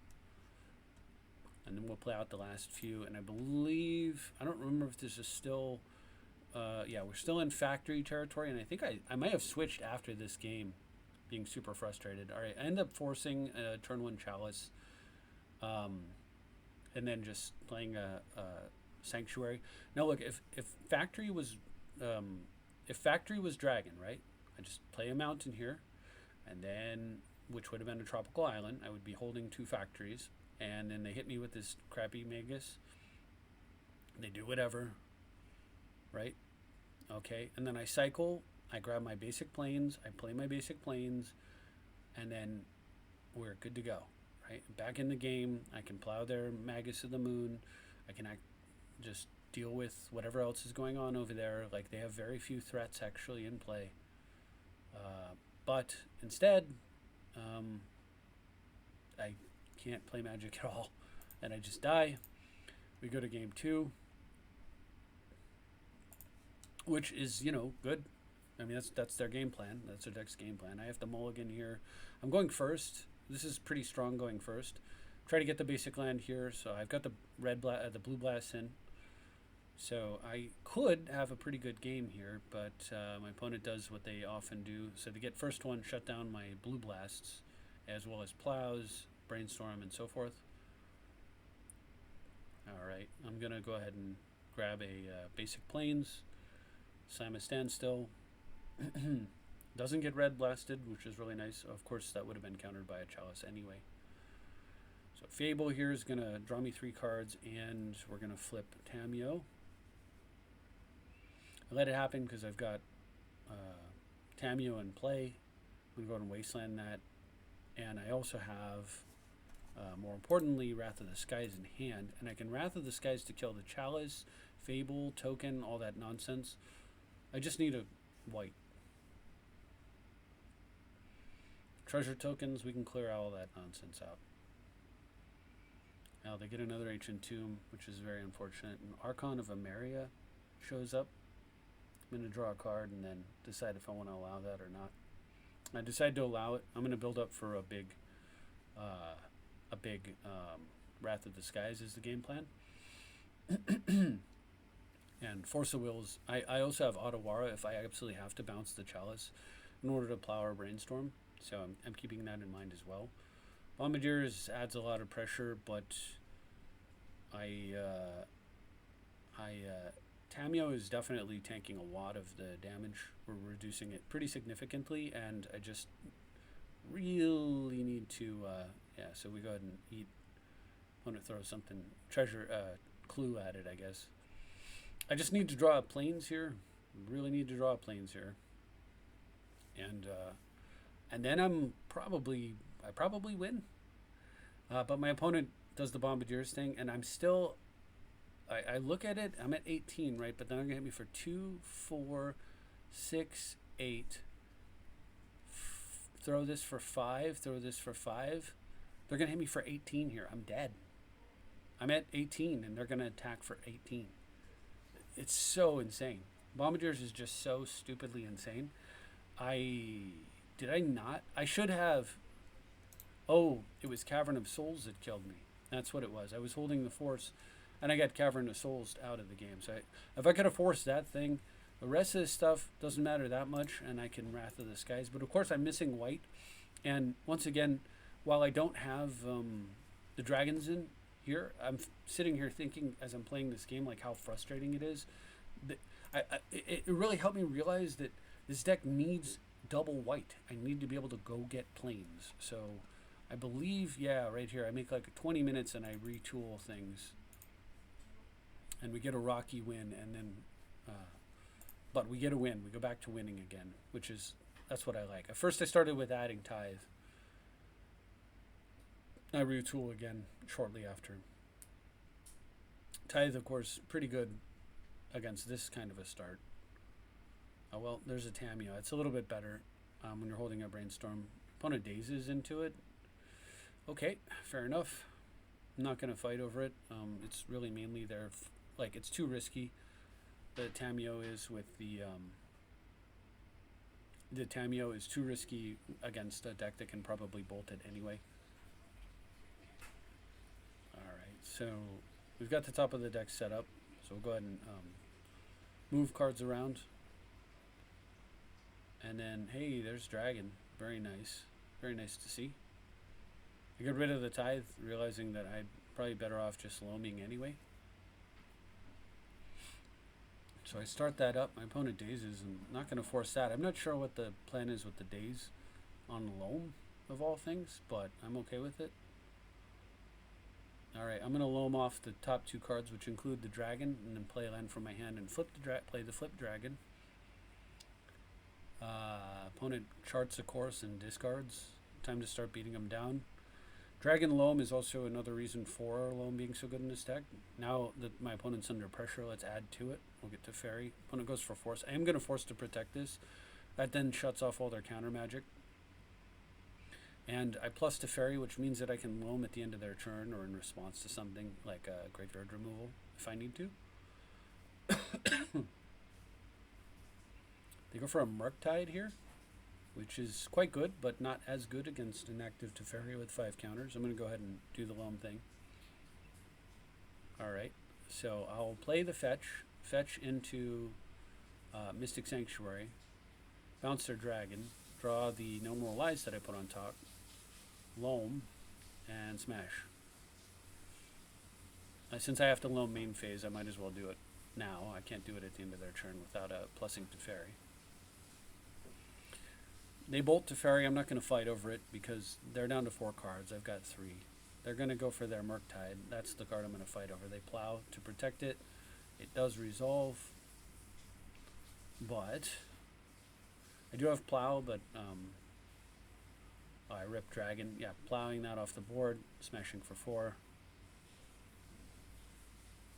And then we'll play out the last few. And I believe, I don't remember if this is still, yeah, we're still in factory territory. And I think I might have switched after this game, being super frustrated. All right, I end up forcing a turn 1 Chalice. And then just playing a Sanctuary. Now look, if factory was Dragon, right? I just play a mountain here, and then, which would have been a tropical island, I would be holding 2 factories, and then they hit me with this crappy Magus. They do whatever, right? Okay, and then I cycle, I grab my basic planes, I play my basic planes, and then we're good to go, right? Back in the game, I can plow their Magus of the Moon, I can just deal with whatever else is going on over there. Like, they have very few threats actually in play. But instead, I can't play Magic at all, and I just die. We go to game 2, which is, good. I mean, that's their game plan. That's their deck's game plan. I have to mulligan here. I'm going first. This is pretty strong going first. Try to get the basic land here. So I've got the blue blast in. So I could have a pretty good game here, but my opponent does what they often do. So to get first one, shut down my blue blasts, as well as plows, brainstorm, and so forth. All right, I'm going to go ahead and grab a basic plains, slam a standstill. Doesn't get red blasted, which is really nice. Of course, that would have been countered by a chalice anyway. So Fable here is going to draw me 3 cards, and we're going to flip Tamiyo. I let it happen because I've got Tamiyo in play. I'm going to go ahead and wasteland that. And I also have, more importantly, Wrath of the Skies in hand. And I can Wrath of the Skies to kill the Chalice, Fable, token, all that nonsense. I just need a white. Treasure tokens, we can clear all that nonsense out. Now they get another Ancient Tomb, which is very unfortunate. And Archon of Emeria shows up. I'm going to draw a card and then decide if I want to allow that or not. I decide to allow it. I'm going to build up for a big Wrath of the Skies is the game plan. And Force of Wills. I also have Otawara if I absolutely have to bounce the Chalice in order to plow or brainstorm. So I'm keeping that in mind as well. Bombardiers adds a lot of pressure, but Tamiyo is definitely tanking a lot of the damage. We're reducing it pretty significantly, and I just really need to, so we go ahead and eat. I want to throw something, clue at it, I guess. I just need to draw planes here. Really need to draw planes here. And then I probably win. But my opponent does the Bombardiers thing, and I'm still, I look at it, I'm at 18, right? But then they're going to hit me for 2, 4, 6, 8. Throw this for 5, throw this for 5. They're going to hit me for 18 here. I'm dead. I'm at 18, and they're going to attack for 18. It's so insane. Bombardiers is just so stupidly insane. I should have. Oh, it was Cavern of Souls that killed me. That's what it was. I was holding the Force, and I got Cavern of Souls out of the game. So if I could have forced that thing, the rest of this stuff doesn't matter that much, and I can Wrath of the Skies. But of course, I'm missing white. And once again, while I don't have the dragons in here, I'm sitting here thinking as I'm playing this game, like how frustrating it is. It really helped me realize that this deck needs double white. I need to be able to go get planes. So I believe, yeah, right here. I make like 20 minutes and I retool things. And we get a rocky win, and then, but we get a win. We go back to winning again, that's what I like. At first I started with adding tithe. I retool again shortly after. Tithe, of course, pretty good against this kind of a start. Oh, well, there's a Tamiyo. It's a little bit better when you're holding a Brainstorm. Opponent dazes into it. Okay, fair enough. I'm not going to fight over it. It's really mainly there. Like, it's too risky. The Tamiyo is with the Tamiyo is too risky against a deck that can probably bolt it anyway. Alright, so we've got the top of the deck set up. So we'll go ahead and move cards around. And then, hey, there's Dragon. Very nice. Very nice to see. I got rid of the tithe, realizing that I'd probably better off just loaming anyway. So I start that up. My opponent dazes. I'm not going to force that. I'm not sure what the plan is with the daze on loam, of all things, but I'm okay with it. Alright, I'm going to loam off the top two cards, which include the dragon, and then play a land from my hand and play the flip dragon. Opponent charts a course and discards. Time to start beating them down. Dragon loam is also another reason for loam being so good in this deck. Now that my opponent's under pressure, let's add to it. We'll get to fairy. Opponent goes for force. I am going to force to protect this. That then shuts off all their counter magic. And I plus to fairy, which means that I can loam at the end of their turn or in response to something like a graveyard removal if I need to. They go for a Murktide here, which is quite good, but not as good against an active Teferi with 5 counters. I'm going to go ahead and do the loam thing. Alright, so I'll play the fetch into Mystic Sanctuary, bounce their dragon, draw the No More Lies that I put on top, loam, and smash. Since I have to loam main phase, I might as well do it now. I can't do it at the end of their turn without a plussing Teferi. They bolt Teferi. I'm not going to fight over it because they're down to 4 cards. I've got 3. They're going to go for their Murktide. That's the card I'm going to fight over. They plow to protect it. It does resolve. But I do have plow, but I rip dragon. Yeah, plowing that off the board, smashing for 4.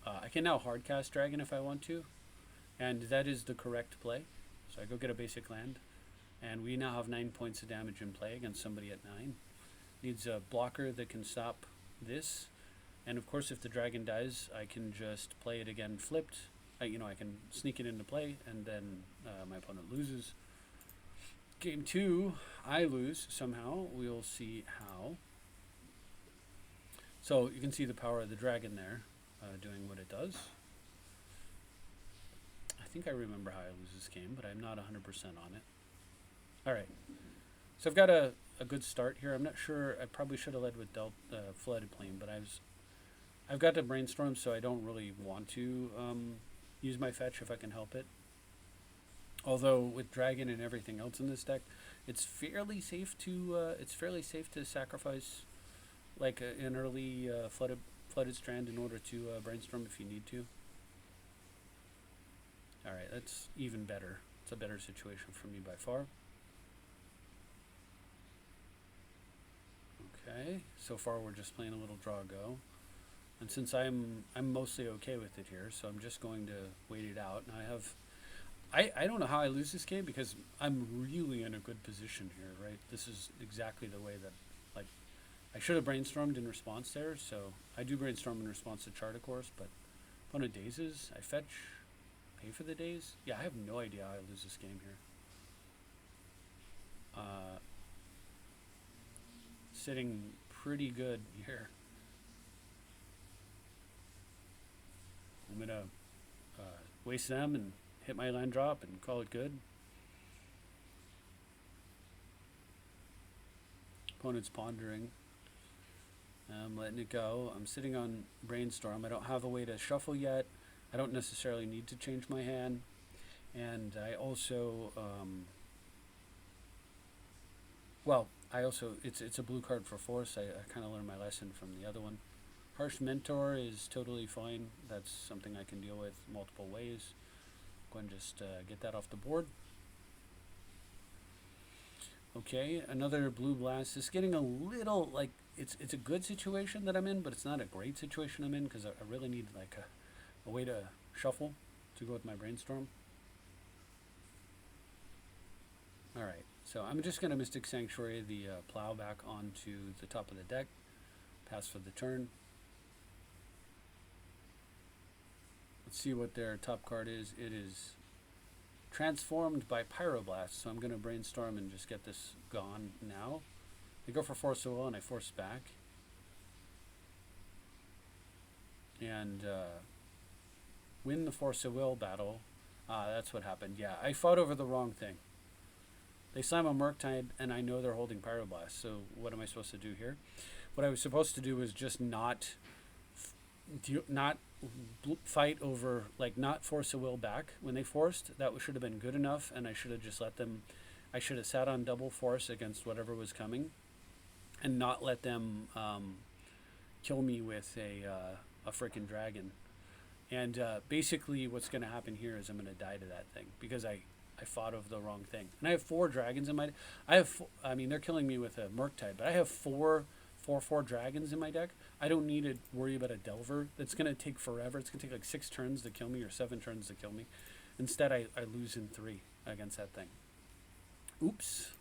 I can now hardcast dragon if I want to, and that is the correct play. So I go get a basic land. And we now have 9 points of damage in play against somebody at 9. Needs a blocker that can stop this. And of course, if the dragon dies, I can just play it again flipped. I can sneak it into play, and then my opponent loses. Game 2, I lose somehow. We'll see how. So you can see the power of the dragon there, doing what it does. I think I remember how I lose this game, but I'm not 100% on it. Alright, so I've got a good start here. I'm not sure, I probably should have led with Flooded Plain, but I've got to Brainstorm, so I don't really want to use my fetch if I can help it. Although with Dragon and everything else in this deck, it's fairly safe to sacrifice like an early flooded strand in order to Brainstorm if you need to. Alright, that's even better. It's a better situation for me by far. Okay, so far we're just playing a little draw go, and since I'm mostly okay with it here, so I'm just going to wait it out. And I don't know how I lose this game because I'm really in a good position here, right? This is exactly the way that, like, I should have brainstormed in response there. So I do brainstorm in response to chart, of course, but opponent dazes, I fetch, pay for the daze. Yeah, I have no idea how I lose this game here. Sitting pretty good here. I'm gonna waste them and hit my land drop and call it good. Opponent's pondering. I'm letting it go. I'm sitting on Brainstorm. I don't have a way to shuffle yet. I don't necessarily need to change my hand. And I also, well, I also it's a blue card for force. I kind of learned my lesson from the other one. Harsh Mentor is totally fine. That's something I can deal with multiple ways. Go and just get that off the board. Okay, another blue blast. It's getting a little like it's a good situation that I'm in, but it's not a great situation I'm in because I really need like a way to shuffle to go with my brainstorm. All right, so I'm just going to Mystic Sanctuary the plow back onto the top of the deck. Pass for the turn. Let's see what their top card is. It is transformed by Pyroblast, so I'm going to brainstorm and just get this gone now. I go for Force of Will and I force back. And win the Force of Will battle. That's what happened. Yeah, I fought over the wrong thing. They slam a Murktide and I know they're holding Pyroblast, so what am I supposed to do here? What I was supposed to do was just not fight over, like not force a will back when they forced. That should have been good enough, and I should have just let them, I should have sat on double force against whatever was coming and not let them kill me with a freaking dragon. And basically what's going to happen here is I'm going to die to that thing because I fought over the wrong thing. And I have 4 dragons in my, I mean, they're killing me with a Murktide, but I have 4 dragons in my deck. I don't need to worry about a Delver. That's going to take forever. It's going to take like 6 turns to kill me or 7 turns to kill me. Instead, I lose in 3 against that thing. Oops.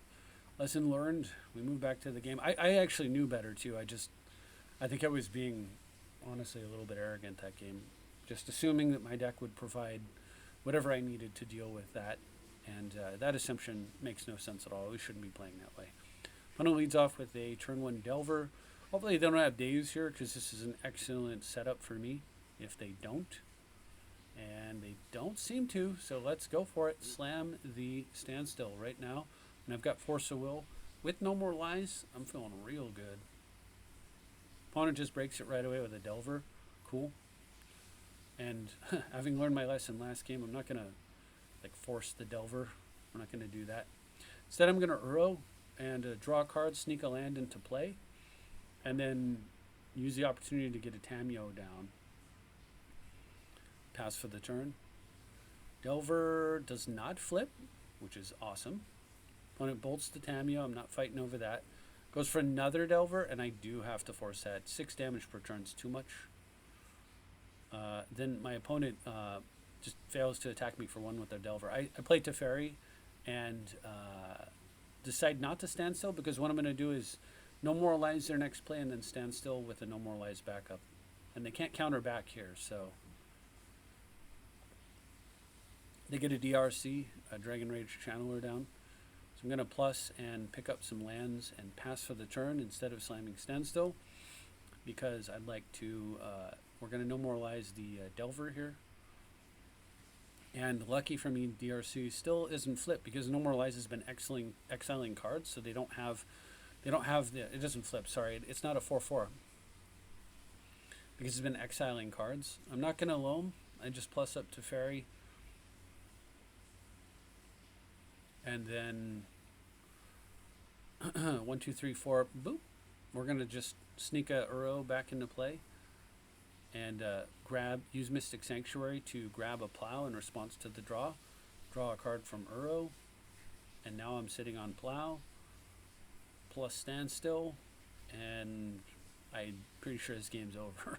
Lesson learned. We move back to the game. I actually knew better, too. I think I was being, honestly, a little bit arrogant that game. Just assuming that my deck would provide whatever I needed to deal with that. And that assumption makes no sense at all. We shouldn't be playing that way. Opponent leads off with a turn 1 Delver. Hopefully they don't have Daze here because this is an excellent setup for me if they don't. And they don't seem to, so let's go for it. Slam the Standstill right now. And I've got Force of Will. With No More Lies, I'm feeling real good. Opponent just breaks it right away with a Delver. Cool. And having learned my lesson last game, I'm not going to like force the Delver. I'm not going to do that. Instead, I'm going to Uro and draw a card, sneak a land into play, and then use the opportunity to get a Tamiyo down. Pass for the turn. Delver does not flip, which is awesome. Opponent bolts the Tamiyo. I'm not fighting over that. Goes for another Delver, and I do have to force that. 6 damage per turn is too much. Then my opponent just fails to attack me for 1 with their Delver. I play Teferi and decide not to stand still because what I'm going to do is No More Lies their next play and then stand still with a No More Lies backup. And they can't counter back here, so they get a DRC, a Dragon Rage Channeler down. So I'm going to plus and pick up some lands and pass for the turn instead of slamming Standstill because I'd like to, we're going to No More Lies the Delver here. And lucky for me, DRC still isn't flipped because No More Lies has been exiling cards, so they don't have the, it doesn't flip, sorry, it's not a 4/4 because it's been exiling cards. I'm not going to loam, I just plus up to Fairy. And then 1, 2, 3, 4, boop. We're going to just sneak a Uro back into play. And use Mystic Sanctuary to grab a plow in response to the draw. Draw a card from Uro. And now I'm sitting on plow. Plus Standstill. And I'm pretty sure this game's over.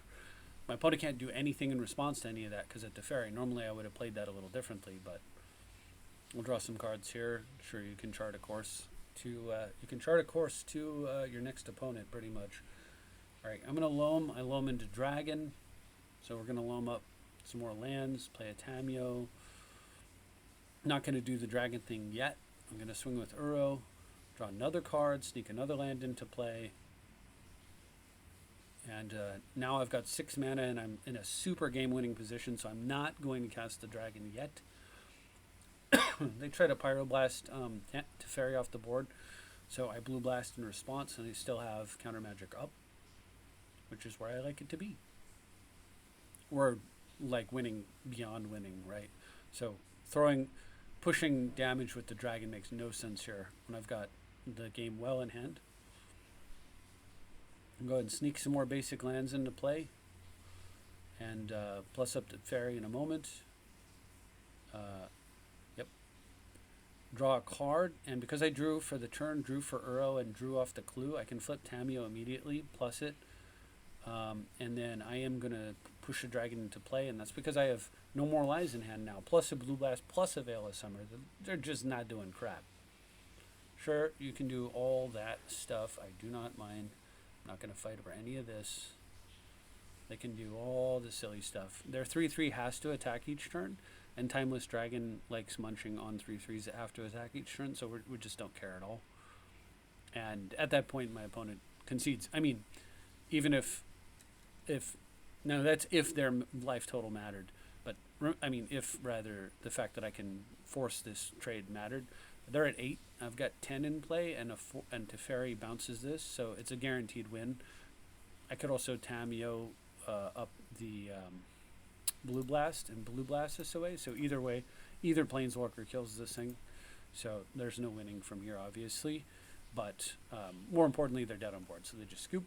My opponent can't do anything in response to any of that because at Teferi, normally I would have played that a little differently, but we'll draw some cards here. Sure, you can chart a course to your next opponent pretty much. All right, I'm going to loam. I loam into Dragon. So we're going to loam up some more lands, play a Tamiyo. Not going to do the Dragon thing yet. I'm going to swing with Uro, draw another card, sneak another land into play. And now I've got 6 mana and I'm in a super game-winning position, so I'm not going to cast the Dragon yet. They try to Pyroblast Teferi off the board, so I Blue Blast in response, and I still have Counter Magic up, which is where I like it to be. Or like winning beyond winning, right? So pushing damage with the Dragon makes no sense here when I've got the game well in hand. I'll go ahead and sneak some more basic lands into play, and plus up the fairy in a moment. Yep. Draw a card, and because I drew for the turn, drew for Uro, and drew off the clue, I can flip Tamiyo immediately, plus it. And then I am going to push a dragon into play, and that's because I have no more lives in hand now, plus a Blue Blast, plus a Veil of Summer. They're just not doing crap. Sure, you can do all that stuff. I do not mind. I'm not going to fight over any of this. They can do all the silly stuff. Their 3/3 has to attack each turn, and Timeless Dragon likes munching on 3/3s that have to attack each turn, so we just don't care at all. And at that point, my opponent concedes. I mean, even if now that's if their life total mattered, but I mean if rather the fact that I can force this trade mattered. They're at 8. I've got 10 in play, and and Teferi bounces this, so it's a guaranteed win. I could also Tamiyo up the Blue Blast and Blue Blast this away. So either way, either Planeswalker kills this thing. So there's no winning from here, obviously. But more importantly, they're dead on board, so they just scoop.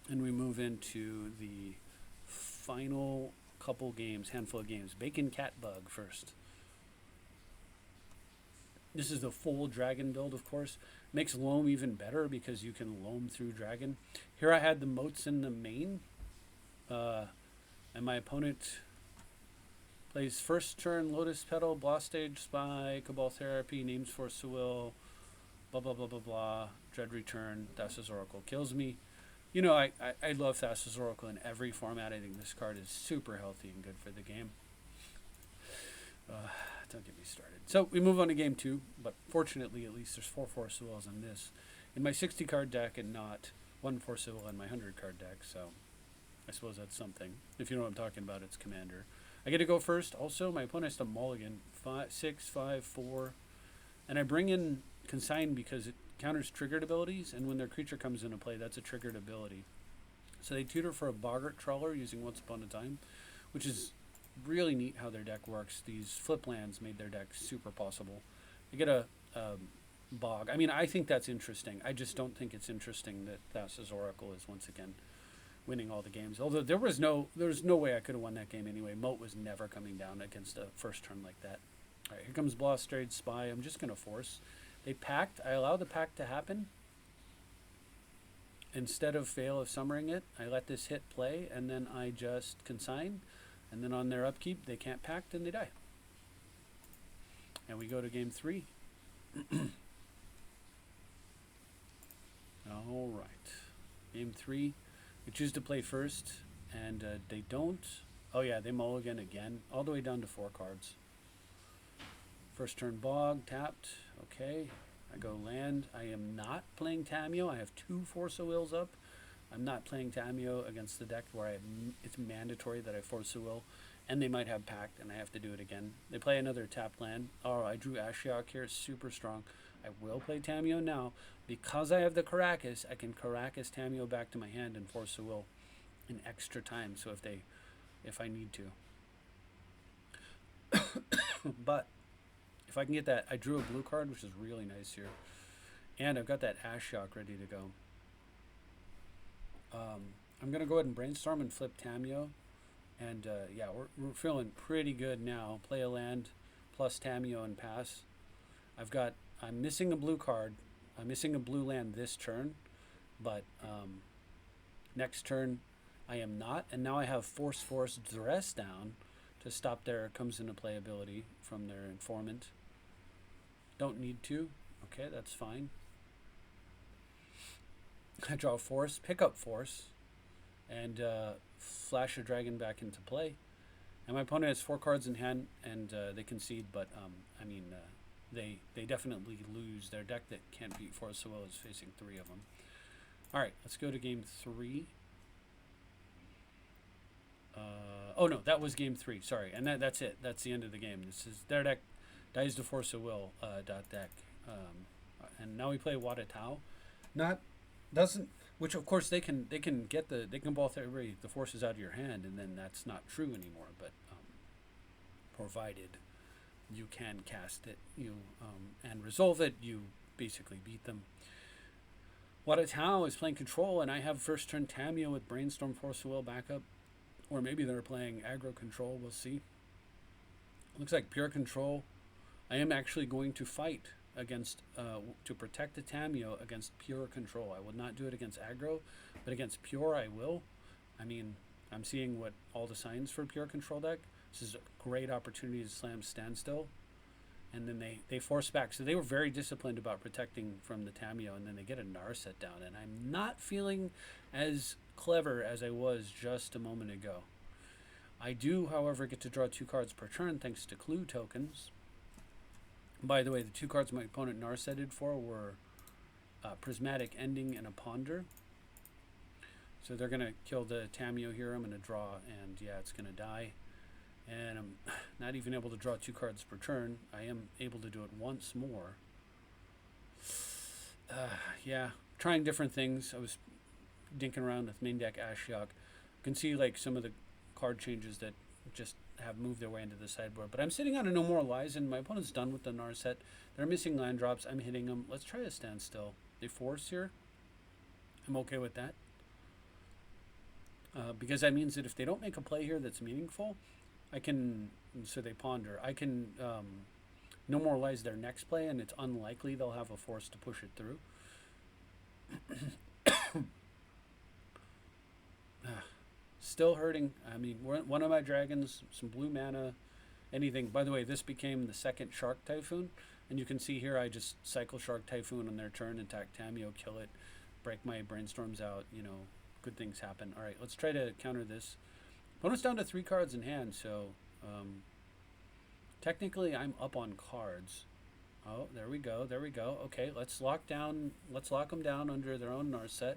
And we move into the final couple games, handful of games. Bacon Cat Bug first. This is the full dragon build, of course. Makes loam even better because you can loam through dragon. Here I had the moats in the main. And my opponent plays first turn Lotus Petal, Blast Stage, Spy, Cabal Therapy, Names Force of Will, blah, blah, blah, blah, blah. Dread Return, Thassa's Oracle kills me. You know, I love Thassa's Oracle in every format. I think this card is super healthy and good for the game. Don't get me started. So we move on to game 2, but fortunately, at least there's 4 Force of Wills in this. In my 60 card deck and not 1 Force of Will in my 100 card deck, so I suppose that's something. If you know what I'm talking about, it's Commander. I get to go first. Also, my opponent has to mulligan 6, 5, 4, and I bring in Consign because it counters triggered abilities, and when their creature comes into play, that's a triggered ability. So they tutor for a Boggart Trawler using Once Upon a Time, which is really neat how their deck works. These flip lands made their deck super possible. They get a Bog. I mean, I think that's interesting. I just don't think it's interesting that Thassa's Oracle is once again winning all the games. Although there was no way I could have won that game anyway. Moat was never coming down against a first turn like that. All right, here comes Blast Stage Spy. I'm just going to force. They packed. I allow the pact to happen. Instead of Veil of Summering it, I let this hit play, and then I just consign. And then on their upkeep, they can't pact, and they die. And we go to game 3. All right. Game 3. We choose to play first, and they don't. Oh, yeah, they mulligan again, all the way down to 4 cards. First turn Bog, tapped. Okay. I go land. I am not playing Tamiyo. I have 2 Force of Wills up. I'm not playing Tamiyo against the deck where it's mandatory that I Force a Will, and they might have Pact, and I have to do it again. They play another tapped land. Oh, I drew Ashiok here, super strong. I will play Tamiyo now. Because I have the Caracas, I can Caracas Tamiyo back to my hand and Force a Will in extra time, so if I need to. But if I can get that, I drew a blue card, which is really nice here. And I've got that Ashiok ready to go. I'm going to go ahead and brainstorm and flip Tamiyo. And yeah, we're feeling pretty good now. Play a land plus Tamiyo and pass. I'm missing a blue card. I'm missing a blue land this turn. But next turn I am not. And now I have Force Duress down to stop their comes into play ability from their informant. Don't need to. Okay, that's fine. I draw Force, pick up Force, and flash a dragon back into play. And my opponent has 4 cards in hand, and they concede, but I mean, they definitely lose. Their deck that can't beat Force so well is facing 3 of them. All right, let's go to game 3. Oh no, that was game 3. Sorry, and that's it. That's the end of the game. This is their deck dies to Force of Will deck, and now we play Watatao. Which of course they can ball the forces out of your hand, and then that's not true anymore. But provided you can cast it, and resolve it, you basically beat them. Watatao is playing control, and I have first turn Tamiyo with Brainstorm, Force of Will backup. Or maybe they're playing aggro control, we'll see. Looks like pure control. I am actually going to fight against, to protect the Tamiyo against pure control. I will not do it against aggro, but against pure I will. I mean, I'm seeing what all the signs for pure control deck. This is a great opportunity to slam Standstill. And then they force back. So they were very disciplined about protecting from the Tamiyo, and then they get a Narset down. And I'm not feeling as clever as I was just a moment ago. I do, however, get to draw 2 cards per turn thanks to clue tokens. By the way, the 2 cards my opponent Narsetted for were Prismatic Ending and a Ponder. So they're going to kill the Tamiyo here. I'm going to draw, and yeah, it's going to die. And I'm not even able to draw 2 cards per turn. I am able to do it once more. Yeah, trying different things. I was dinking around with main deck Ashiok. You can see like some of the card changes that just have moved their way into the sideboard. But I'm sitting on a No More Lies, and my opponent's done with the Narset. They're missing land drops. I'm hitting them. Let's try a Standstill. They force here. I'm okay with that. Because that means that if they don't make a play here that's meaningful, I can, so they ponder. I can No More Lies their next play, and it's unlikely they'll have a force to push it through. Still hurting. I mean, one of my dragons, some blue mana, anything. By the way, this became the second Shark Typhoon, and you can see here I just cycle Shark Typhoon on their turn, attack Tamiyo, kill it, break my Brainstorms out. You know, good things happen. All right, let's try to counter this. Opponent's down to 3 cards in hand, so technically I'm up on cards. Oh, there we go. There we go. Okay, let's lock them down under their own Narset.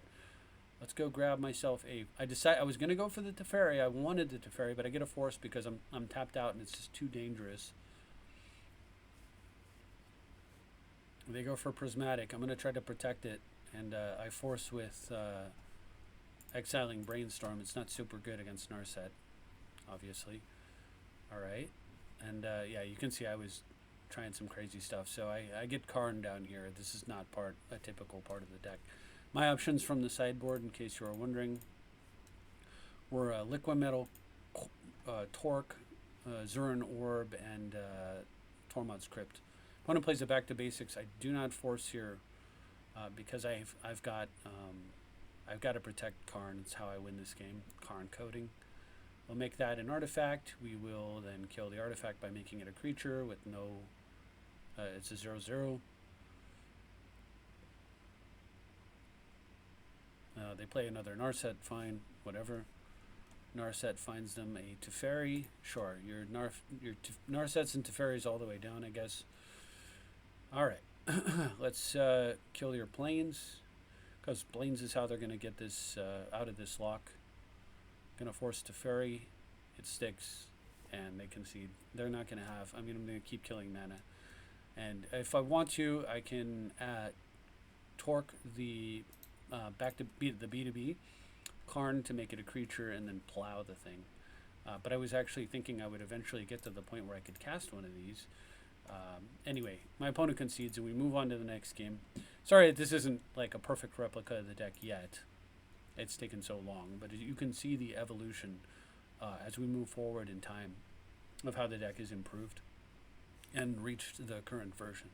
Let's go grab myself a. I was gonna go for the Teferi. I wanted the Teferi, but I get a force because I'm tapped out and it's just too dangerous. They go for Prismatic. I'm gonna try to protect it, and I force with exiling Brainstorm. It's not super good against Narset, obviously. All right, and yeah, you can see I was trying some crazy stuff. So I get Karn down here. This is not a typical part of the deck. My options from the sideboard, in case you are wondering, were Liquimetal, Torque, Zurin Orb, and Tormod's Crypt. Opponent plays it back to basics. I do not force here because I've got to protect Karn. It's how I win this game. Karn coding. We'll make that an artifact. We will then kill the artifact by making it a creature with no. It's a 0/0. They play another Narset, fine, whatever. Narset finds them a Teferi. Sure, your Narsets and Teferis all the way down, I guess. All right, let's kill your Plains, because Plains is how they're going to get this out of this lock. Going to force Teferi. It sticks, and they concede. They're not going to have. I mean, I'm going to keep killing mana. And if I want to, I can torque the back to the B2B, Karn to make it a creature, and then plow the thing. But I was actually thinking I would eventually get to the point where I could cast one of these. Anyway, my opponent concedes, and we move on to the next game. Sorry, this isn't like a perfect replica of the deck yet. It's taken so long, but you can see the evolution as we move forward in time of how the deck is improved and reached the current version.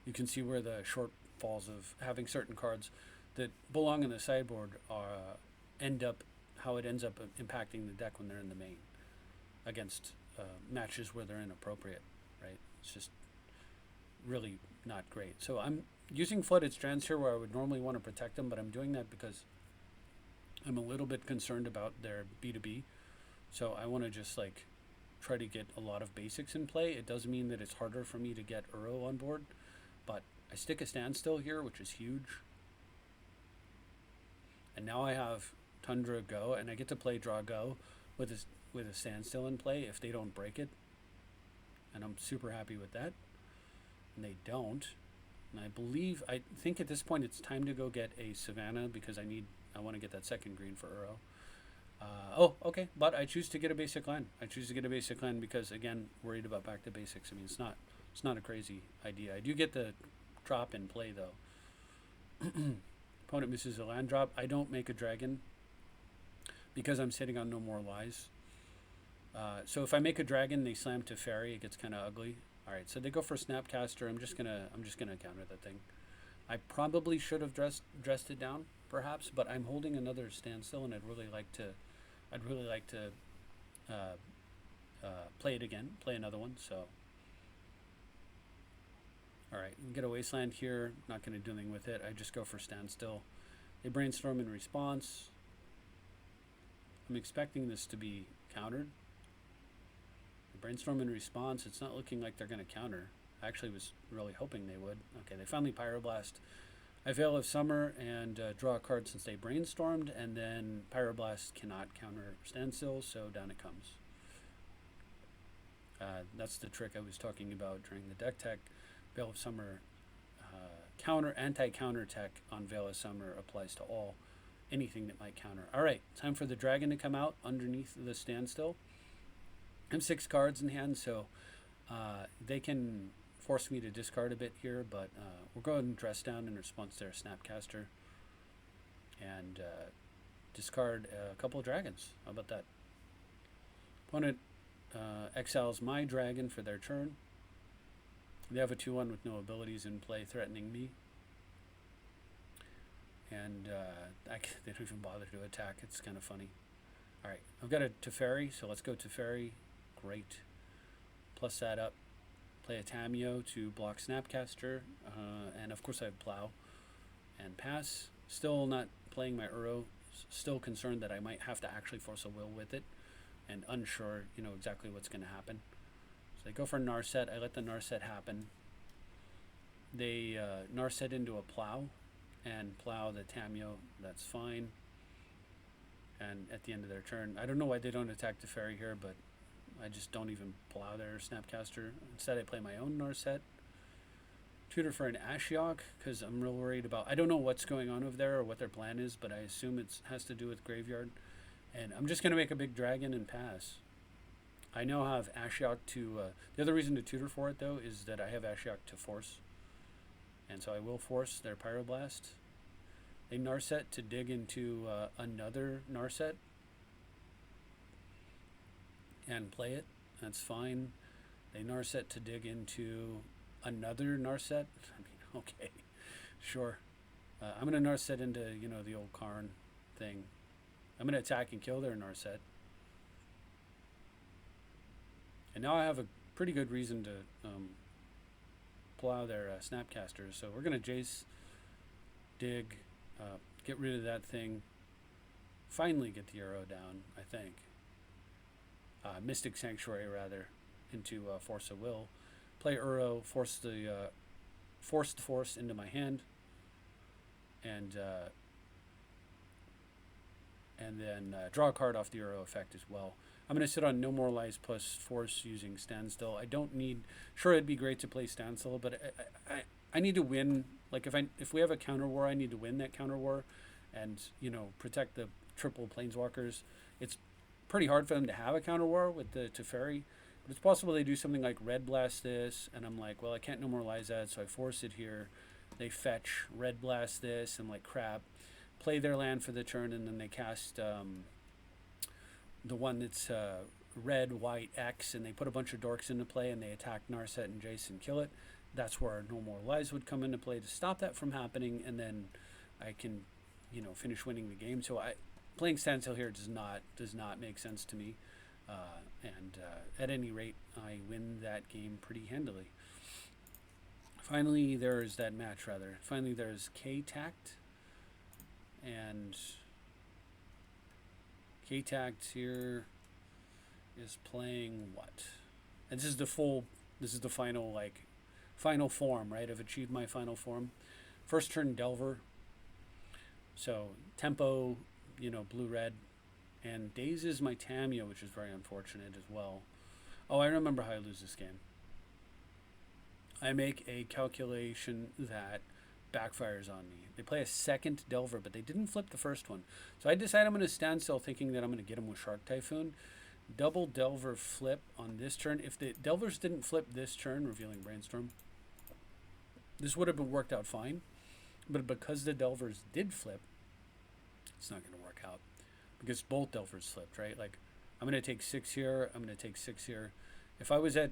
You can see where the shortfalls of having certain cards that belong in the sideboard how it ends up impacting the deck when they're in the main against matches where they're inappropriate, right? It's just really not great. So I'm using Flooded Strands here where I would normally want to protect them, but I'm doing that because I'm a little bit concerned about their B2B. So I want to just like try to get a lot of basics in play. It does mean that it's harder for me to get Uro on board, but I stick a Standstill here, which is huge. And now I have Tundra go, and I get to play draw go with a Standstill in play if they don't break it. And I'm super happy with that. And they don't. And I think at this point it's time to go get a Savannah because I want to get that second green for Uro. Oh, okay, but I choose to get a basic land. I choose to get a basic land because, again, worried about back to basics. I mean, it's not a crazy idea. I do get the drop in play, though. Opponent misses a land drop. I don't make a dragon because I'm sitting on No More Lies. So if I make a dragon, they slam to fairy. It gets kind of ugly. All right, so they go for Snapcaster. I'm just gonna counter that thing. I probably should have dressed it down, perhaps, but I'm holding another Standstill, and I'd really like to play it again, play another one. So, all right, we get a Wasteland here. Not going to do anything with it. I just go for Standstill. They brainstorm in response. I'm expecting this to be countered. Brainstorm in response. It's not looking like they're going to counter. I actually was really hoping they would. Okay, they finally Pyroblast. I Veil of Summer and draw a card since they brainstormed, and then Pyroblast cannot counter Standstill, so down it comes. That's the trick I was talking about during the deck tech. Veil of Summer anti-counter tech on Veil of Summer applies to anything that might counter. All right, time for the dragon to come out underneath the Standstill. I have 6 cards in hand, so they can force me to discard a bit here, but we'll go ahead and dress down in response to their Snapcaster and discard a couple of dragons. How about that? Opponent exiles my dragon for their turn. They have a 2/1 with no abilities in play, threatening me. And they don't even bother to attack. It's kind of funny. All right, I've got a Teferi, so let's go Teferi. Great. Plus that up. Play a Tamiyo to block Snapcaster. And of course I have Plow and pass. Still not playing my Uro. Still concerned that I might have to actually force a will with it. And unsure, exactly what's going to happen. So they go for Narset. I let the Narset happen. They Narset into a Plow. And Plow the Tamiyo. That's fine. And at the end of their turn, I don't know why they don't attack the Teferi here, but I just don't even Plow their Snapcaster. Instead, I play my own Narset. Tutor for an Ashiok, because I'm real worried about... I don't know what's going on over there or what their plan is, but I assume it has to do with Graveyard. And I'm just going to make a big dragon and pass. I now have Ashiok to... the other reason to tutor for it, though, is that I have Ashiok to force. And so I will force their Pyroblast. They Narset to dig into another Narset and play it. That's fine. They Narset to dig into another Narset. I mean, okay, sure. I'm going to Narset into, the old Karn thing. I'm going to attack and kill their Narset. And now I have a pretty good reason to Plow their Snapcasters. So we're going to Jace, dig, get rid of that thing. Finally get the arrow down, I think. Mystic Sanctuary, rather, into Force of Will. Play Uro, force the force into my hand. And then draw a card off the Uro effect as well. I'm going to sit on No More Lies plus Force using Standstill. I don't need... Sure, it'd be great to play Standstill, but I need to win. Like, if we have a counter war, I need to win that counter war and, protect the triple Planeswalkers. It's pretty hard for them to have a counter war with the Teferi, but it's possible they do something like Red Blast this, and I'm like, well, I can't No More Lies that, so I force it here. They fetch, Red Blast this, and like, crap. Play their land for the turn, and then they cast... the one that's red, white, X, and they put a bunch of dorks into play, and they attack Narset and Jace and kill it. That's where No More Lies would come into play to stop that from happening, and then I can, finish winning the game. So playing Standstill here does not make sense to me, and at any rate, I win that game pretty handily. Finally, there's that match, rather. Finally, there's K-Tact, and... K-Tact here is playing what? And this is the final form, right? I've achieved my final form. First turn Delver. So tempo, blue-red. And Daze is my Tamiyo, which is very unfortunate as well. Oh, I remember how I lose this game. I make a calculation that backfires on me. They play a second Delver, but they didn't flip the first one. So I decide I'm going to Standstill thinking that I'm going to get him with Shark Typhoon. Double Delver flip on this turn. If the Delvers didn't flip this turn, revealing Brainstorm, This would have been worked out fine, but because the Delvers did flip, it's not going to work out because both Delvers flipped, right? Like, I'm going to take 6 here. I'm going to take 6 here. If I was at,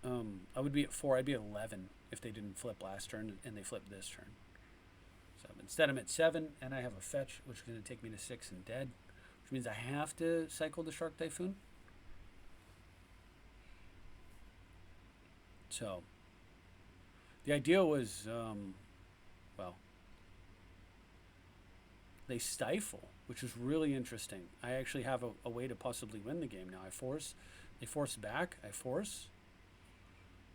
I would be at 4. I'd be at 11 if they didn't flip last turn and they flipped this turn. So instead, I'm at 7, and I have a fetch, which is going to take me to 6 and dead, which means I have to cycle the Shark Typhoon. So the idea was, well, they stifle, which is really interesting. I actually have a way to possibly win the game now. They force back, I force.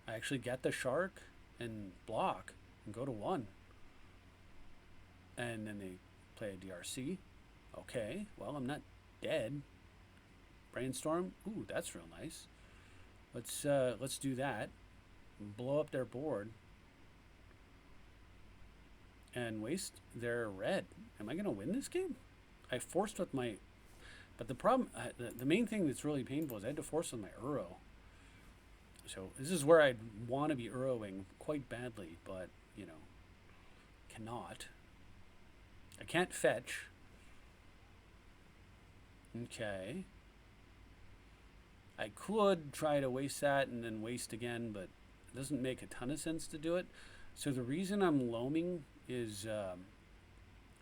I actually get the shark and block and go to 1. And then they play a DRC. Okay, well, I'm not dead. Brainstorm, ooh, that's real nice. Let's do that. Blow up their board. And waste their red. Am I going to win this game? I forced with my... But the problem... the main thing that's really painful is I had to force with my Uro. So this is where I'd want to be Uroing quite badly, but, you know, cannot. I can't fetch. Okay. I could try to waste that and then waste again, but it doesn't make a ton of sense to do it. So the reason I'm loaming is, I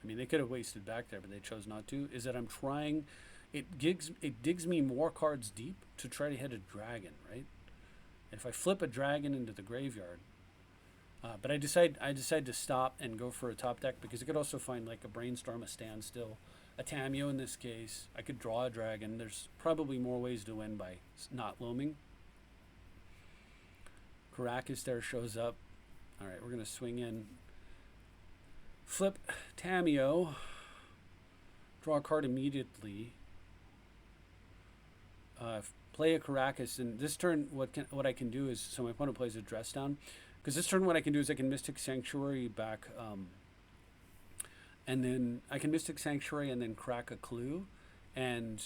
mean, they could have wasted back there, but they chose not to, is that I'm trying, it digs me more cards deep to try to hit a dragon, right? And if I flip a dragon into the graveyard, but I decide to stop and go for a top deck because I could also find like a Brainstorm, a Standstill, a Tamiyo in this case. I could draw a dragon. There's probably more ways to win by not loaming. Caracas there shows up. All right, we're going to swing in. Flip Tamiyo. Draw a card immediately. Play a Caracas. And this turn, what I can do is, so my opponent plays a dress down. Because this turn what I can do is I can Mystic Sanctuary back, and then I can Mystic Sanctuary and then crack a clue and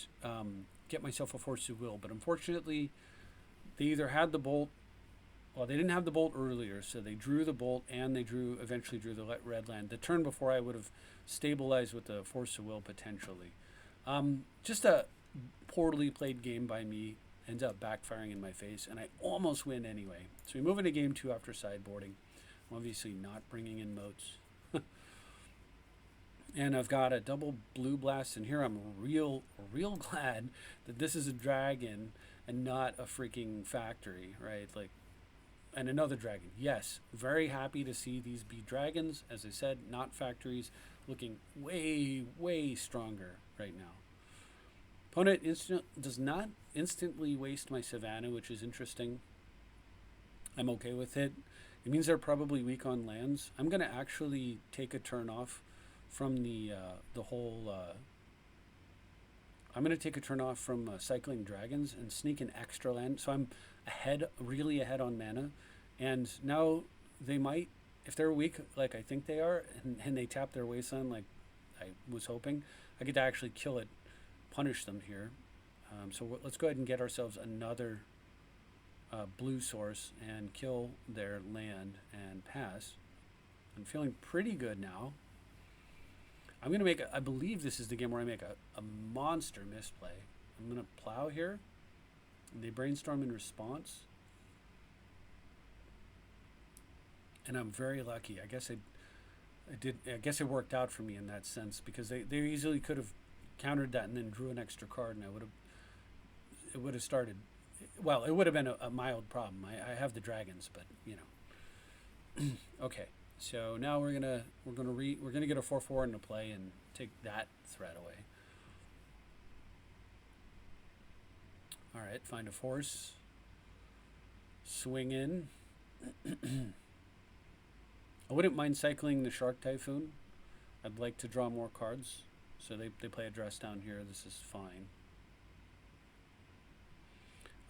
get myself a Force of Will. But unfortunately, they either had the bolt, well, they didn't have the bolt earlier, so they drew the bolt and they eventually drew the red land. The turn before I would have stabilized with the Force of Will potentially. Just a poorly played game by me. Ends up backfiring in my face, and I almost win anyway. So we move into game 2 after sideboarding. I'm obviously not bringing in moats. And I've got a double blue blast, and here I'm real glad that this is a dragon and not a freaking factory, right? Like, and another dragon. Yes, very happy to see these be dragons. As I said, not factories, looking way stronger right now. Opponent does not instantly waste my Savannah, which is interesting. I'm okay with it. It means they're probably weak on lands. I'm going to actually take a turn off from the whole... I'm going to take a turn off from cycling dragons and sneak an extra land. So I'm really ahead on mana. And now they might, if they're weak like I think they are, and they tap their wasteland like I was hoping, I get to actually kill it. Punish them here. So let's go ahead and get ourselves another blue source and kill their land and pass. I'm feeling pretty good now. I'm going to make, I believe this is the game where I make a monster misplay. I'm going to plow here. And they brainstorm in response. And I'm very lucky. I guess it worked out for me in that sense because they easily could have countered that and then drew an extra card, and it would have started, well, it would have been a mild problem. I have the dragons, but you know. Okay, so now we're gonna get a 4/4 into play and take that threat away. All right, find a force, swing in. I wouldn't mind cycling the Shark Typhoon. I'd like to draw more cards. So they play a dress down here. This is fine.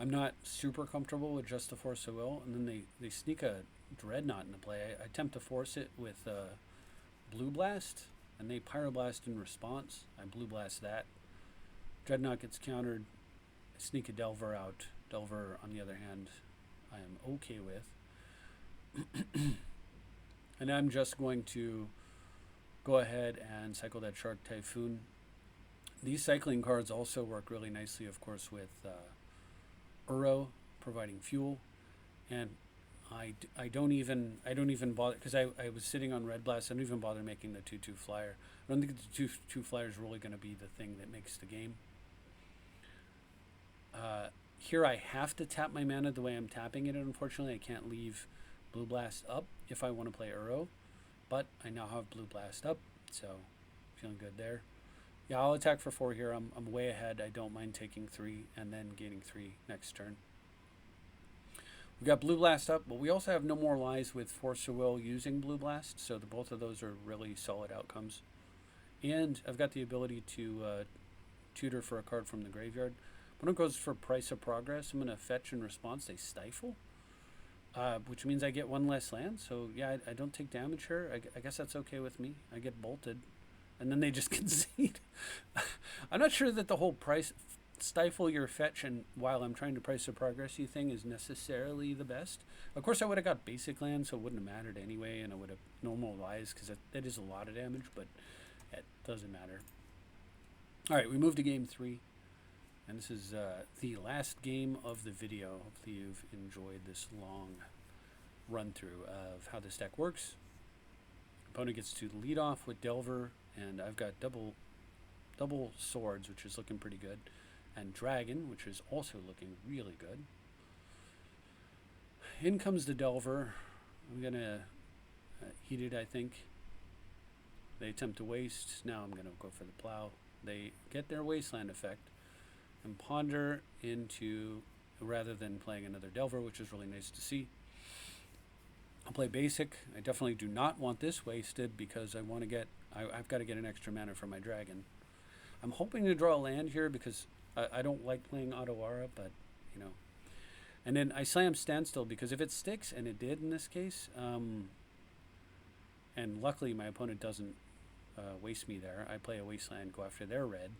I'm not super comfortable with just the Force of Will. And then they sneak a Dreadnought into play. I attempt to force it with Blue Blast. And they Pyroblast in response. I Blue Blast that. Dreadnought gets countered. I sneak a Delver out. Delver, on the other hand, I am okay with. And I'm just going to go ahead and cycle that Shark Typhoon. These cycling cards also work really nicely, of course, with Uro providing fuel, and I don't even bother, because I was sitting on Red Blast. I don't even bother making the 2/2 flyer. I don't think the 2/2 flyer is really going to be the thing that makes the game. Here I have to tap my mana the way I'm tapping it. Unfortunately, I can't leave Blue Blast up if I want to play Uro, but I now have Blue Blast up, so feeling good there. Yeah, I'll attack for 4 here. I'm way ahead. I don't mind taking 3 and then gaining 3 next turn. We got Blue Blast up, but we also have no more lies with Force of Will using Blue Blast, so both of those are really solid outcomes. And I've got the ability to tutor for a card from the graveyard. When it goes for Price of Progress, I'm going to fetch in response a Stifle, which means I get 1 less land. So yeah, I don't take damage here. I guess that's okay with me. I get bolted, and then they just concede. I'm not sure that the whole price stifle your fetch and while I'm trying to Price of Progress-y thing is necessarily the best. Of course, I would have got basic land, so it wouldn't have mattered anyway, and I would have normal lies because that is a lot of damage, but it doesn't matter. All right, we move to game 3. And this is the last game of the video. Hopefully you've enjoyed this long run through of how this deck works. Opponent gets to lead off with Delver, and I've got double swords, which is looking pretty good, and Dragon, which is also looking really good. In comes the Delver. I'm gonna heat it, I think. They attempt to waste. Now I'm gonna go for the Plow. They get their Wasteland effect and ponder into, rather than playing another Delver, which is really nice to see. I'll play basic. I definitely do not want this wasted because I want to get, I've got to get an extra mana for my Dragon. I'm hoping to draw a land here because I don't like playing Otawara, but you know. And then I slam Standstill because if it sticks, and it did in this case, and luckily my opponent doesn't waste me there. I play a Wasteland, go after their red.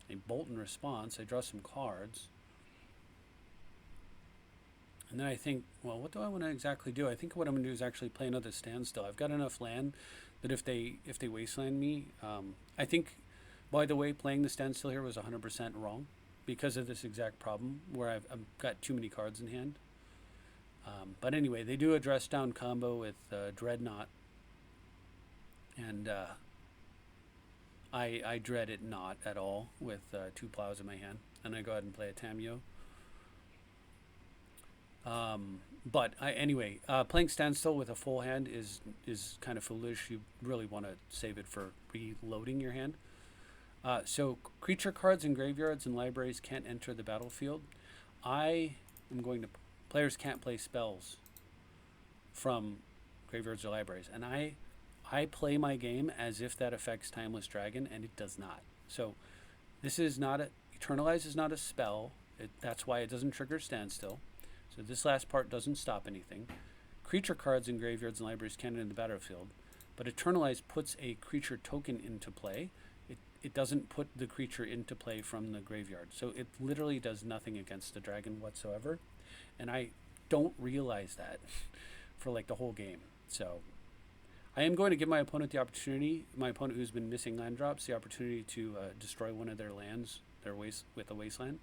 A bolt in response. I draw some cards. And then I think, well, what do I want to exactly do? I think what I'm going to do is actually play another Standstill. I've got enough land that if they Wasteland me, I think, by the way, playing the Standstill here was 100% wrong because of this exact problem where I've got too many cards in hand. But anyway, they do a dress down combo with Dreadnought. And I dread it not at all with 2 plows in my hand. And I go ahead and play a Tamiyo. But anyway, playing Standstill with a full hand is kind of foolish. You really want to save it for reloading your hand. So creature cards in graveyards and libraries can't enter the battlefield. Players can't play spells from graveyards or libraries. And I play my game as if that affects Timeless Dragon, and it does not. So this is not Eternalize is not a spell. That's why it doesn't trigger Standstill. So this last part doesn't stop anything. Creature cards in graveyards and libraries can't enter the battlefield, but Eternalize puts a creature token into play. It doesn't put the creature into play from the graveyard. So it literally does nothing against the dragon whatsoever. And I don't realize that for like the whole game. So I am going to give my opponent the opportunity, my opponent who's been missing land drops, the opportunity to destroy one of their lands, with a Wasteland.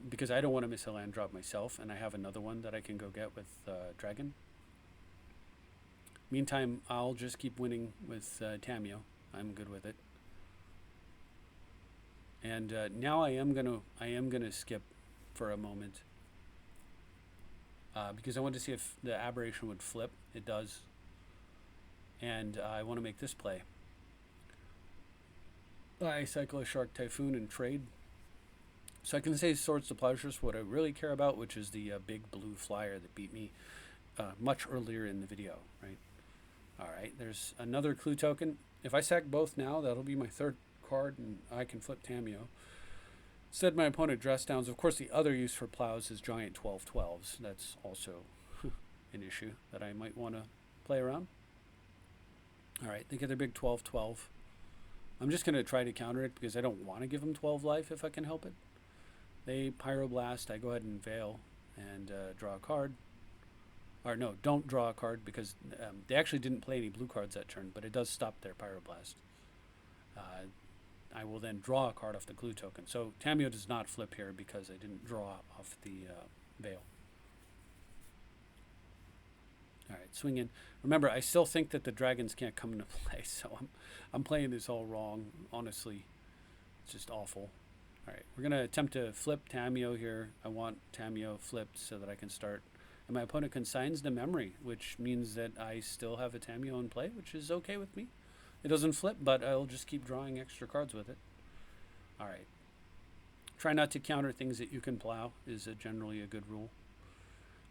Because I don't want to miss a land drop myself, and I have another one that I can go get with Dragon. Meantime, I'll just keep winning with Tamiyo. I'm good with it. And now I am gonna skip for a moment because I want to see if the aberration would flip. It does, and I want to make this play. I cycle a Shark Typhoon and trade. So I can say Swords to Plowshares what I really care about, which is the big blue flyer that beat me much earlier in the video, right? All right, there's another clue token. If I sack both now, that'll be my 3rd card, and I can flip Tamiyo. Instead, my opponent dress downs. Of course, the other use for plows is giant 12/12s. That's also an issue that I might want to play around. All right, they get their big 12/12. I'm just going to try to counter it because I don't want to give them 12 life if I can help it. They Pyroblast. I go ahead and Veil and draw a card. or no, don't draw a card because they actually didn't play any blue cards that turn, but it does stop their Pyroblast. I will then draw a card off the clue token. So Tamiyo does not flip here because I didn't draw off the Veil. All right, swing in. Remember, I still think that the dragons can't come into play, so I'm playing this all wrong. Honestly, it's just awful. All right, we're gonna attempt to flip Tamiyo here. I want Tamiyo flipped so that I can start. And my opponent consigns the memory, which means that I still have a Tamiyo in play, which is okay with me. It doesn't flip, but I'll just keep drawing extra cards with it. All right. Try not to counter things that you can plow is generally a good rule.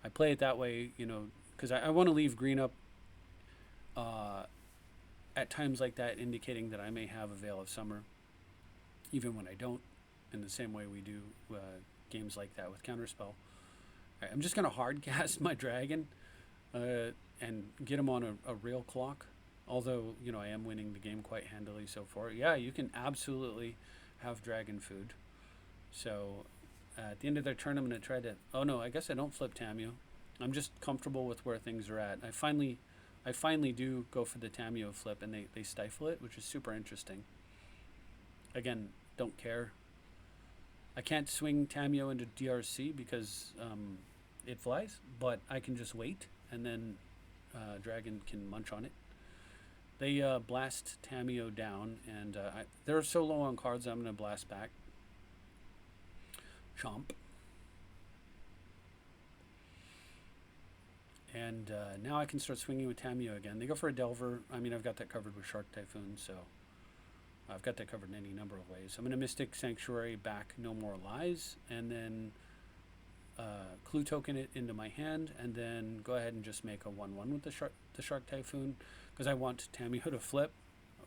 I play it that way, you know, because I want to leave green up at times like that, indicating that I may have a Veil of Summer, even when I don't, in the same way we do games like that with Counterspell. All right, I'm just going to hard cast my dragon and get him on a real clock. Although, you know, I am winning the game quite handily so far. Yeah, you can absolutely have dragon food. So at the end of their turn, I'm going to try to... Oh, no, I guess I don't flip Tamiyo. I'm just comfortable with where things are at. I finally do go for the Tamiyo flip, and they stifle it, which is super interesting. Again, don't care. I can't swing Tamiyo into DRC because it flies, but I can just wait, and then Dragon can munch on it. They blast Tamiyo down, and they're so low on cards, I'm going to blast back. Chomp. And now I can start swinging with Tamiyo again. They go for a Delver. I mean, I've got that covered with Shark Typhoon, so I've got that covered in any number of ways. I'm going to Mystic Sanctuary back No More Lies, and then Clue Token it into my hand, and then go ahead and just make a 1/1 with the Shark Typhoon, because I want Tamiyo to flip.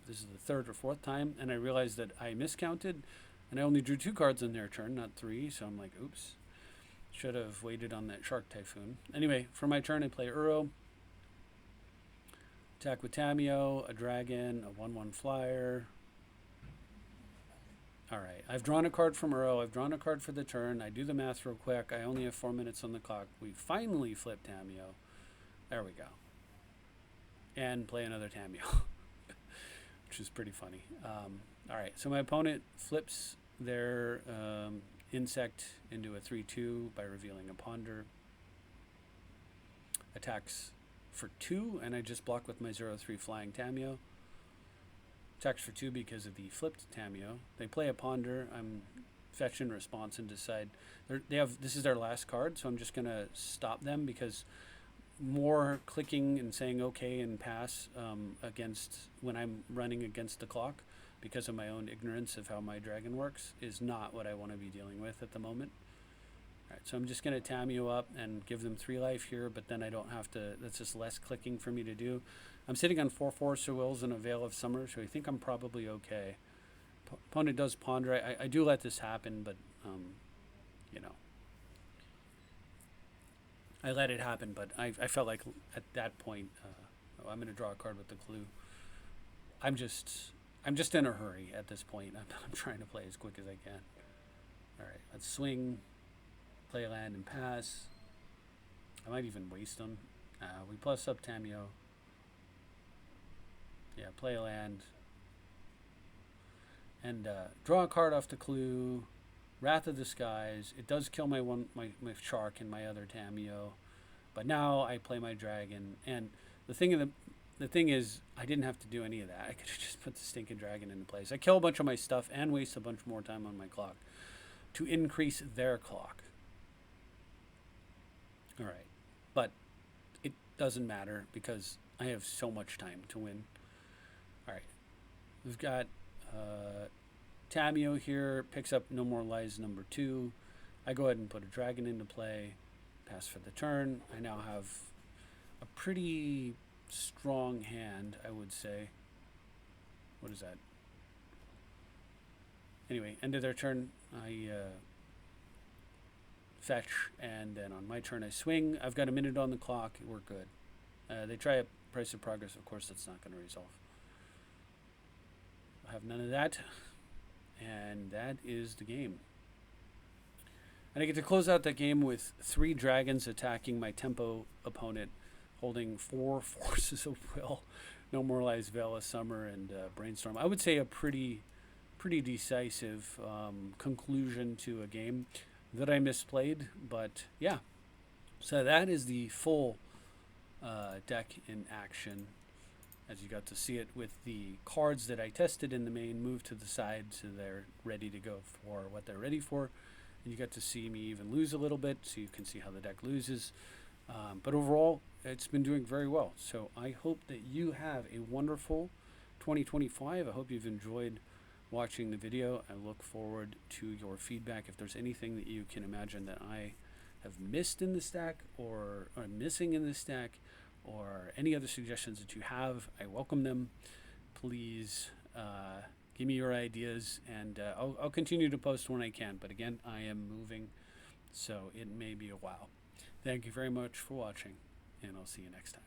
This is the third or fourth time, and I realized that I miscounted, and I only drew 2 cards in their turn, not 3, so I'm like, oops. Should have waited on that Shark Typhoon. Anyway, for my turn, I play Uro. Attack with Tamiyo, a dragon, a 1/1 flyer. Alright, I've drawn a card from Uro. I've drawn a card for the turn. I do the math real quick. I only have 4 minutes on the clock. We finally flip Tamiyo. There we go. And play another Tamiyo, which is pretty funny. Alright, so my opponent flips their insect into a 3/2 by revealing a Ponder. Attacks for 2, and I just block with my 0/3 flying Tamiyo. Attacks for 2 because of the flipped Tamiyo. They play a Ponder. I'm fetch in response and decide this is their last card, so I'm just gonna stop them, because more clicking and saying okay and pass against when I'm running against the clock because of my own ignorance of how my dragon works is not what I want to be dealing with at the moment. All right, so I'm just going to Tamiyo up and give them 3 life here, but then I don't have to, that's just less clicking for me to do. I'm sitting on 4 Force of Wills and a Veil of Summer, so I think I'm probably okay. Opponent does Ponder. I do let this happen, but, you know, I let it happen, but I felt like at that point, I'm going to draw a card with the clue. I'm just in a hurry at this point. I'm trying to play as quick as I can. All right, let's swing, play a land, and pass. I might even waste them. We plus up Tamiyo. Yeah, play a land. And draw a card off the clue. Wrath of the Skies. It does kill my shark and my other Tamiyo, but now I play my dragon. And the thing is, I didn't have to do any of that. I could have just put the stinking dragon into place. I kill a bunch of my stuff and waste a bunch more time on my clock to increase their clock. All right, but it doesn't matter because I have so much time to win. All right, we've got Tamiyo here, picks up No More Lies number 2. I go ahead and put a dragon into play, pass for the turn. I now have a pretty strong hand, I would say. What is that? Anyway, end of their turn, I fetch, and then on my turn I swing. I've got a minute on the clock. We're good. They try a Price of Progress. Of course, that's not going to resolve. I have none of that. And that is the game. And I get to close out that game with 3 dragons attacking my tempo opponent holding 4 Forces of Will, No More Lies, Veil of Summer, and Brainstorm. I would say a pretty decisive conclusion to a game that I misplayed, but yeah. So that is the full deck in action, as you got to see it with the cards that I tested in the main moved to the side so they're ready to go for what they're ready for. And you got to see me even lose a little bit, so you can see how the deck loses. But overall, it's been doing very well. So I hope that you have a wonderful 2025. I hope you've enjoyed watching the video. I look forward to your feedback. If there's anything that you can imagine that I have missed in the stack or are missing in the stack, or any other suggestions that you have, I welcome them. Please give me your ideas, and I'll continue to post when I can. But again, I am moving, so it may be a while. Thank you very much for watching, and I'll see you next time.